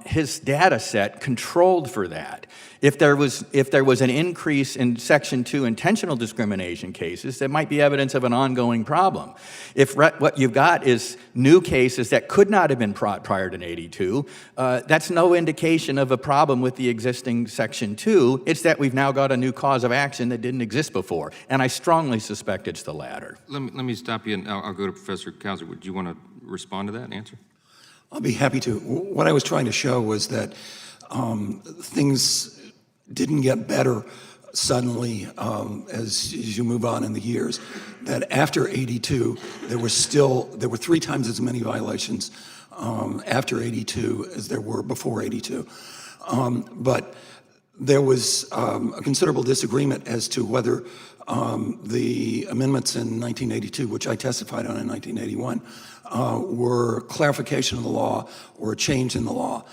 S11: his data set controlled for that. If there was an increase in Section 2 intentional discrimination cases, that might be evidence of an ongoing problem. If what you've got is new cases that could not have been brought prior to 82, that's no indication of a problem with the existing Section 2. It's that we've now got a new cause of action that didn't exist before. And I strongly suspect it's the latter.
S2: Let me stop you, and I'll go to Professor Kauser. Would you want to respond to that and answer?
S7: I'll be happy to. What I was trying to show was that things didn't get better suddenly as you move on in the years. That after 82, there were 3 times as many violations after 82 as there were before 82. But there was a considerable disagreement as to whether the amendments in 1982, which I testified on in 1981, were clarification of the law or a change in the law.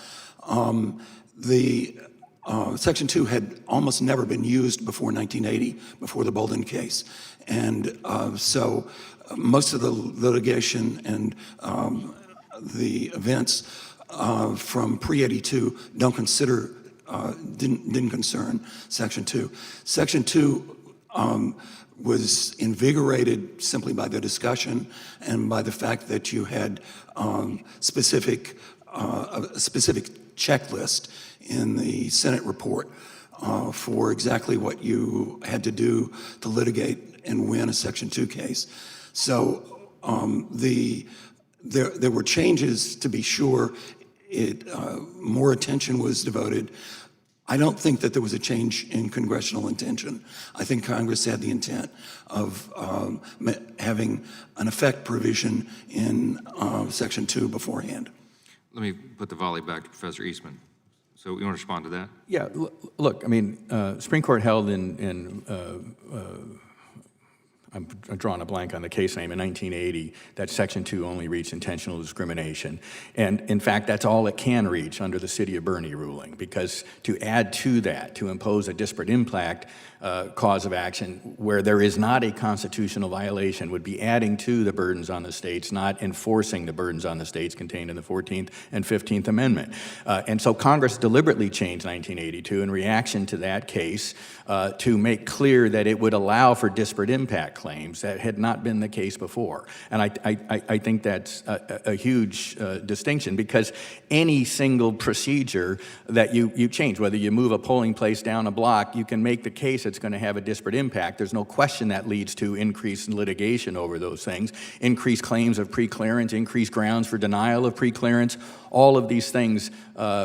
S7: Section 2 had almost never been used before 1980, before the Bolden case. And so most of the litigation and the events from pre-82 didn't concern Section 2. Section 2 was invigorated simply by the discussion and by the fact that you had a specific checklist in the Senate report for exactly what you had to do to litigate and win a Section 2 case. So there were changes, to be sure. More attention was devoted. I don't think that there was a change in congressional intention. I think Congress had the intent of having an effect provision in Section 2 beforehand.
S2: Let me put the volley back to Professor Eastman. So you want to respond to that?
S11: Yeah, look, I mean, Supreme Court held I'm drawing a blank on the case name, in 1980, that Section 2 only reached intentional discrimination. And in fact, that's all it can reach under the City of Bernie ruling, because to add to that, to impose a disparate impact cause of action where there is not a constitutional violation would be adding to the burdens on the states, not enforcing the burdens on the states contained in the 14th and 15th Amendment. And so Congress deliberately changed 1982 in reaction to that case to make clear that it would allow for disparate impact claims that had not been the case before. And I think that's a huge distinction, because any single procedure that you change, whether you move a polling place down a block, you can make the case it's going to have a disparate impact. There's no question that leads to increased litigation over those things, increased claims of preclearance, increased grounds for denial of preclearance. All of these things,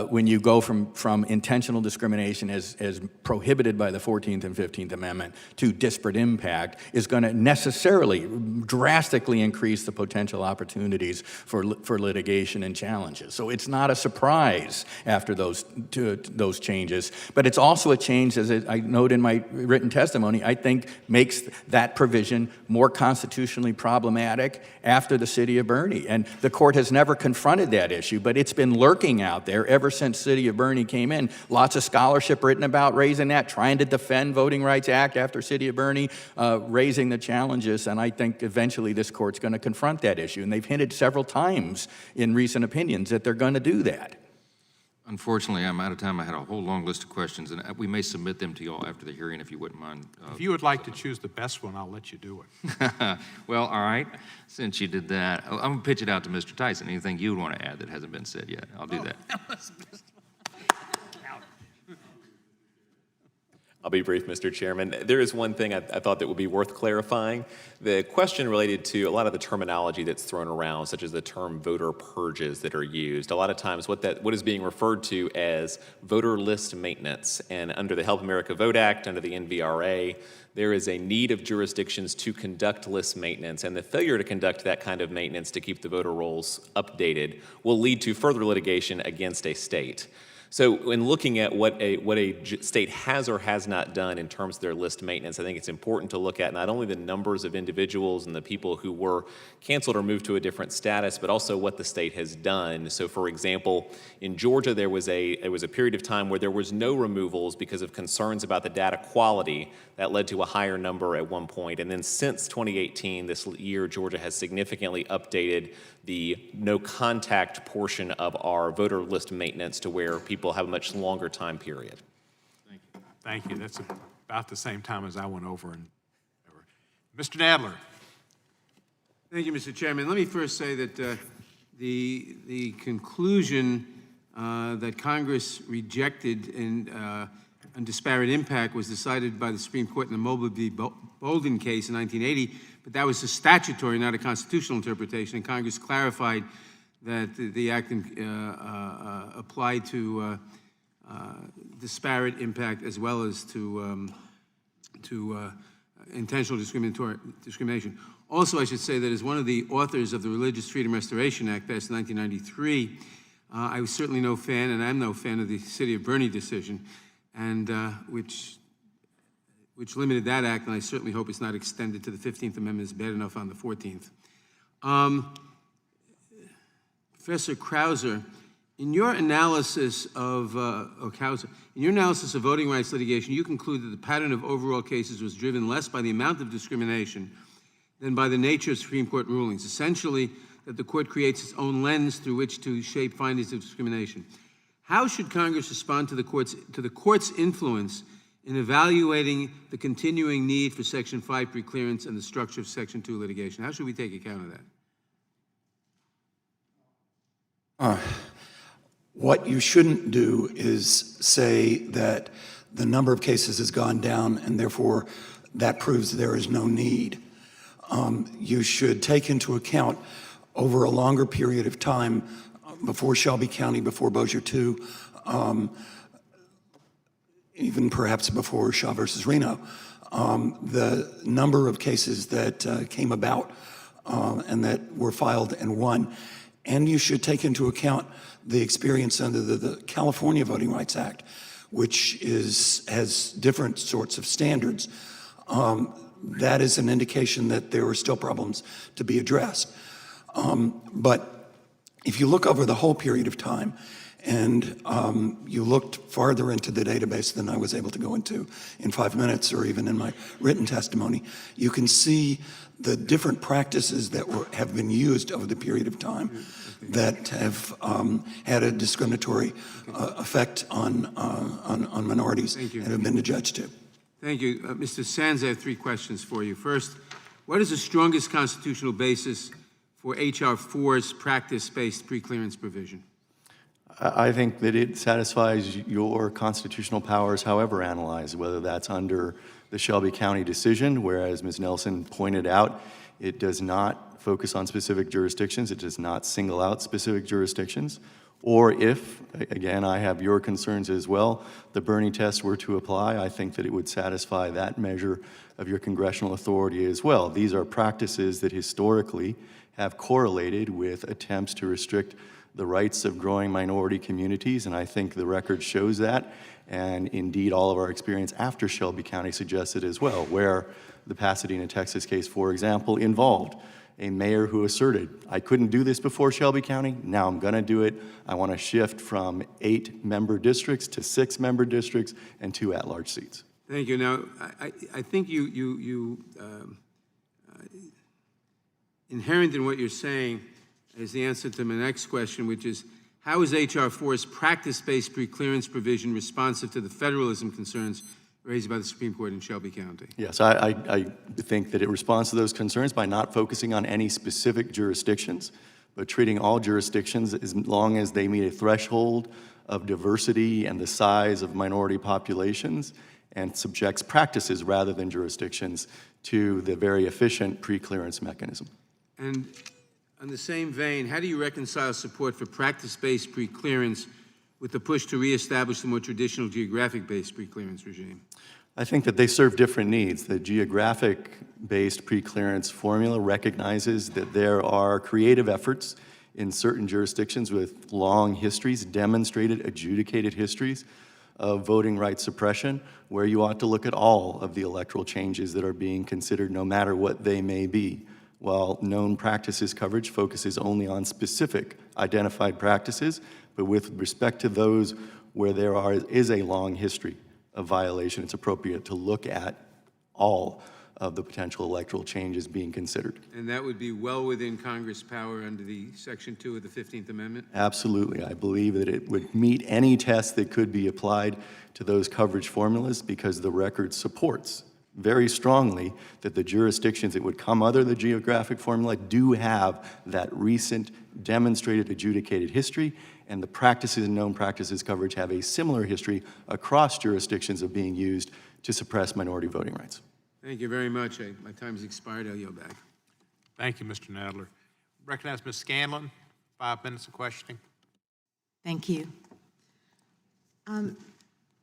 S11: when you go from intentional discrimination as prohibited by the 14th and 15th Amendment to disparate impact, is going to necessarily drastically increase the potential opportunities for litigation and challenges. So it's not a surprise after those changes, but it's also a change, as I note in my written testimony, I think makes that provision more constitutionally problematic after the city of Bernie. And the court has never confronted that issue, but it's been lurking out there ever since city of Bernie came in. Lots of scholarship written about raising that, trying to defend Voting Rights Act after city of Bernie, raising the challenges, and I think eventually this court's going to confront that issue. And they've hinted several times in recent opinions that they're going to do that.
S2: Unfortunately, I'm out of time. I had a whole long list of questions, and we may submit them to you all after the hearing if you wouldn't mind.
S1: If you would like to choose the best one, I'll let you do it.
S2: Well, all right. Since you did that, I'm going to pitch it out to Mr. Tyson. Anything you would want to add that hasn't been said yet? I'll do that.
S9: I'll be brief, Mr. Chairman. There is one thing I thought that would be worth clarifying. The question related to a lot of the terminology that's thrown around, such as the term voter purges that are used. A lot of times what is being referred to as voter list maintenance. And under the Help America Vote Act, under the NVRA, there is a need of jurisdictions to conduct list maintenance, and the failure to conduct that kind of maintenance to keep the voter rolls updated will lead to further litigation against a state. So in looking at what a state has or has not done in terms of their list maintenance, I think it's important to look at not only the numbers of individuals and the people who were canceled or moved to a different status, but also what the state has done. So for example, in Georgia, there was a period of time where there was no removals because of concerns about the data quality. That led to a higher number at one point. And then since 2018, this year, Georgia has significantly updated the no contact portion of our voter list maintenance to where people have a much longer time period.
S1: Thank you. Thank you. That's about the same time as I went over. Mr. Nadler.
S3: Thank you, Mr. Chairman. Let me first say that the conclusion that Congress rejected on disparate impact was decided by the Supreme Court in the Mobley v. Bolden case in 1980, but that was a statutory, not a constitutional interpretation, and Congress clarified that the act applied to disparate impact as well as to intentional discrimination. Also, I should say that as one of the authors of the Religious Freedom Restoration Act passed in 1993, I was certainly no fan, and I'm no fan of the City of Bernie decision, and which limited that act, and I certainly hope it's not extended to the 15th Amendment. It's bad enough on the 14th. Professor Krauser, in your analysis of voting rights litigation, you conclude that the pattern of overall cases was driven less by the amount of discrimination than by the nature of Supreme Court rulings. Essentially, that the court creates its own lens through which to shape findings of discrimination. How should Congress respond to the court's influence in evaluating the continuing need for Section 5 preclearance and the structure of Section 2 litigation? How should we take account of that?
S7: What you shouldn't do is say that the number of cases has gone down and therefore that proves there is no need. You should take into account over a longer period of time before Shelby County, before Bossier II, even perhaps before Shaw versus Reno, the number of cases that came about and that were filed and won. And you should take into account the experience under the California Voting Rights Act, which has different sorts of standards. That is an indication that there are still problems to be addressed. But if you look over the whole period of time, and you looked farther into the database than I was able to go into in 5 minutes or even in my written testimony, you can see the different practices that have been used over the period of time that have had a discriminatory effect on minorities and have been adjudged to.
S3: Thank you. Mr. Sands, I have 3 questions for you. First, what is the strongest constitutional basis for H.R. 4's practice-based preclearance provision?
S8: I think that it satisfies your constitutional powers, however analyzed, whether that's under the Shelby County decision, where, as Ms. Nelson pointed out, it does not focus on specific jurisdictions, it does not single out specific jurisdictions, Or if, again, I have your concerns as well, the Bernie test were to apply, I think that it would satisfy that measure of your congressional authority as well. These are practices that historically have correlated with attempts to restrict the rights of growing minority communities, and I think the record shows that, and indeed all of our experience after Shelby County suggested as well, where the Pasadena, Texas case, for example, involved a mayor who asserted, I couldn't do this before Shelby County, now I'm gonna do it. I wanna shift from 8-member districts to 6-member districts and 2 at-large seats.
S3: Thank you. Now, I think inherent in what you're saying is the answer to my next question, which is, how is H.R. 4's practice-based preclearance provision responsive to the federalism concerns raised by the Supreme Court in Shelby County?
S8: Yes, I think that it responds to those concerns by not focusing on any specific jurisdictions, but treating all jurisdictions as long as they meet a threshold of diversity and the size of minority populations, and subjects practices rather than jurisdictions to the very efficient preclearance mechanism.
S3: And on the same vein, how do you reconcile support for practice-based preclearance with the push to reestablish the more traditional geographic-based preclearance regime?
S8: I think that they serve different needs. The geographic-based preclearance formula recognizes that there are creative efforts in certain jurisdictions with long histories, demonstrated, adjudicated histories of voting rights suppression, where you ought to look at all of the electoral changes that are being considered, no matter what they may be. While known practices coverage focuses only on specific identified practices, but with respect to those where there is a long history of violation, it's appropriate to look at all of the potential electoral changes being considered.
S3: And that would be well within Congress' power under the Section 2 of the 15th Amendment?
S8: Absolutely. I believe that it would meet any test that could be applied to those coverage formulas, because the record supports very strongly that the jurisdictions that would come under the geographic formula do have that recent demonstrated adjudicated history, and the practices and known practices coverage have a similar history across jurisdictions of being used to suppress minority voting rights.
S3: Thank you very much. My time's expired. I'll yield back.
S1: Thank you, Mr. Nadler. Recognize Ms. Scanlon, 5 minutes of questioning.
S6: Thank you.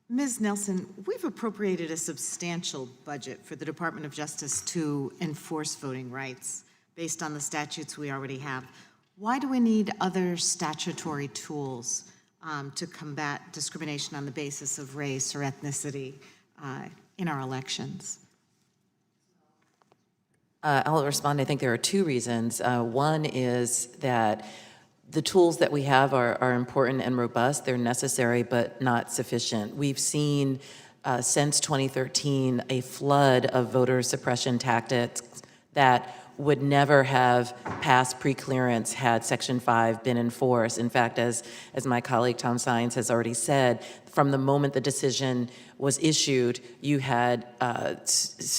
S6: Ms. Nelson, we've appropriated a substantial budget for the Department of Justice to enforce voting rights based on the statutes we already have. Why do we need other statutory tools to combat discrimination on the basis of race or ethnicity in our elections?
S14: I'll respond. I think there are 2 reasons. One is that the tools that we have are important and robust. They're necessary, but not sufficient. We've seen since 2013 a flood of voter suppression tactics that would never have passed preclearance had Section 5 been enforced. In fact, as my colleague Tom Sines has already said, from the moment the decision was issued, you had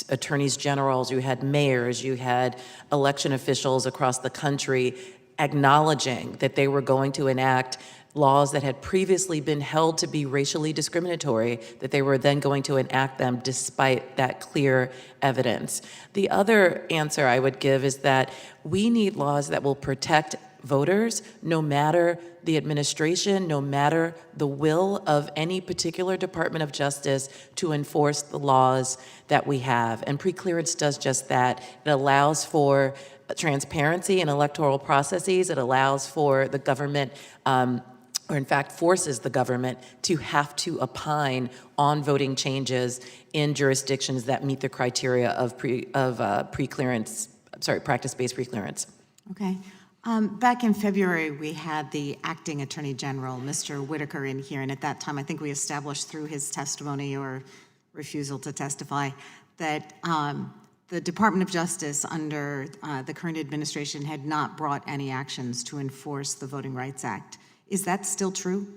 S14: attorneys generals, you had mayors, you had election officials across the country acknowledging that they were going to enact laws that had previously been held to be racially discriminatory, that they were then going to enact them despite that clear evidence. The other answer I would give is that we need laws that will protect voters no matter the administration, no matter the will of any particular Department of Justice to enforce the laws that we have. And preclearance does just that. It allows for transparency in electoral processes. It allows for the government, or in fact forces the government to have to opine on voting changes in jurisdictions that meet the criteria of practice-based preclearance.
S6: Okay. Back in February, we had the acting Attorney General, Mr. Whitaker, in here, and at that time, I think we established through his testimony or refusal to testify that the Department of Justice under the current administration had not brought any actions to enforce the Voting Rights Act. Is that still true?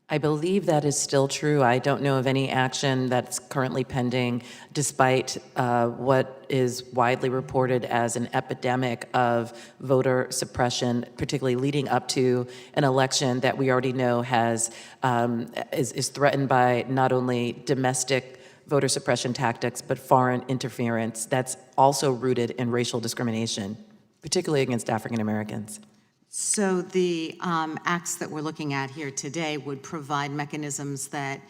S14: I believe that is still true. I don't know of any action that's currently pending, despite what is widely reported as an epidemic of voter suppression, particularly leading up to an election that we already know has is threatened by not only domestic voter suppression tactics, but foreign interference that's also rooted in racial discrimination, particularly against African Americans.
S6: So the acts that we're looking at here today would provide mechanisms that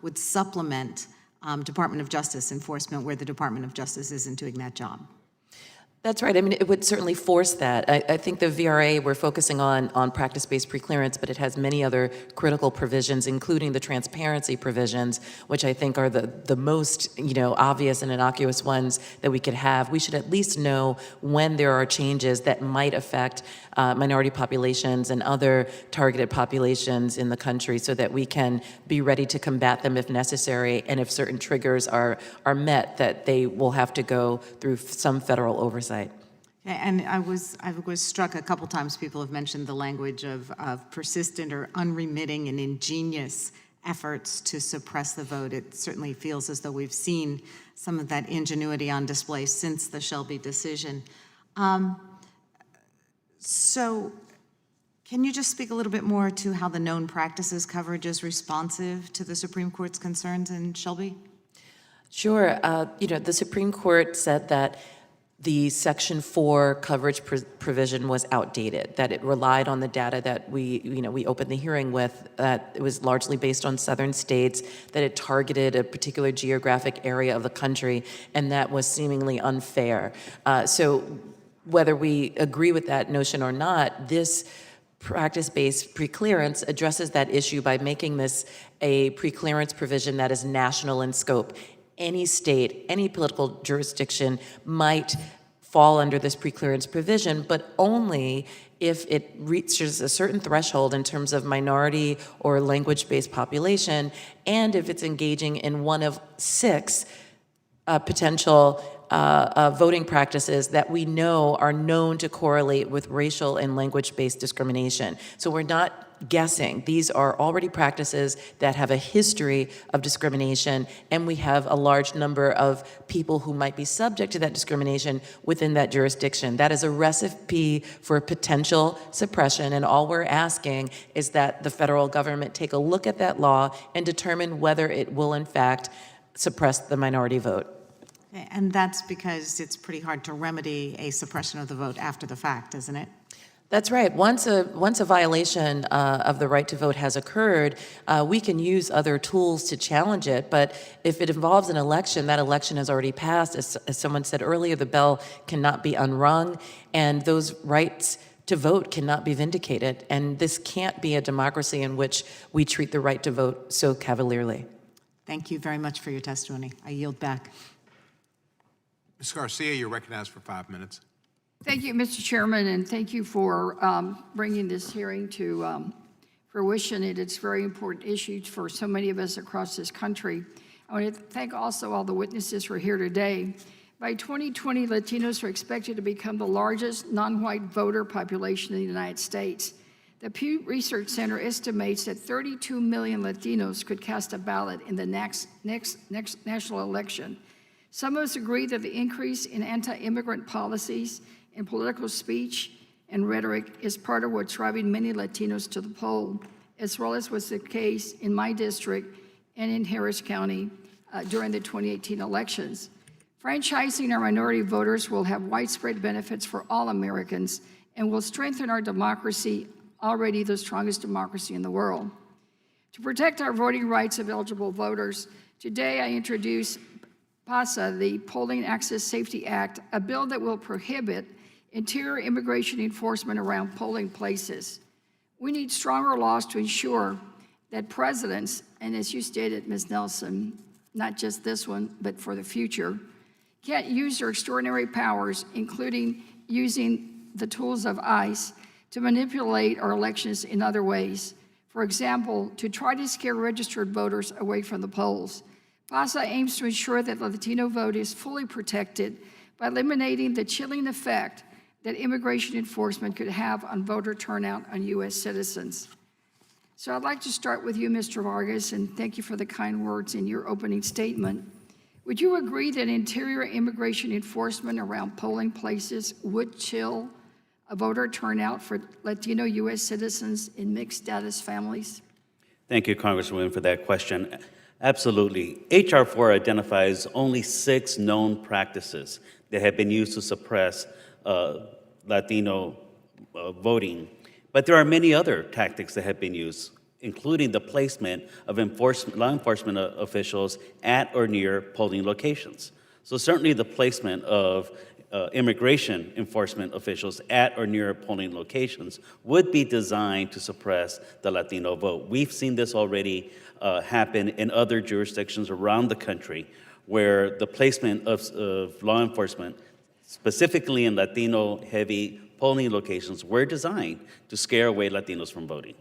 S6: would supplement Department of Justice enforcement where the Department of Justice isn't doing that job.
S14: That's right. I mean, it would certainly force that. I think the VRA, we're focusing on practice-based preclearance, but it has many other critical provisions, including the transparency provisions, which I think are the most, obvious and innocuous ones that we could have. We should at least know when there are changes that might affect minority populations and other targeted populations in the country so that we can be ready to combat them if necessary, and if certain triggers are met, that they will have to go through some federal oversight.
S6: And I was struck a couple times, people have mentioned the language of persistent or unremitting and ingenious efforts to suppress the vote. It certainly feels as though we've seen some of that ingenuity on display since the Shelby decision. So can you just speak a little bit more to how the known practices coverage is responsive to the Supreme Court's concerns in Shelby?
S14: Sure. The Supreme Court said that the Section 4 coverage provision was outdated, that it relied on the data that we opened the hearing with, that it was largely based on southern states, that it targeted a particular geographic area of the country, and that was seemingly unfair. So whether we agree with that notion or not, this practice-based preclearance addresses that issue by making this a preclearance provision that is national in scope. Any state, any political jurisdiction might fall under this preclearance provision, but only if it reaches a certain threshold in terms of minority or language-based population, and if it's engaging in one of 6 potential voting practices that we know are known to correlate with racial and language-based discrimination. So we're not guessing. These are already practices that have a history of discrimination, and we have a large number of people who might be subject to that discrimination within that jurisdiction. That is a recipe for potential suppression, and all we're asking is that the federal government take a look at that law and determine whether it will, in fact, suppress the minority vote.
S6: And that's because it's pretty hard to remedy a suppression of the vote after the fact, isn't it?
S14: That's right. Once a violation of the right to vote has occurred, we can use other tools to challenge it. But if it involves an election, that election has already passed. As someone said earlier, the bell cannot be unrung, and those rights to vote cannot be vindicated. And this can't be a democracy in which we treat the right to vote so cavalierly.
S6: Thank you very much for your testimony. I yield back.
S1: Ms. Garcia, you're recognized for 5 minutes.
S15: Thank you, Mr. Chairman, and thank you for bringing this hearing to fruition. It's a very important issue for so many of us across this country. I want to thank also all the witnesses who are here today. By 2020, Latinos are expected to become the largest non-white voter population in the United States. The Pew Research Center estimates that 32 million Latinos could cast a ballot in the next national election. Some of us agree that the increase in anti-immigrant policies and political speech and rhetoric is part of what's driving many Latinos to the poll, as well as was the case in my district and in Harris County during the 2018 elections. Franchising our minority voters will have widespread benefits for all Americans and will strengthen our democracy, already the strongest democracy in the world. To protect our voting rights of eligible voters, today I introduce PASA, the Polling Access Safety Act, a bill that will prohibit interior immigration enforcement around polling places. We need stronger laws to ensure that presidents, and as you stated, Ms. Nelson, not just this one, but for the future, can't use their extraordinary powers, including using the tools of ICE, to manipulate our elections in other ways. For example, to try to scare registered voters away from the polls. PASA aims to ensure that the Latino vote is fully protected by eliminating the chilling effect that immigration enforcement could have on voter turnout on U.S. citizens. So I'd like to start with you, Mr. Vargas, and thank you for the kind words in your opening statement. Would you agree that interior immigration enforcement around polling places would chill a voter turnout for Latino U.S. citizens in mixed status families?
S12: Thank you, Congresswoman, for that question. Absolutely. H.R. 4 identifies only 6 known practices that have been used to suppress Latino voting. But there are many other tactics that have been used, including the placement of law enforcement officials at or near polling locations. So certainly the placement of immigration enforcement officials at or near polling locations would be designed to suppress the Latino vote. We've seen this already happen in other jurisdictions around the country, where the placement of law enforcement, specifically in Latino-heavy polling locations, were designed to scare away Latinos from voting.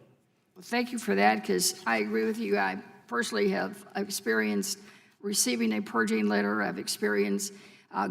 S15: Well, thank you for that, because I agree with you. I personally have experienced receiving a purging letter. I've experienced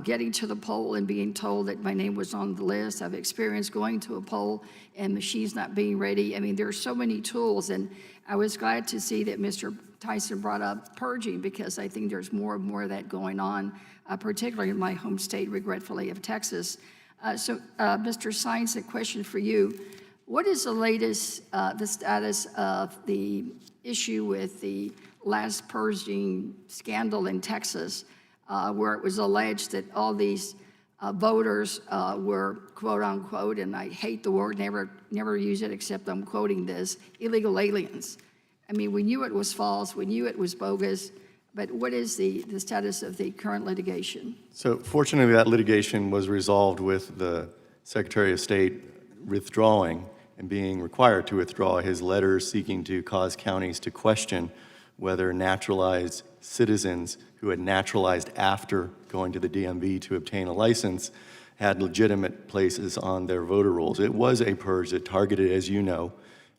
S15: getting to the poll and being told that my name was on the list. I've experienced going to a poll and machines not being ready. I mean, there are so many tools, and I was glad to see that Mr. Tyson brought up purging, because I think there's more and more of that going on, particularly in my home state, regretfully, of Texas. Mr. Sines, a question for you. What is the latest, the status of the issue with the last purging scandal in Texas, where it was alleged that all these voters were, quote unquote, and I hate the word, never use it except I'm quoting this, illegal aliens? I mean, we knew it was false, we knew it was bogus, but what is the status of the current litigation?
S8: So fortunately, that litigation was resolved with the Secretary of State withdrawing and being required to withdraw his letters seeking to cause counties to question whether naturalized citizens who had naturalized after going to the DMV to obtain a license had legitimate places on their voter rolls. It was a purge that targeted, as you know,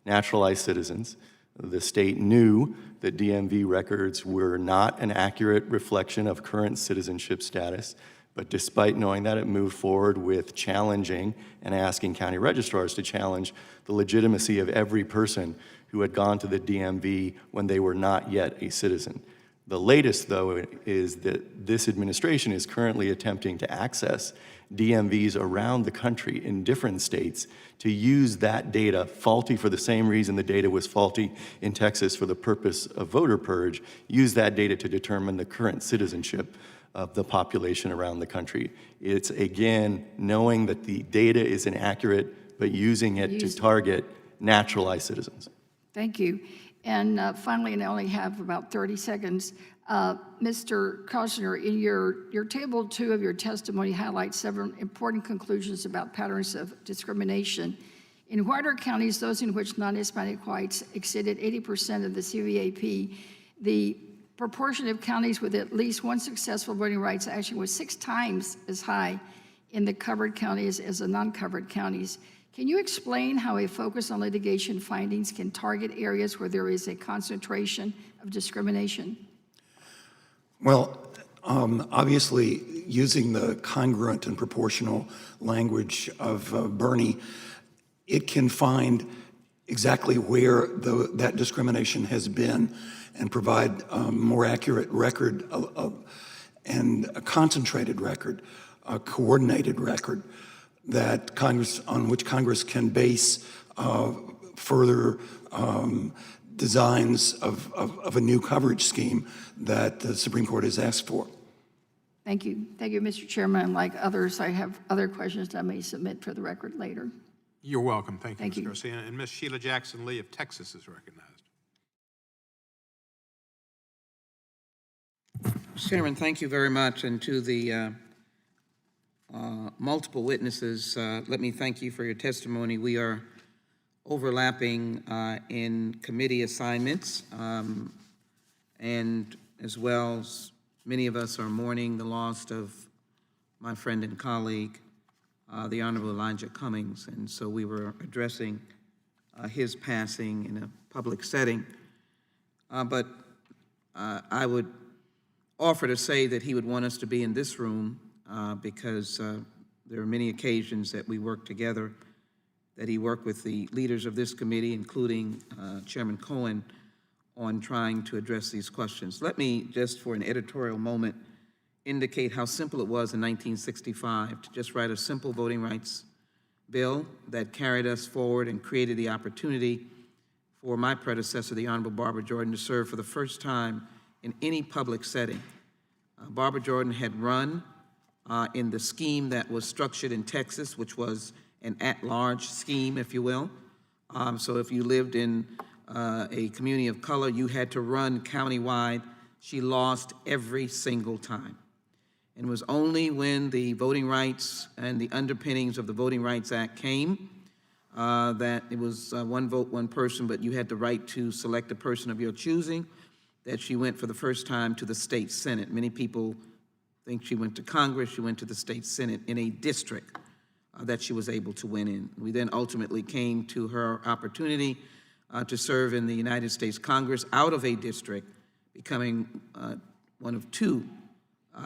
S8: naturalized citizens. The state knew that DMV records were not an accurate reflection of current citizenship status, but despite knowing that, it moved forward with challenging and asking county registrars to challenge the legitimacy of every person who had gone to the DMV when they were not yet a citizen. The latest, though, is that this administration is currently attempting to access DMVs around the country in different states to use that data, faulty for the same reason the data was faulty in Texas for the purpose of voter purge, use that data to determine the current citizenship of the population around the country. It's, again, knowing that the data is inaccurate, but using it to target naturalized citizens.
S15: Thank you. And finally, and I only have about 30 seconds, Mr. Kostner, in your table 2 of your testimony highlights several important conclusions about patterns of discrimination. In whiter counties, those in which non-Hispanic whites exceeded 80% of the CVAP, the proportion of counties with at least one successful voting rights action was 6 times as high in the covered counties as the non-covered counties. Can you explain how a focus on litigation findings can target areas where there is a concentration of discrimination?
S7: Well, obviously, using the congruent and proportional language of Bernie, it can find exactly where that discrimination has been and provide a more accurate record and a concentrated record, a coordinated record that on which Congress can base further designs of a new coverage scheme that the Supreme Court has asked for.
S15: Thank you. Thank you, Mr. Chairman. Like others, I have other questions that I may submit for the record later.
S1: You're welcome. Thank you,
S15: Thank
S1: Mr.
S15: you.
S1: Garcia. And Ms. Sheila Jackson Lee of Texas is recognized.
S16: Mr. Chairman, thank you very much. And to the multiple witnesses, let me thank you for your testimony. We are overlapping in committee assignments, and as well as many of us are mourning the loss of my friend and colleague, the Honorable Elijah Cummings, and so we were addressing his passing in a public setting. But I would offer to say that he would want us to be in this room because there are many occasions that we work together, that he worked with the leaders of this committee, including Chairman Cohen, on trying to address these questions. Let me just for an editorial moment indicate how simple it was in 1965 to just write a simple voting rights bill that carried us forward and created the opportunity for my predecessor, the Honorable Barbara Jordan, to serve for the first time in any public setting. Barbara Jordan had run in the scheme that was structured in Texas, which was an at-large scheme, if you will. So if you lived in a community of color, you had to run countywide. She lost every single time. And it was only when the Voting Rights and the underpinnings of the Voting Rights Act came that it was one vote, one person, but you had the right to select a person of your choosing, that she went for the first time to the state Senate. Many people think she went to Congress. She went to the state Senate in a district that she was able to win in. We then ultimately came to her opportunity to serve in the United States Congress out of a district, becoming one of two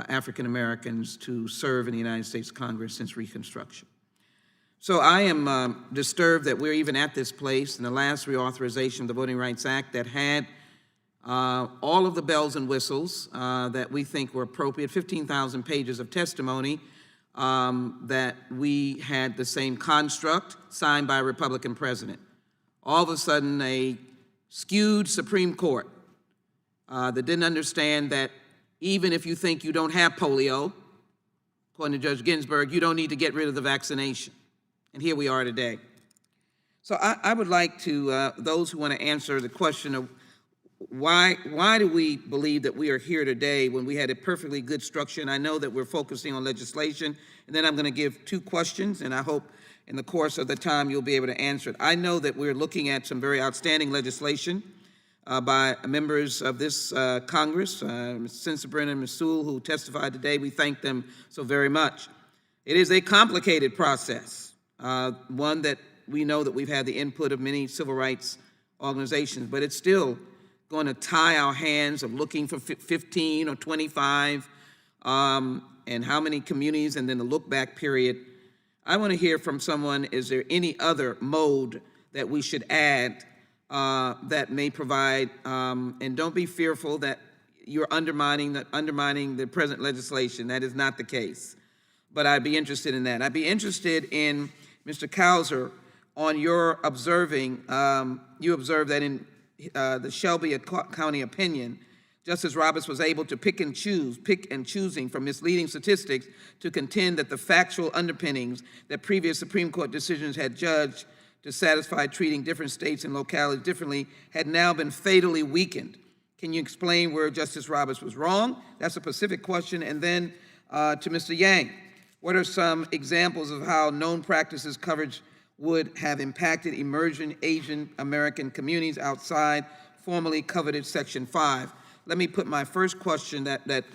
S16: African Americans to serve in the United States Congress since Reconstruction. So I am disturbed that we're even at this place in the last reauthorization of the Voting Rights Act that had all of the bells and whistles that we think were appropriate, 15,000 pages of testimony, that we had the same construct signed by a Republican president. All of a sudden, a skewed Supreme Court that didn't understand that even if you think you don't have polio, according to Judge Ginsburg, you don't need to get rid of the vaccination. And here we are today. So I would like to, those who want to answer the question of why do we believe that we are here today when we had a perfectly good structure? And I know that we're focusing on legislation, and then I'm going to give two questions, and I hope in the course of the time you'll be able to answer it. I know that we're looking at some very outstanding legislation by members of this Congress, Ms. Sensenbrenner and Ms. Sewell, who testified today. We thank them so very much. It is a complicated process, one that we know that we've had the input of many civil rights organizations, but it's still going to tie our hands of looking for 15 or 25 and how many communities, and then the look back period. I want to hear from someone, is there any other mode that we should add that may provide, and don't be fearful that you're undermining the present legislation. That is not the case. But I'd be interested in that. I'd be interested in, Mr. Cowser, on your observing, you observed that in the Shelby County opinion, Justice Roberts was able to pick and choosing from misleading statistics to contend that the factual underpinnings that previous Supreme Court decisions had judged to satisfy treating different states and localities differently had now been fatally weakened. Can you explain where Justice Roberts was wrong? That's a specific question. And then to Mr. Yang, what are some examples of how known practices coverage would have impacted emerging Asian American communities outside formerly coveted Section 5? Let me put my first question, that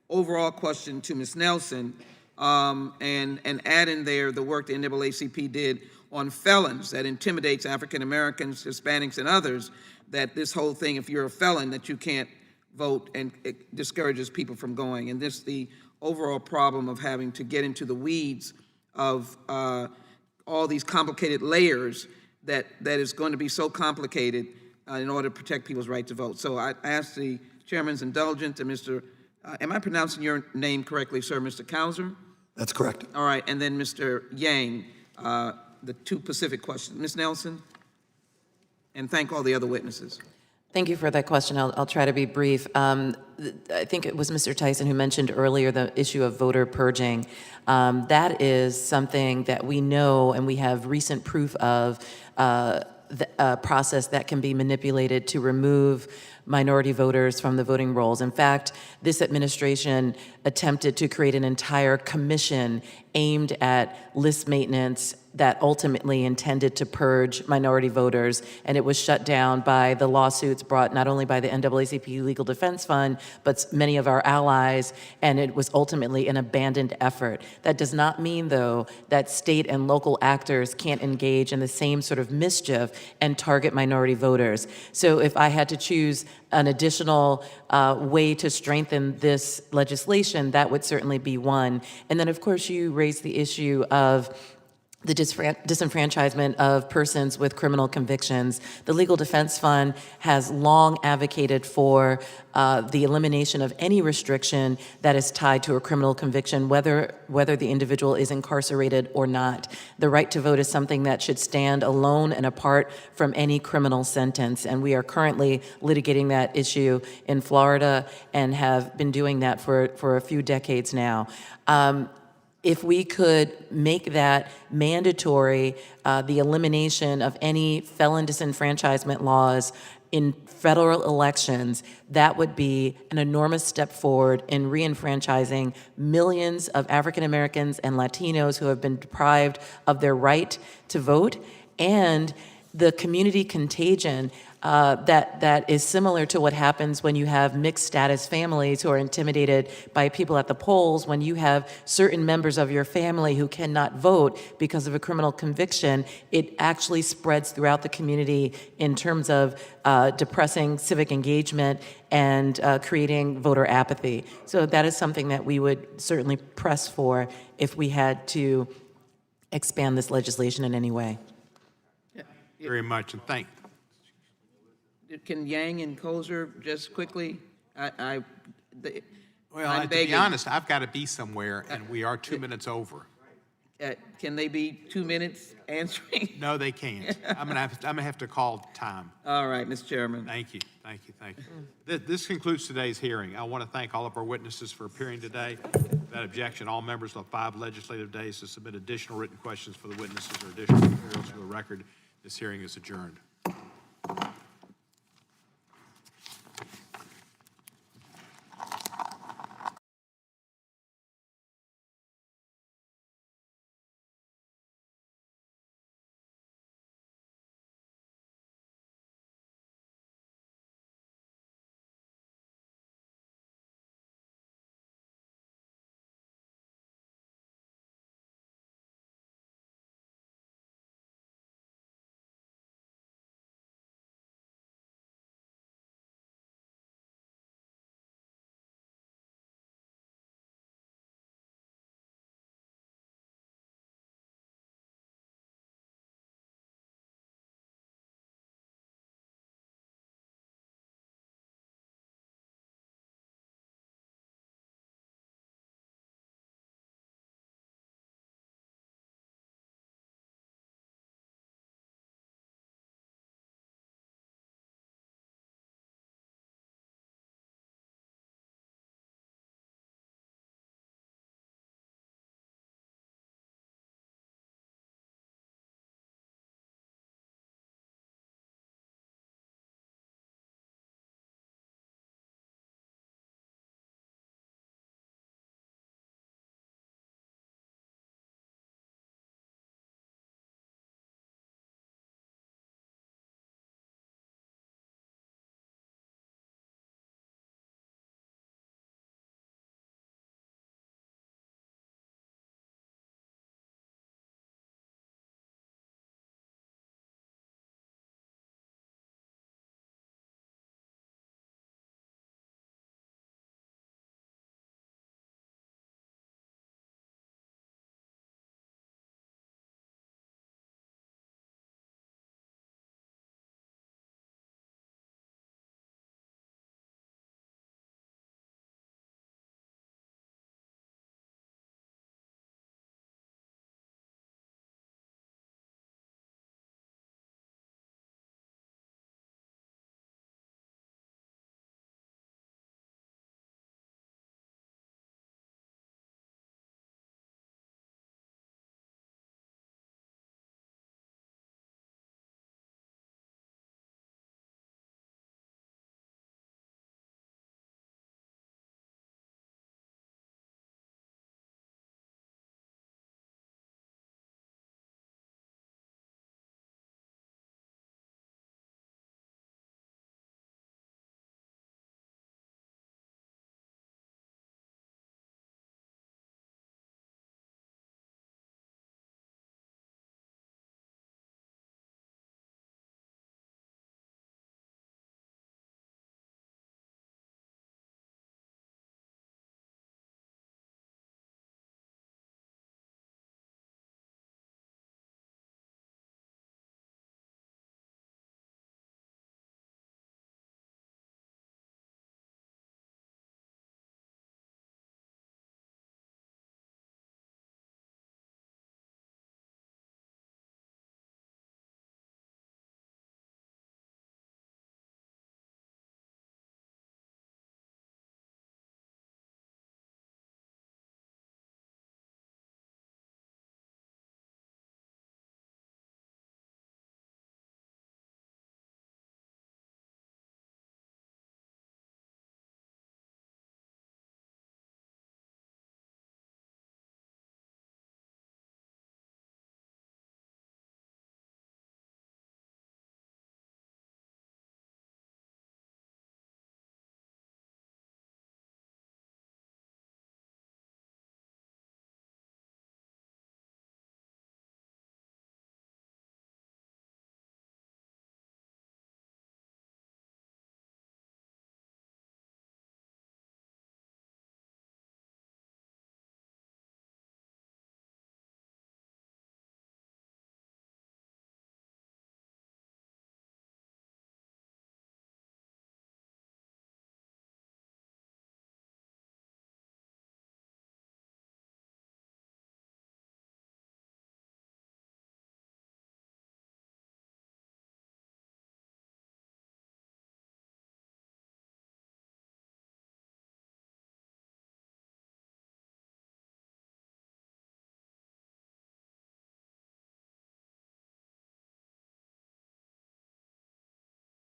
S16: overall question, to Ms. Nelson, and add in there the work the NAACP did on felons that intimidates African Americans, Hispanics, and others, that this whole thing, if you're a felon, that you can't vote, and it discourages people from going. And this, the overall problem of having to get into the weeds of all these complicated layers that is going to be so complicated in order to protect people's right to vote. So I ask the Chairman's indulgence, and Mr., am I pronouncing your name correctly, sir, Mr. Cowser?
S7: That's correct.
S16: All right, and then Mr. Yang, the two specific questions. Ms. Nelson, and thank all the other witnesses.
S14: Thank you for that question. I'll try to be brief. I think it was Mr. Tyson who mentioned earlier the issue of voter purging. That is something that we know, and we have recent proof of the process that can be manipulated to remove minority voters from the voting rolls. In fact, this administration attempted to create an entire commission aimed at list maintenance that ultimately intended to purge minority voters, and it was shut down by the lawsuits brought not only by the NAACP Legal Defense Fund, but many of our allies, and it was ultimately an abandoned effort. That does not mean, though, that state and local actors can't engage in the same sort of mischief and target minority voters. So if I had to choose an additional way to strengthen this legislation, that would certainly be one. And then, of course, you raised the issue of the disenfranchisement of persons with criminal convictions. The Legal Defense Fund has long advocated for the elimination of any restriction that is tied to a criminal conviction, whether the individual is incarcerated or not. The right to vote is something that should stand alone and apart from any criminal sentence, and we are currently litigating that issue in Florida and have been doing that for a few decades now. if we could make that mandatory, the elimination of any felon disenfranchisement laws in federal elections, that would be an enormous step forward in re-enfranchising millions of African Americans and Latinos who have been deprived of their right to vote, and the community contagion that is similar to what happens when you have mixed status families who are intimidated by people at the polls, when you have certain members of your family who cannot vote because of a criminal conviction. It actually spreads throughout the community in terms of depressing civic engagement and creating voter apathy. So that is something that we would certainly press for if we had to expand this legislation in any way.
S1: Very much, and thank.
S16: Can Yang and Kozer just quickly,
S1: Well,
S16: I'm
S1: to be
S16: begging.
S1: honest, I've got to be somewhere, and we are 2 minutes over.
S16: Can they be 2 minutes answering?
S1: No, they can't. I'm gonna have to call time.
S16: All right, Mr. Chairman.
S1: Thank you. This concludes today's hearing. I want to thank all of our witnesses for appearing today. Without objection, all members will have 5 legislative days to submit additional written questions for the witnesses or additional materials for the record. This hearing is adjourned.